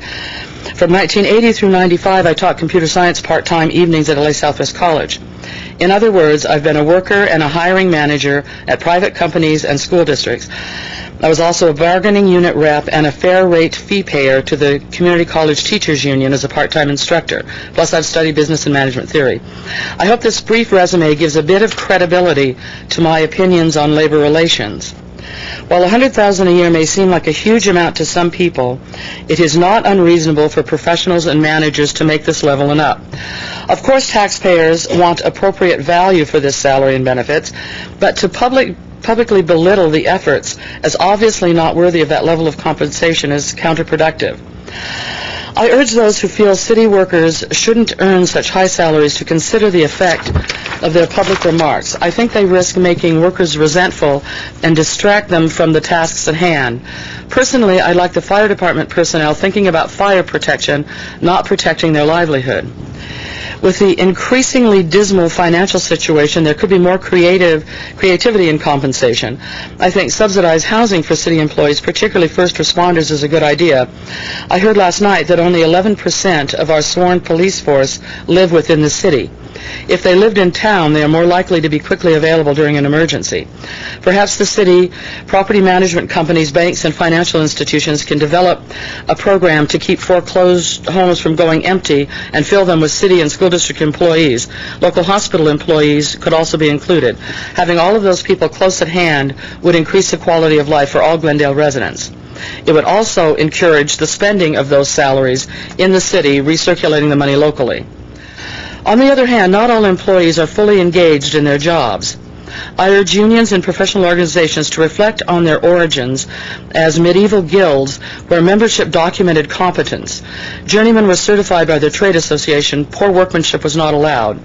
From 1980 through '95, I taught computer science part-time evenings at LA Southwest College. In other words, I've been a worker and a hiring manager at private companies and school districts. I was also a bargaining unit rep and a fair rate fee payer to the Community College Teachers Union as a part-time instructor. Plus, I've studied business and management theory. I hope this brief resume gives a bit of credibility to my opinions on labor relations. While $100,000 a year may seem like a huge amount to some people, it is not unreasonable for professionals and managers to make this level and up. Of course, taxpayers want appropriate value for this salary and benefits, but to publicly belittle the efforts as obviously not worthy of that level of compensation is counterproductive. I urge those who feel city workers shouldn't earn such high salaries to consider the effect of their public remarks. I think they risk making workers resentful and distract them from the tasks at hand. Personally, I'd like the fire department personnel thinking about fire protection, not protecting their livelihood. With the increasingly dismal financial situation, there could be more creativity in compensation. I think subsidized housing for city employees, particularly first responders, is a good idea. I heard last night that only 11% of our sworn police force live within the city. If they lived in town, they are more likely to be quickly available during an emergency. Perhaps the city, property management companies, banks, and financial institutions can develop a program to keep foreclosed homes from going empty and fill them with city and school district employees. Local hospital employees could also be included. Having all of those people close at hand would increase the quality of life for all Glendale residents. It would also encourage the spending of those salaries in the city, recirculating the money locally. On the other hand, not all employees are fully engaged in their jobs. I urge unions and professional organizations to reflect on their origins as medieval guilds where membership documented competence. Journeymen were certified by their trade association. Poor workmanship was not allowed.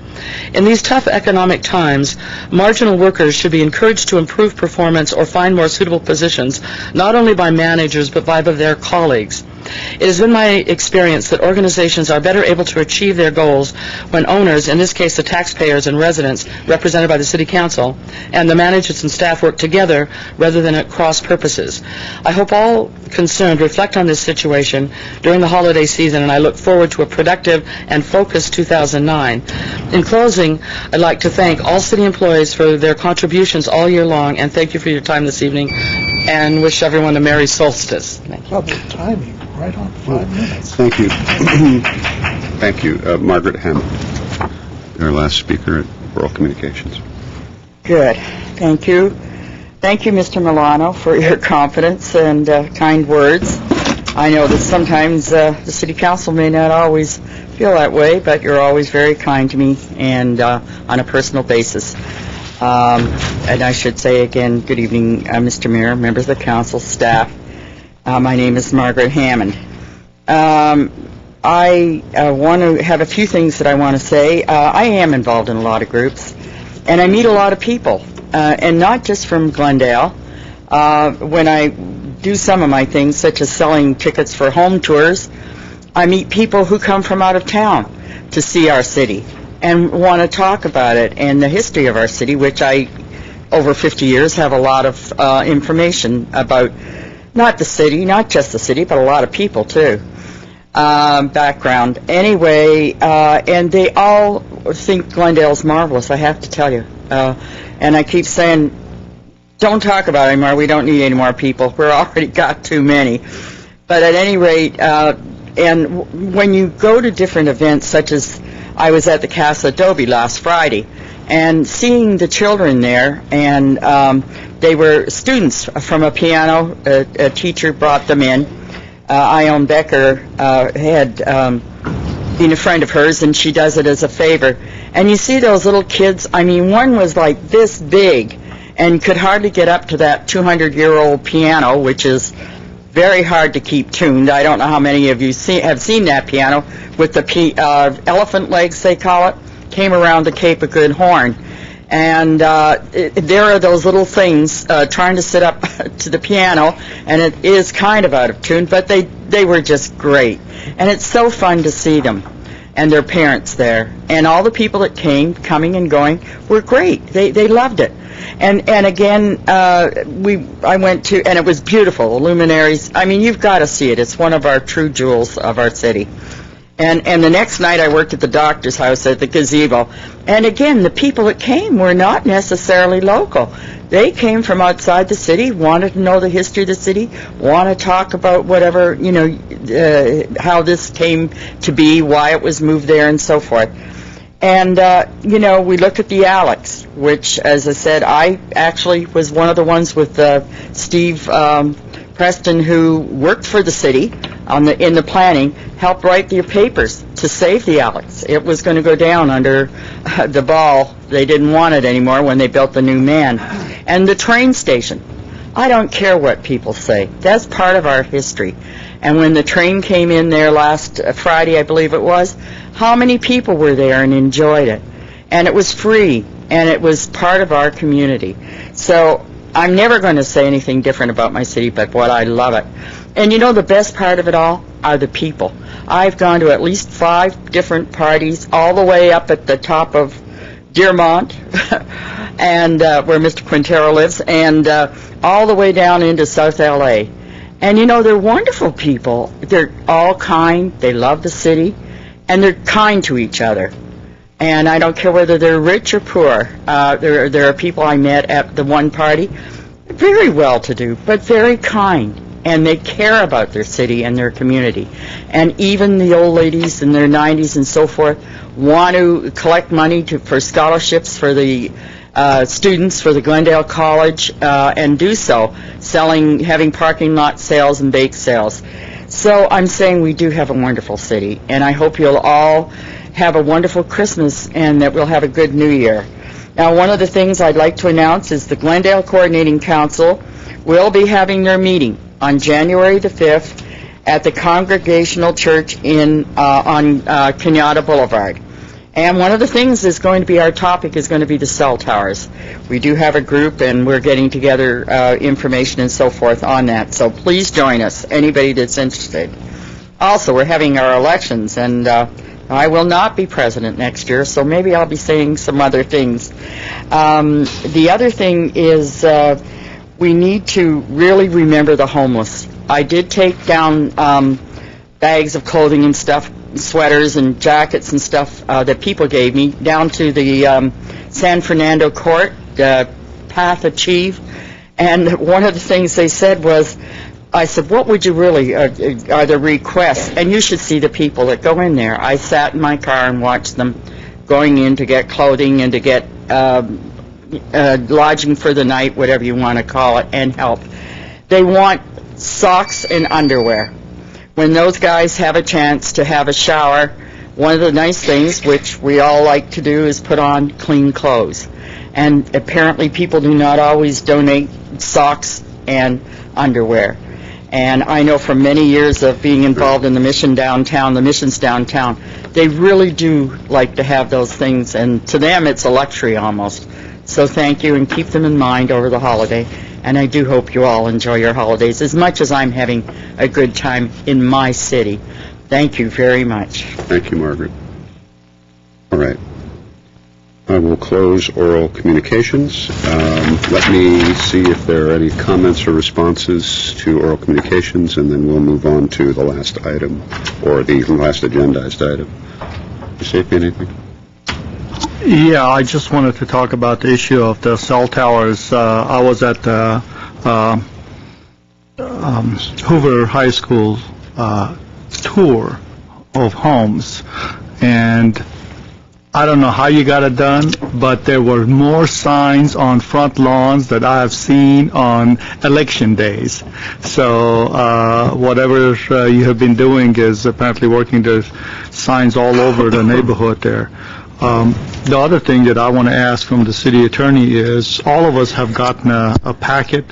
In these tough economic times, marginal workers should be encouraged to improve performance or find more suitable positions, not only by managers but by their colleagues. It has been my experience that organizations are better able to achieve their goals when owners, in this case the taxpayers and residents represented by the City Council, and the managers and staff work together rather than at cross purposes. I hope all concerned reflect on this situation during the holiday season, and I look forward to a productive and focused 2009. In closing, I'd like to thank all city employees for their contributions all year long, and thank you for your time this evening, and wish everyone a Merry Solstice. Thank you. Public timing, right on 5 minutes. Thank you. Thank you. Margaret Hammond, our last speaker at Oral Communications. Good. Thank you. Thank you, Mr. Milano, for your confidence and kind words. I know that sometimes the City Council may not always feel that way, but you're always very kind to me and on a personal basis. And I should say again, good evening, Mr. Mayor, members of the council, staff. My name is Margaret Hammond. I want to have a few things that I want to say. I am involved in a lot of groups, and I meet a lot of people, and not just from Glendale. When I do some of my things, such as selling tickets for home tours, I meet people who come from out of town to see our city and want to talk about it and the history of our city, which I, over 50 years, have a lot of information about, not the city, not just the city, but a lot of people, too. Background. Anyway, and they all think Glendale's marvelous, I have to tell you. And I keep saying, don't talk about it anymore. We don't need any more people. We're already got too many. But at any rate, and when you go to different events, such as I was at the Casa Adobe last Friday, and seeing the children there, and they were students from a piano, a teacher brought them in. Ione Becker had been a friend of hers, and she does it as a favor. And you see those little kids, I mean, one was like this big and could hardly get up to that 200-year-old piano, which is very hard to keep tuned. I don't know how many of you have seen that piano with the elephant legs, they call it, came around the Cape of Good Horn. And there are those little things trying to sit up to the piano, and it is kind of out of tune, but they were just great. And it's so fun to see them and their parents there. And all the people that came, coming and going, were great. They loved it. And again, I went to, and it was beautiful, the luminaries. I mean, you've got to see it. It's one of our true jewels of our city. And the next night I worked at the doctor's house at the gazebo. And again, the people that came were not necessarily local. They came from outside the city, wanted to know the history of the city, want to talk about whatever, how this came to be, why it was moved there, and so forth. And, we looked at the Alex, which, as I said, I actually was one of the ones with Steve Preston, who worked for the city in the planning, helped write the papers to save the Alex. It was going to go down under the ball. They didn't want it anymore when they built the new man. And the train station. I don't care what people say. That's part of our history. And when the train came in there last Friday, I believe it was, how many people were there and enjoyed it? And it was free, and it was part of our community. So I'm never going to say anything different about my city but what I love it. And the best part of it all are the people. I've gone to at least 5 different parties, all the way up at the top of Dearmont, and where Mr. Quintero lives, and all the way down into South L.A. And, they're wonderful people. They're all kind. They love the city, and they're kind to each other. And I don't care whether they're rich or poor. There are people I met at the one party, very well-to-do, but very kind. And they care about their city and their community. And even the old ladies in their 90s and so forth want to collect money for scholarships for the students for the Glendale College, and do so, having parking lot sales and bake sales. So I'm saying we do have a wonderful city, and I hope you'll all have a wonderful Christmas and that we'll have a good New Year. Now, one of the things I'd like to announce is the Glendale Coordinating Council will be having their meeting on January the 5th at the Congregational Church on Kenyatta Boulevard. And one of the things our topic is going to be the cell towers. We do have a group, and we're getting together information and so forth on that. So please join us, anybody that's interested. Also, we're having our elections, and I will not be president next year, so maybe I'll be saying some other things. The other thing is we need to really remember the homeless. I did take down bags of clothing and stuff, sweaters and jackets and stuff that people gave me, down to the San Fernando court, Path Achieve. And one of the things they said was, I said, what would you really, are the requests? And you should see the people that go in there. I sat in my car and watched them going in to get clothing and to get lodging for the night, whatever you want to call it, and help. They want socks and underwear. When those guys have a chance to have a shower, one of the nice things, which we all like to do, is put on clean clothes. And apparently people do not always donate socks and underwear. And I know from many years of being involved in the missions downtown, they really do like to have those things, and to them it's a luxury almost. So thank you, and keep them in mind over the holiday. and I do hope you all enjoy your holidays as much as I'm having a good time in my city. Thank you very much. Thank you, Margaret. All right. I will close oral communications. Let me see if there are any comments or responses to oral communications, and then we'll move on to the last item, or the last agendized item. Say anything? Yeah, I just wanted to talk about the issue of the cell towers. I was at the Hoover High School tour of homes, and I don't know how you got it done, but there were more signs on front lawns that I have seen on election days. So whatever you have been doing is apparently working. There's signs all over the neighborhood there. The other thing that I want to ask from the city attorney is all of us have gotten a packet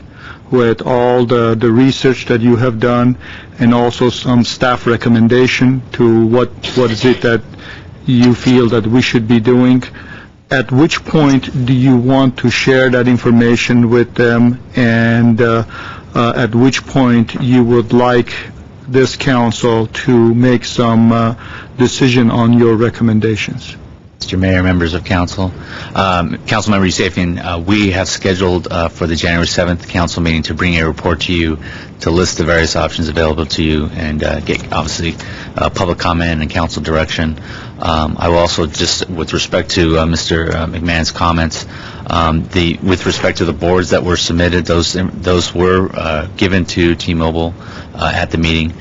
with all the research that you have done and also some staff recommendation to what is it that you feel that we should be doing. At which point do you want to share that information with them, and at which point you would like this council to make some decision on your recommendations? Mr. Mayor, members of council, Councilmember Yusefian, we have scheduled for the January 7th council meeting to bring a report to you to list the various options available to you and get, obviously, public comment and council direction. I will also, just with respect to Mr. McMahon's comments, with respect to the boards that were submitted, those were given to T-Mobile at the meeting.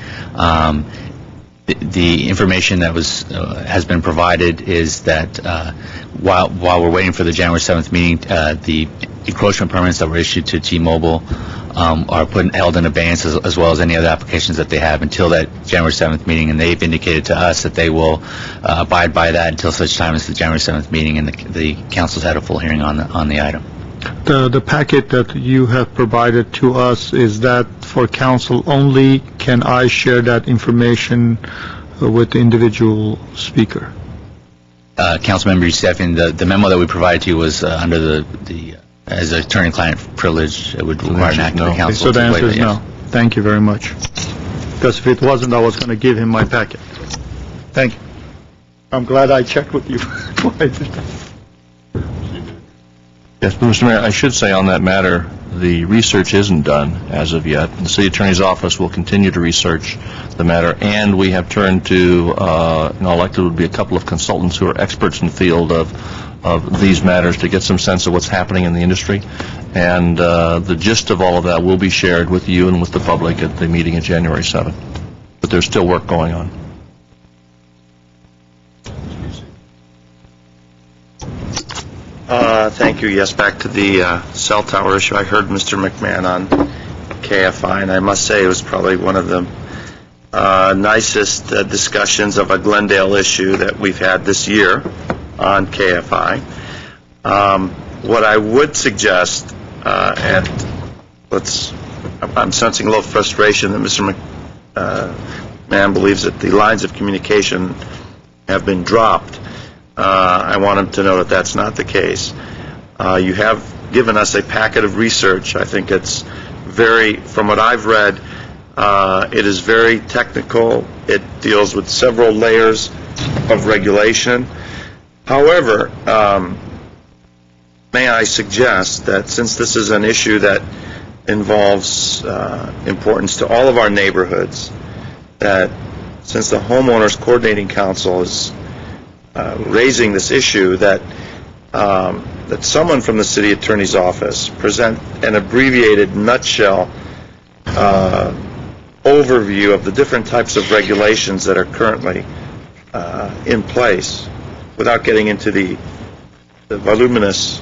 The information that has been provided is that while we're waiting for the January 7th meeting, the encroachment permits that were issued to T-Mobile are held in abeyance, as well as any other applications that they have until that January 7th meeting, and they've indicated to us that they will abide by that until such time as the January 7th meeting, and the council's had a full hearing on the item. The packet that you have provided to us, is that for council only? Can I share that information with the individual speaker? Councilmember Yusefian, the memo that we provided to you was under the as attorney-client privilege. It would require an act of the council. So the answer is no. Thank you very much. Because if it wasn't, I was going to give him my packet. Thank you. I'm glad I checked with you. Yes, Mr. Mayor, I should say on that matter, the research isn't done as of yet. The City Attorney's Office will continue to research the matter, and we have turned to, in all likelihood, would be a couple of consultants who are experts in the field of these matters to get some sense of what's happening in the industry. And the gist of all of that will be shared with you and with the public at the meeting in January 7th. But there's still work going on. Thank you. Yes, back to the cell tower issue. I heard Mr. McMahon on KFI, and I must say it was probably one of the nicest discussions of a Glendale issue that we've had this year on KFI. What I would suggest, and I'm sensing a little frustration that Mr. McMahon believes that the lines of communication have been dropped. I want him to know that that's not the case. You have given us a packet of research. I think it's from what I've read, it is very technical. It deals with several layers of regulation. However, may I suggest that since this is an issue that involves importance to all of our neighborhoods, that since the Homeowners Coordinating Council is raising this issue, that someone from the City Attorney's Office present an abbreviated nutshell overview of the different types of regulations that are currently in place, without getting into the voluminous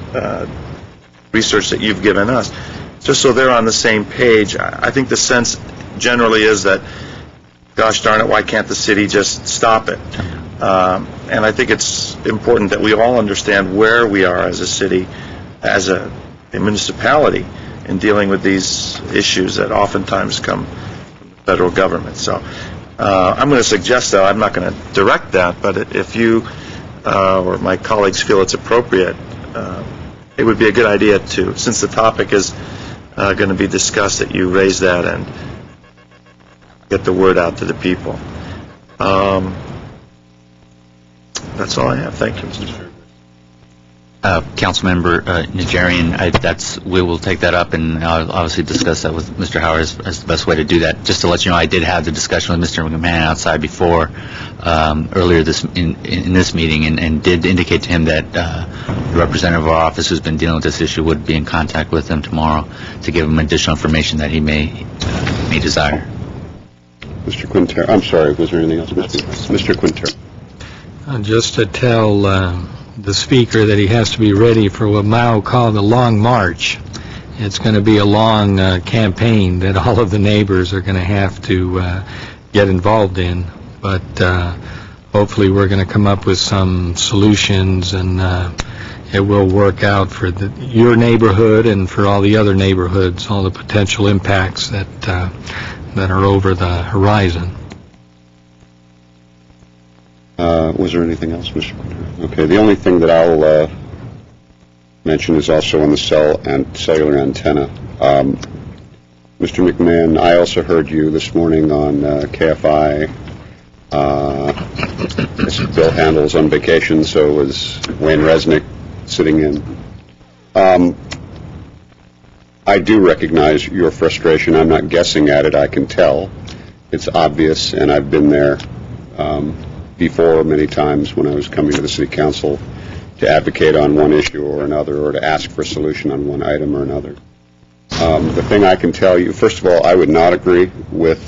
research that you've given us, just so they're on the same page. I think the sense generally is that, gosh darn it, why can't the city just stop it? And I think it's important that we all understand where we are as a city, as a municipality, in dealing with these issues that oftentimes come from the federal government. So I'm going to suggest, though, I'm not going to direct that, but if you or my colleagues feel it's appropriate, it would be a good idea to, since the topic is going to be discussed, that you raise that and get the word out to the people. That's all I have. Thank you, Mr. Chairman. Councilmember Najarian, we will take that up, and I'll obviously discuss that with Mr. Howard as the best way to do that. Just to let you know, I did have the discussion with Mr. McMahon outside before, earlier in this meeting, and did indicate to him that the representative of our office who's been dealing with this issue would be in contact with him tomorrow to give him additional information that he may desire. Mr. Quintero, I'm sorry, was there anything else? Mr. Quintero. Just to tell the speaker that he has to be ready for what Mao called the Long March. It's going to be a long campaign that all of the neighbors are going to have to get involved in, but hopefully we're going to come up with some solutions, and it will work out for your neighborhood and for all the other neighborhoods, all the potential impacts that are over the horizon. Was there anything else, Mr. Quintero? Okay, the only thing that I'll mention is also on the cellular antenna. Mr. McMahon, I also heard you this morning on KFI. I guess Bill Handel's on vacation, so was Wayne Resnick sitting in. I do recognize your frustration. I'm not guessing at it. I can tell. It's obvious, and I've been there before many times when I was coming to the City Council to advocate on one issue or another, or to ask for a solution on one item or another. The thing I can tell you, first of all, I would not agree with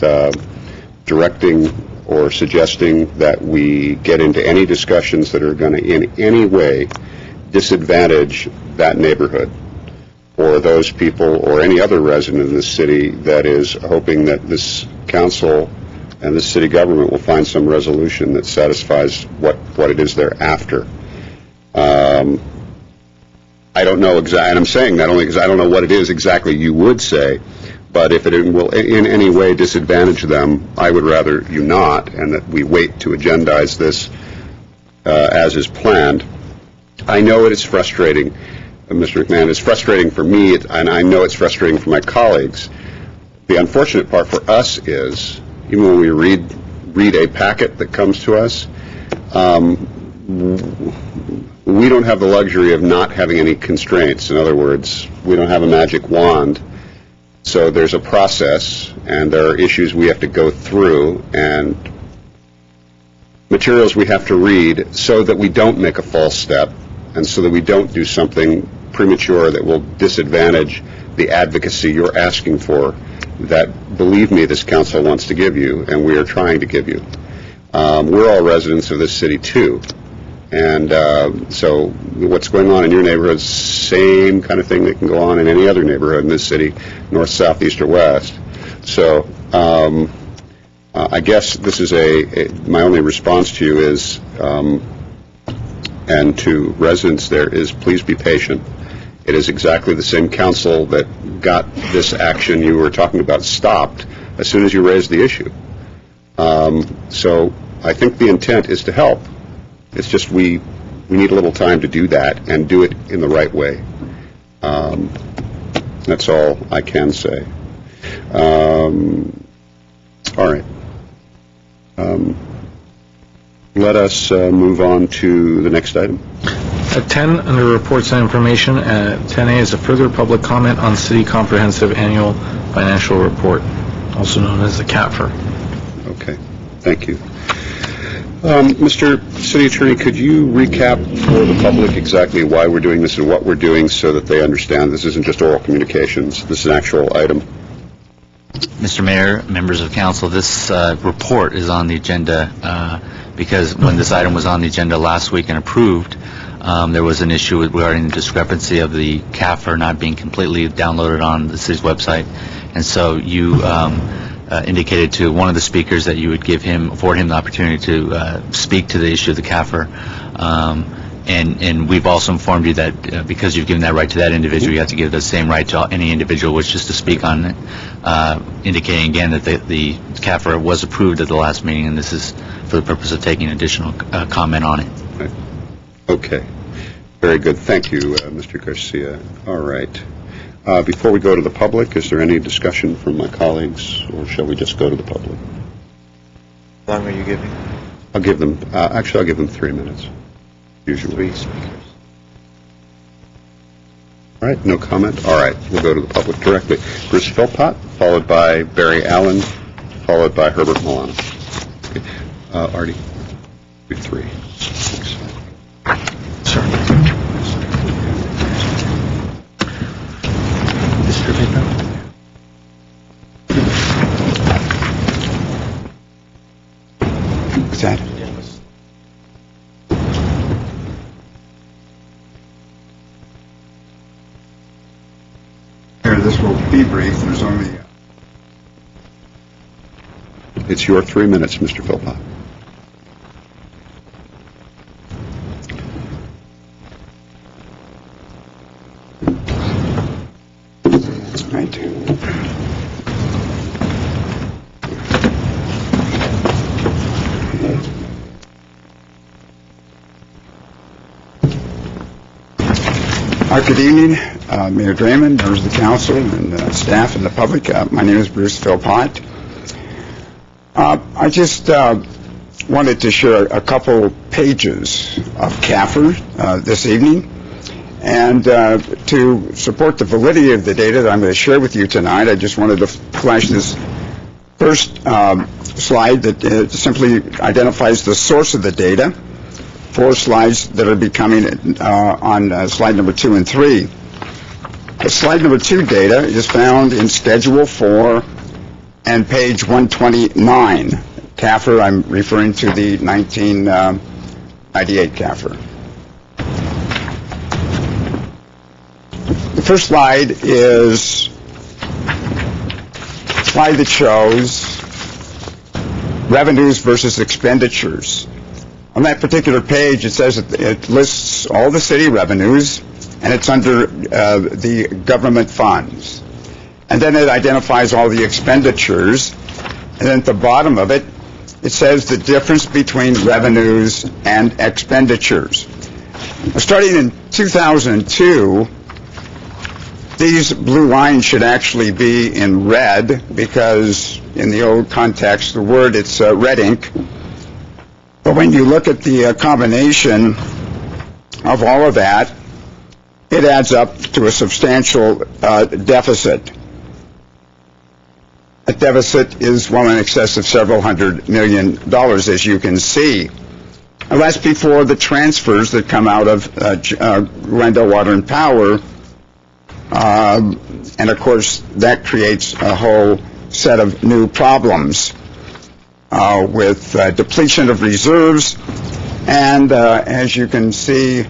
directing or suggesting that we get into any discussions that are going to in any way disadvantage that neighborhood or those people or any other resident in the city that is hoping that this council and the city government will find some resolution that satisfies what it is they're after. I don't know exactly, and I'm saying that only because I don't know what it is exactly you would say, but if it will in any way disadvantage them, I would rather you not, and that we wait to agendize this as is planned. I know it is frustrating, Mr. McMahon. It's frustrating for me, and I know it's frustrating for my colleagues. The unfortunate part for us is, even when we read a packet that comes to us, we don't have the luxury of not having any constraints. In other words, we don't have a magic wand. So there's a process, and there are issues we have to go through, and materials we have to read so that we don't make a false step, and so that we don't do something premature that will disadvantage the advocacy you're asking for, that, believe me, this council wants to give you, and we are trying to give you. We're all residents of this city, too. And so what's going on in your neighborhood is the same kind of thing that can go on in any other neighborhood in this city, north, south, east, or west. So I guess this is my only response to you is, and to residents there, is please be patient. It is exactly the same council that got this action you were talking about stopped as soon as you raised the issue. So I think the intent is to help. It's just we need a little time to do that and do it in the right way. That's all I can say. All right. Let us move on to the next item. At 10, under reports and information, 10A is a further public comment on City Comprehensive Annual Financial Report, also known as the CAFR. Okay, thank you. Mr. City Attorney, could you recap for the public exactly why we're doing this and what we're doing so that they understand this isn't just oral communications, this is an actual item? Mr. Mayor, members of council, this report is on the agenda because when this item was on the agenda last week and approved, there was an issue regarding the discrepancy of the CAFR not being completely downloaded on the city's website. And so you indicated to one of the speakers that you would afford him the opportunity to speak to the issue of the CAFR. And we've also informed you that because you've given that right to that individual, you have to give the same right to any individual wishes to speak on it, indicating again that the CAFR was approved at the last meeting, and this is for the purpose of taking additional comment on it. Okay. Very good. Thank you, Mr. Garcia. All right. Before we go to the public, is there any discussion from my colleagues, or shall we just go to the public? How long are you giving? I'll give them, I'll give them 3 minutes, usually. 3 speakers. All right, no comment? All right, we'll go to the public directly. Bruce Philpott, followed by Barry Allen, followed by Herbert Milano. Okay. Artie, do 3. Thanks. Distribute them? What's that? This will be brief. There's only... It's your 3 minutes, Mr. Philpott. Right. Good evening, Mayor Draymond, members of the council, and staff and the public. My name is Bruce Philpott. I just wanted to share a couple pages of CAFR this evening. And to support the validity of the data that I'm going to share with you tonight, I just wanted to flash this first slide that simply identifies the source of the data. 4 slides that will be coming on slide number 2 and 3. The slide number 2 data is found in Schedule 4 and page 129. CAFR, I'm referring to the 1998 CAFR. The first slide is a slide that shows revenues versus expenditures. On that particular page, it says that it lists all the city revenues, and it's under the government funds. And then it identifies all the expenditures, and then at the bottom of it, it says the difference between revenues and expenditures. Now, starting in 2002, these blue lines should actually be in red, because in the old context, the word, it's red ink. But when you look at the combination of all of that, it adds up to a substantial deficit. That deficit is well in excess of several $100 million, as you can see. And that's before the transfers that come out of Glendale Water and Power. And of course, that creates a whole set of new problems. With depletion of reserves, and as you can see,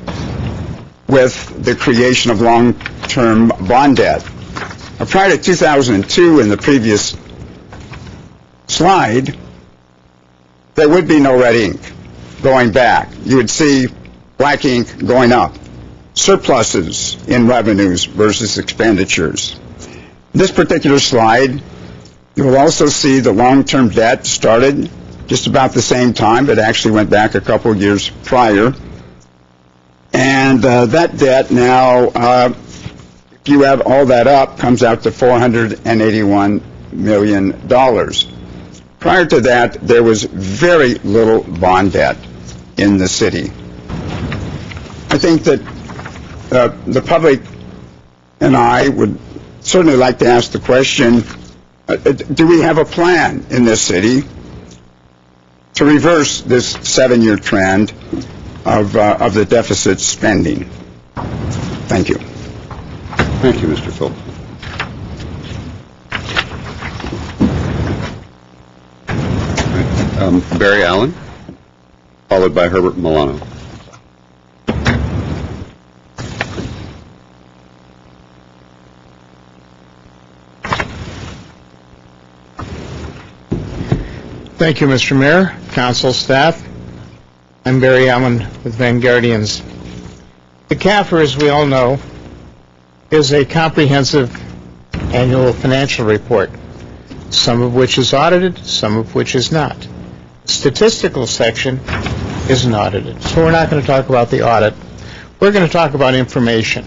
with the creation of long-term bond debt. Now, prior to 2002, in the previous slide, there would be no red ink going back. You would see black ink going up, surpluses in revenues versus expenditures. This particular slide, you will also see the long-term debt started just about the same time, but actually went back a couple of years prior. And that debt now, if you add all that up, comes out to $481 million. Prior to that, there was very little bond debt in the city. I think that the public and I would certainly like to ask the question, do we have a plan in this city to reverse this 7-year trend of the deficit spending? Thank you. Thank you, Mr. Philp. Barry Allen, followed by Herbert Milano. Thank you, Mr. Mayor, council, staff. I'm Barry Allen with Vanguardians. The CAFR, as we all know, is a comprehensive annual financial report, some of which is audited, some of which is not. The statistical section isn't audited, so we're not going to talk about the audit. We're going to talk about information.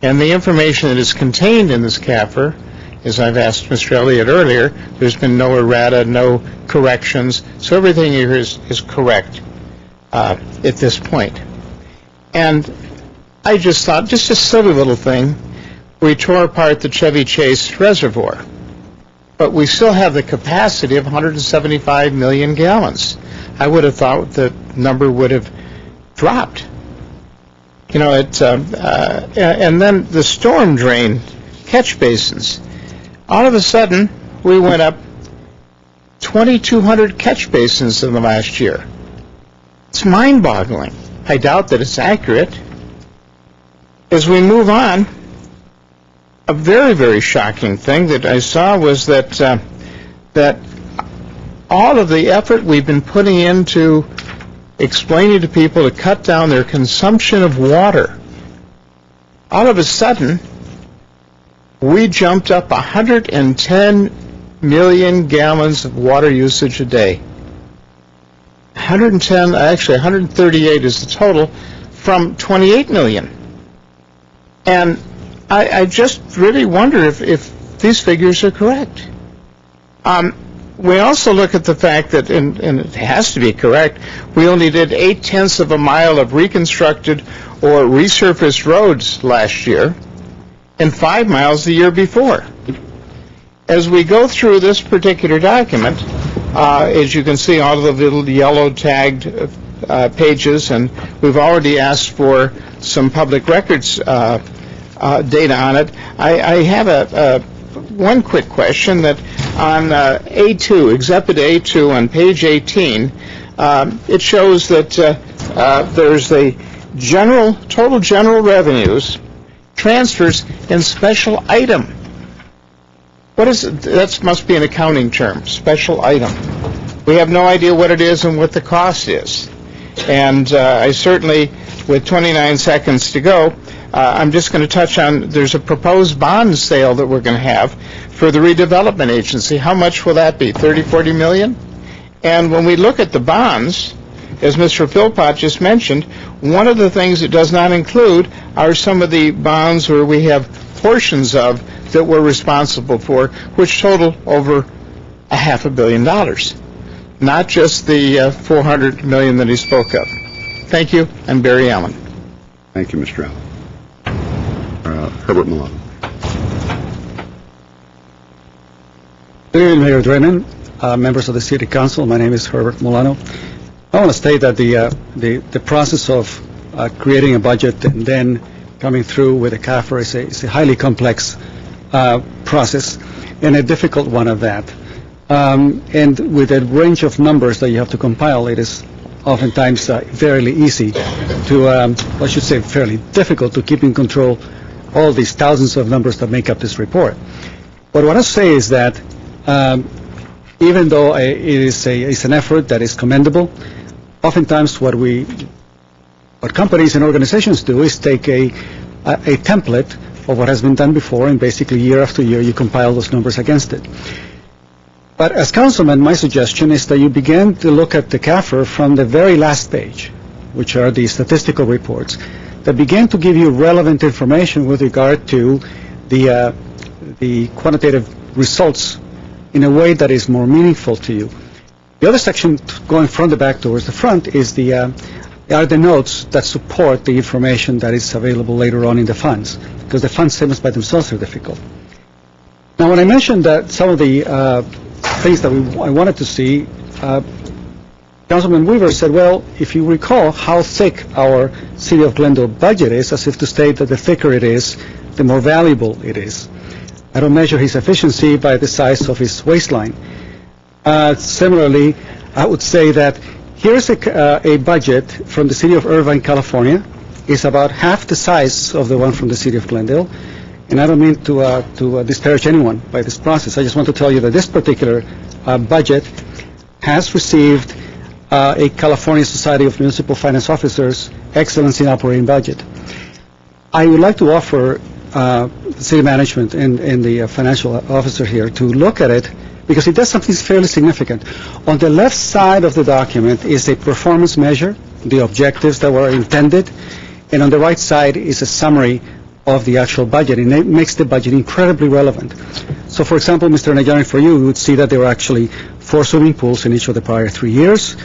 And the information that is contained in this CAFR, as I've asked Mr. Elliott earlier, there's been no errata, no corrections, so everything here is correct at this point. And I just thought, just a silly little thing, we tore apart the Chevy Chase reservoir, but we still have the capacity of 175 million gallons. I would have thought the number would have dropped. You know, and then the storm drain catch basins. All of a sudden, we went up 2,200 catch basins in the last year. It's mind-boggling. I doubt that it's accurate. As we move on, a very, very shocking thing that I saw was that that all of the effort we've been putting into explaining to people to cut down their consumption of water, all of a sudden, we jumped up 110 million gallons of water usage a day. 110, actually 138 is the total, from 28 million. And I just really wonder if these figures are correct. We also look at the fact that, and it has to be correct, we only did 0.8 of a mile of reconstructed or resurfaced roads last year and 5 miles the year before. As we go through this particular document, as you can see, all of the little yellow tagged pages, and we've already asked for some public records data on it. I have one quick question that on A2, Exhibit A2 on page 18, it shows that there's a total general revenues, transfers, and special item. What is it? That must be an accounting term, special item. We have no idea what it is and what the cost is. And I certainly, with 29 seconds to go, I'm just going to touch on, there's a proposed bond sale that we're going to have for the redevelopment agency. How much will that be? 30, 40 million? And when we look at the bonds, as Mr. Philpott just mentioned, one of the things it does not include are some of the bonds where we have portions of that we're responsible for, which total over $500 million. Not just the 400 million that he spoke of. Thank you. I'm Barry Allen. Thank you, Mr. Allen. Herbert Milano. Good evening, Mayor Draymond, members of the City Council. My name is Herbert Milano. I want to state that the process of creating a budget and then coming through with a CAFR is a highly complex process and a difficult one at that. And with a range of numbers that you have to compile, it is oftentimes fairly easy to, I should say fairly difficult to keep in control all these thousands of numbers that make up this report. But what I say is that even though it's an effort that is commendable, oftentimes what companies and organizations do is take a template of what has been done before, and basically year after year you compile those numbers against it. But as councilman, my suggestion is that you begin to look at the CAFR from the very last page, which are the statistical reports, that begin to give you relevant information with regard to the quantitative results in a way that is more meaningful to you. The other section, going from the back towards the front, is are the notes that support the information that is available later on in the funds, because the fund statements by themselves are difficult. Now, when I mentioned that some of the things that I wanted to see, Councilman Weaver said, well, if you recall how thick our City of Glendale budget is, as if to state that the thicker it is, the more valuable it is. I don't measure his efficiency by the size of his waistline. Similarly, I would say that here's a budget from the City of Irvine, California. It's about half the size of the one from the City of Glendale. And I don't mean to disparage anyone by this process. I just want to tell you that this particular budget has received a California Society of Municipal Finance Officers Excellence in Operating Budget. I would like to offer the city management and the financial officer here to look at it, because it does something fairly significant. On the left side of the document is a performance measure, the objectives that were intended, and on the right side is a summary of the actual budget, and it makes the budget incredibly relevant. So, for example, Mr. Najarian, for you would see that there were actually 4 swimming pools in each of the prior 3 years,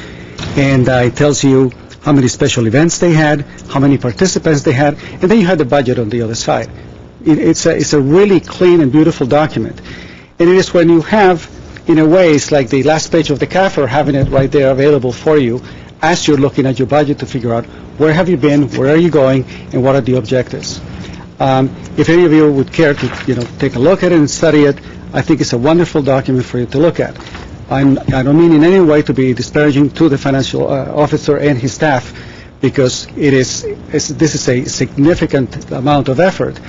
and it tells you how many special events they had, how many participants they had, and then you had the budget on the other side. It's a really clean and beautiful document. And it is when you have, in a way, it's like the last page of the CAFR, having it right there available for you as you're looking at your budget to figure out where have you been, where are you going, and what are the objectives. If any of you would care to, take a look at it and study it, I think it's a wonderful document for you to look at. I don't mean in any way to be disparaging to the financial officer and his staff, because this is a significant amount of effort.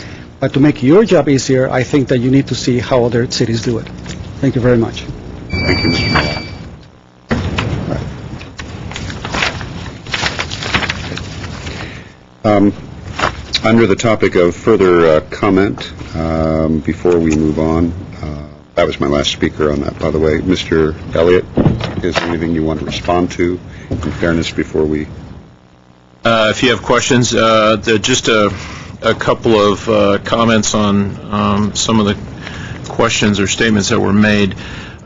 But to make your job easier, I think that you need to see how other cities do it. Thank you very much. Thank you, Mr. Milano. Under the topic of further comment, before we move on, that was my last speaker on that, by the way. Mr. Elliott, is there anything you want to respond to in fairness before we... If you have questions, just a couple of comments on some of the questions or statements that were made.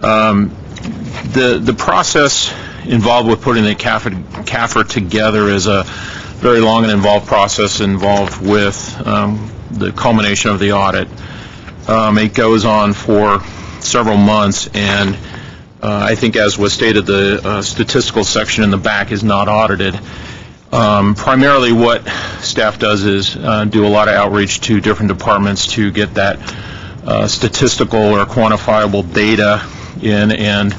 The process involved with putting the CAFR together is a very long and involved process involved with the culmination of the audit. It goes on for several months, and I think, as was stated, the statistical section in the back is not audited. Primarily what staff does is do a lot of outreach to different departments to get that statistical or quantifiable data in, and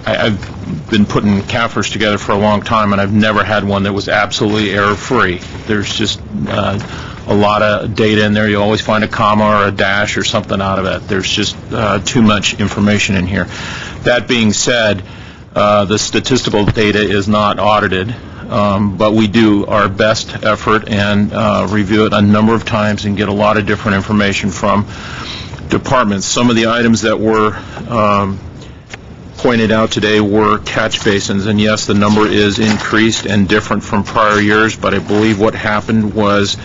I've been putting CAFRs together for a long time, and I've never had one that was absolutely error-free. There's just a lot of data in there. You always find a comma or a dash or something out of it. There's just too much information in here. That being said, the statistical data is not audited, but we do our best effort and review it a number of times and get a lot of different information from departments. Some of the items that were pointed out today were catch basins, and yes, the number is increased and different from prior years, but I believe what happened was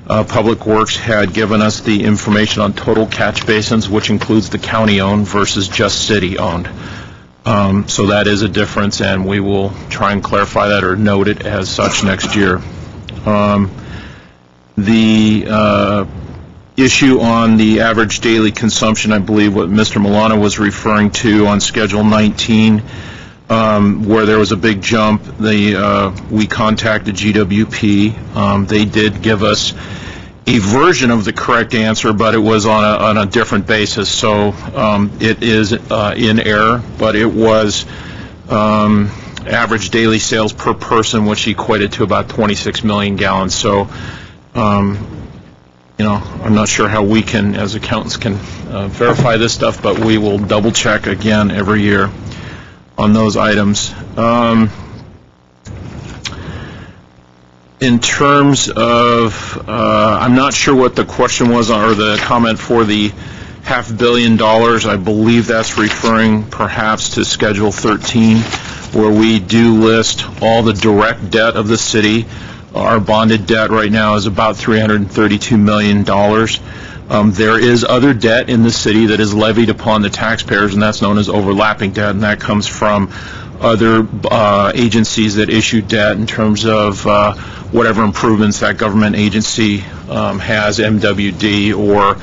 Public Works had given us the information on total catch basins, which includes the county-owned versus just city-owned. So that is a difference, and we will try and clarify that or note it as such next year. The issue on the average daily consumption, I believe what Mr. Milano was referring to on Schedule 19, where there was a big jump, we contacted GWP. They did give us a version of the correct answer, but it was on a different basis, so it is in error, but it was average daily sales per person, which equated to about 26 million gallons. So, I'm not sure how we can, as accountants, can verify this stuff, but we will double check again every year on those items. In terms of, I'm not sure what the question was or the comment for the $500 million. I believe that's referring perhaps to Schedule 13, where we do list all the direct debt of the city. Our bonded debt right now is about $332 million. There is other debt in the city that is levied upon the taxpayers, and that's known as overlapping debt, and that comes from other agencies that issue debt in terms of whatever improvements that government agency has, MWD or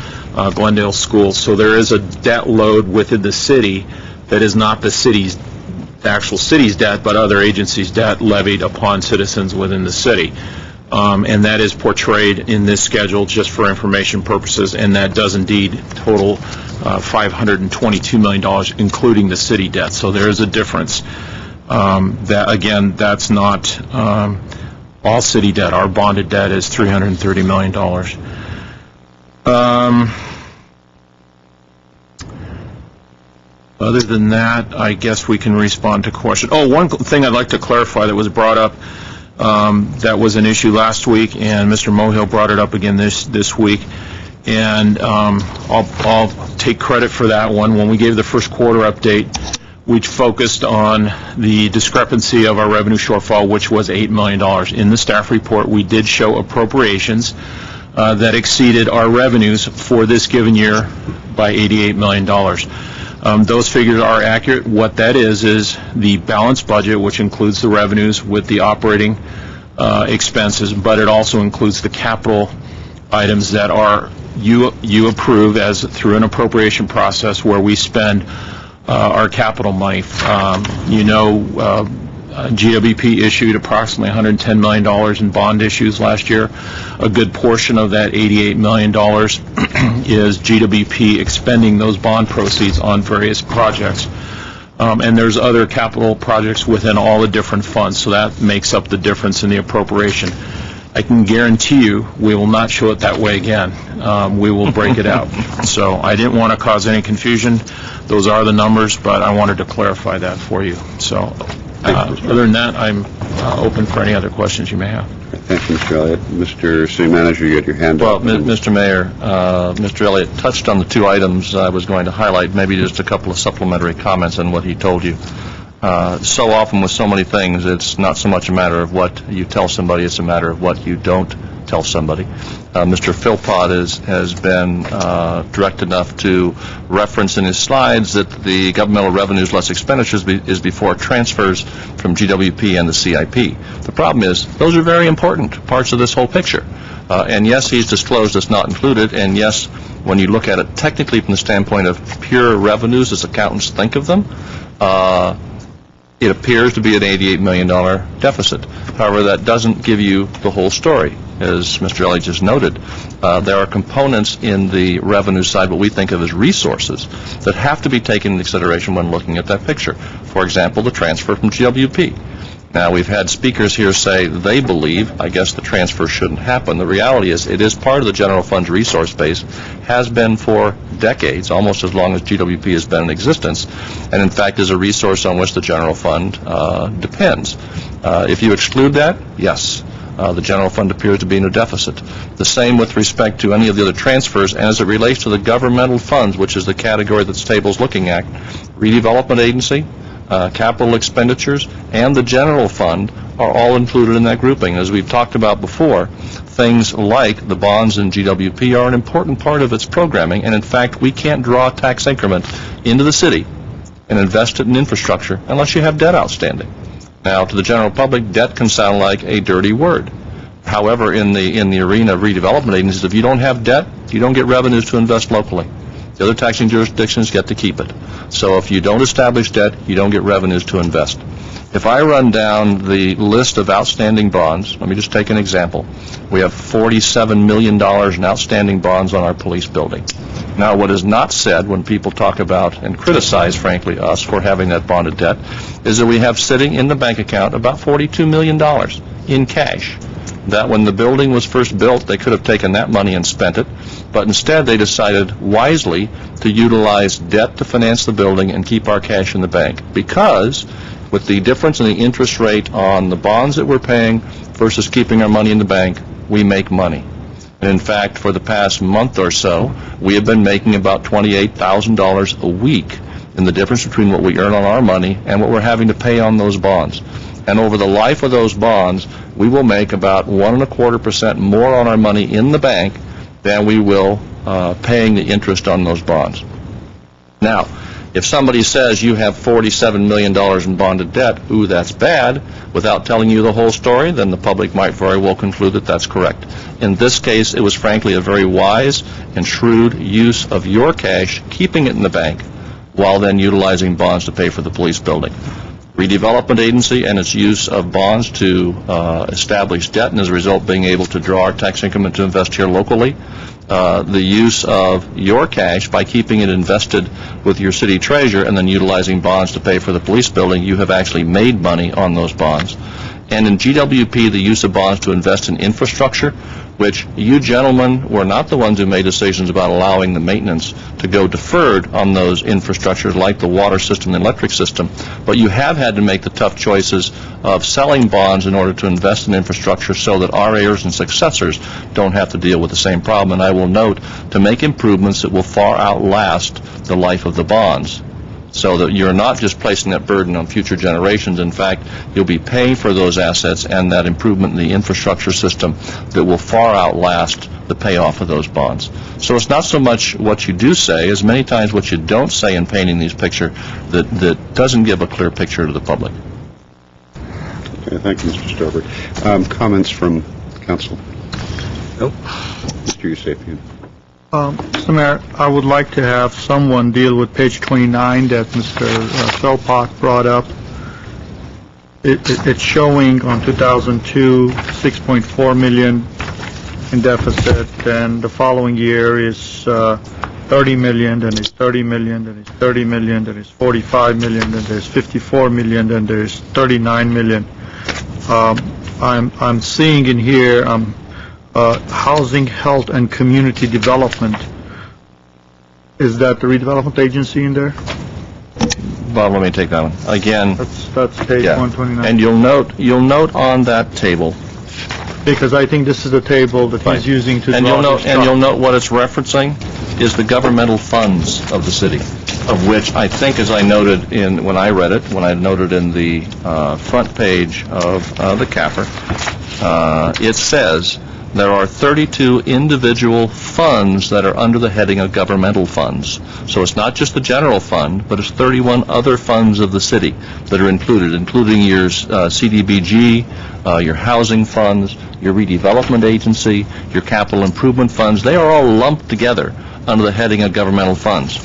Glendale Schools. So there is a debt load within the city that is not the actual city's debt, but other agencies' debt levied upon citizens within the city. And that is portrayed in this schedule just for information purposes, and that does indeed total $522 million, including the city debt. So there is a difference. That, again, that's not all city debt. Our bonded debt is $330 million. Other than that, I guess we can respond to questions. Oh, one thing I'd like to clarify that was brought up, that was an issue last week, and Mr. Mohill brought it up again this week, and I'll take credit for that one. When we gave the first quarter update, we focused on the discrepancy of our revenue shortfall, which was $8 million. In the staff report, we did show appropriations that exceeded our revenues for this given year by $88 million. Those figures are accurate. What that is the balanced budget, which includes the revenues with the operating expenses, but it also includes the capital items that are you approve as through an appropriation process where we spend our capital money. GWP issued approximately $110 million in bond issues last year. A good portion of that $88 million is GWP expending those bond proceeds on various projects. And there's other capital projects within all the different funds, so that makes up the difference in the appropriation. I can guarantee you we will not show it that way again. We will break it out. So I didn't want to cause any confusion. Those are the numbers, but I wanted to clarify that for you. So other than that, I'm open for any other questions you may have. Thank you, Mr. Elliott. Mr. City Manager, you had your hand up. Well, Mr. Mayor, Mr. Elliott touched on the two items I was going to highlight, maybe just a couple of supplementary comments on what he told you. So often with so many things, it's not so much a matter of what you tell somebody, it's a matter of what you don't tell somebody. Mr. Philpott has been direct enough to reference in his slides that the governmental revenues less expenditures is before transfers from GWP and the CIP. The problem is those are very important parts of this whole picture. And yes, he's disclosed it's not included, and yes, when you look at it technically from the standpoint of pure revenues as accountants think of them, it appears to be an $88 million deficit. However, that doesn't give you the whole story. As Mr. Elliott just noted, there are components in the revenue side, what we think of as resources, that have to be taken into consideration when looking at that picture. For example, the transfer from GWP. Now, we've had speakers here say they believe, I guess, the transfer shouldn't happen. The reality is it is part of the general fund's resource base, has been for decades, almost as long as GWP has been in existence, and in fact is a resource on which the general fund depends. If you exclude that, yes, the general fund appears to be in a deficit. The same with respect to any of the other transfers, and as it relates to the governmental funds, which is the category that this table is looking at, redevelopment agency, capital expenditures, and the general fund are all included in that grouping. As we've talked about before, things like the bonds in GWP are an important part of its programming, and in fact, we can't draw a tax increment into the city and invest it in infrastructure unless you have debt outstanding. Now, to the general public, debt can sound like a dirty word. However, in the arena of redevelopment agencies, if you don't have debt, you don't get revenues to invest locally. The other taxing jurisdictions get to keep it. So if you don't establish debt, you don't get revenues to invest. If I run down the list of outstanding bonds, let me just take an example. We have $47 million in outstanding bonds on our police building. Now, what is not said when people talk about and criticize, frankly, us for having that bonded debt, is that we have sitting in the bank account about $42 million in cash. That when the building was first built, they could have taken that money and spent it, but instead they decided wisely to utilize debt to finance the building and keep our cash in the bank, because with the difference in the interest rate on the bonds that we're paying versus keeping our money in the bank, we make money. And in fact, for the past month or so, we have been making about $28,000 a week in the difference between what we earn on our money and what we're having to pay on those bonds. And over the life of those bonds, we will make about 1.25% more on our money in the bank than we will paying the interest on those bonds. Now, if somebody says you have $47 million in bonded debt, ooh, that's bad, without telling you the whole story, then the public might very well conclude that that's correct. In this case, it was frankly a very wise and shrewd use of your cash, keeping it in the bank, while then utilizing bonds to pay for the police building. Redevelopment agency and its use of bonds to establish debt, and as a result being able to draw our tax increment to invest here locally. The use of your cash by keeping it invested with your city treasurer and then utilizing bonds to pay for the police building, you have actually made money on those bonds. And in GWP, the use of bonds to invest in infrastructure, which you gentlemen were not the ones who made decisions about allowing the maintenance to go deferred on those infrastructures like the water system and electric system, but you have had to make the tough choices of selling bonds in order to invest in infrastructure so that our heirs and successors don't have to deal with the same problem. And I will note, to make improvements that will far outlast the life of the bonds, so that you're not just placing that burden on future generations. In fact, you'll be paying for those assets and that improvement in the infrastructure system that will far outlast the payoff of those bonds. So it's not so much what you do say as many times what you don't say in painting these picture that doesn't give a clear picture to the public. Okay, thank you, Mr. Starbird. Comments from council? Nope. Mr. Yusefian. Mr. Mayor, I would like to have someone deal with page 29 that Mr. Philpott brought up. It's showing on 2002, 6.4 million in deficit, and the following year is 30 million, then it's 30 million, then it's 30 million, then it's 45 million, then there's 54 million, then there's 39 million. I'm seeing in here housing, health, and community development. Is that the redevelopment agency in there? Bob, let me take that one. Again, that's page 129. And you'll note on that table, because I think this is the table that he's using to and draw his you'll note what it's referencing is the governmental funds of the city, of which I think, as I noted when I noted in the front page of the CAFR, it says there are 32 individual funds that are under the heading of governmental funds. So it's not just the general fund, but it's 31 other funds of the city that are included, including your CDBG, your housing funds, your redevelopment agency, your capital improvement funds. They are all lumped together under the heading of governmental funds.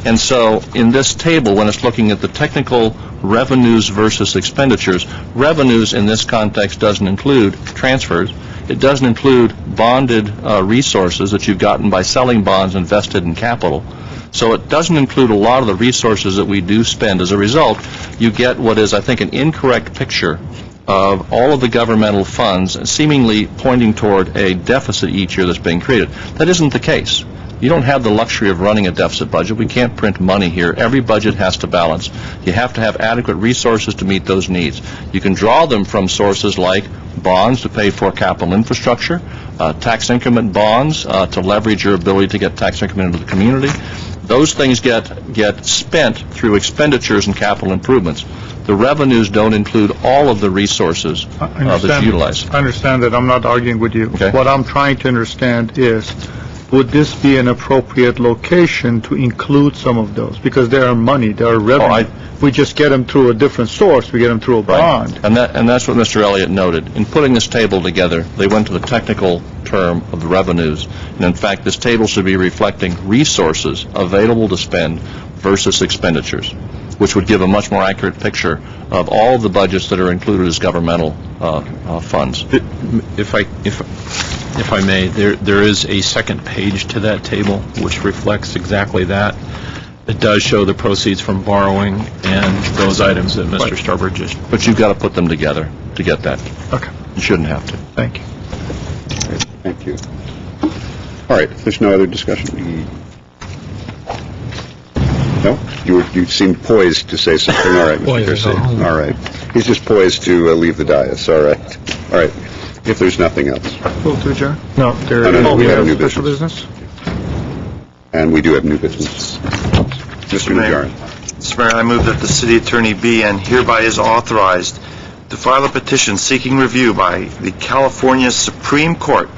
And so in this table, when it's looking at the technical revenues versus expenditures, revenues in this context doesn't include transfers. It doesn't include bonded resources that you've gotten by selling bonds invested in capital. So it doesn't include a lot of the resources that we do spend. As a result, you get what is, I think, an incorrect picture of all of the governmental funds seemingly pointing toward a deficit each year that's being created. That isn't the case. You don't have the luxury of running a deficit budget. We can't print money here. Every budget has to balance. You have to have adequate resources to meet those needs. You can draw them from sources like bonds to pay for capital infrastructure, tax increment bonds to leverage your ability to get tax increment into the community. Those things get spent through expenditures and capital improvements. The revenues don't include all of the resources that's utilized. I understand that. I'm not arguing with you. Okay. What I'm trying to understand is, would this be an appropriate location to include some of those? Because there are money, there are revenue. We just get them through a different source. We get them through a bond. Right. And that's what Mr. Elliott noted. In putting this table together, they went to the technical term of the revenues. And in fact, this table should be reflecting resources available to spend versus expenditures, which would give a much more accurate picture of all of the budgets that are included as governmental funds. If I may, there is a second page to that table which reflects exactly that. It does show the proceeds from borrowing and those items that Mr. Starbird just... But you've got to put them together to get that. Okay. You shouldn't have to. Thank you. Okay, thank you. All right, if there's no other discussion. No? You seemed poised to say something. All right, Mr. Garcia. All right. He's just poised to leave the dais. All right. All right. If there's nothing else. Move to adjourn? No, we have new special business. And we do have new business. Mr. Najarian. Mr. Mayor, I move that the city attorney be and hereby is authorized to file a petition seeking review by the California Supreme Court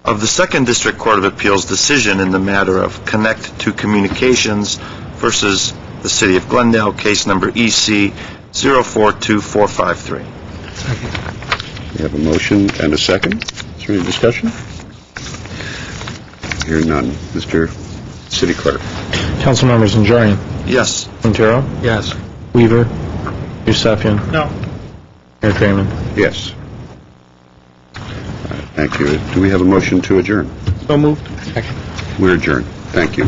of the Second District Court of Appeals decision in the matter of Connect to Communications versus the City of Glendale, case number EC 042453. We have a motion and a second. Is there any discussion? Hearing none. Mr. City Clerk. Council members Najarian. Yes. Quintero. Yes. Weaver. Yusefian. No. Mayor Draymond. Yes. Thank you. Do we have a motion to adjourn? So moved. We're adjourned. Thank you.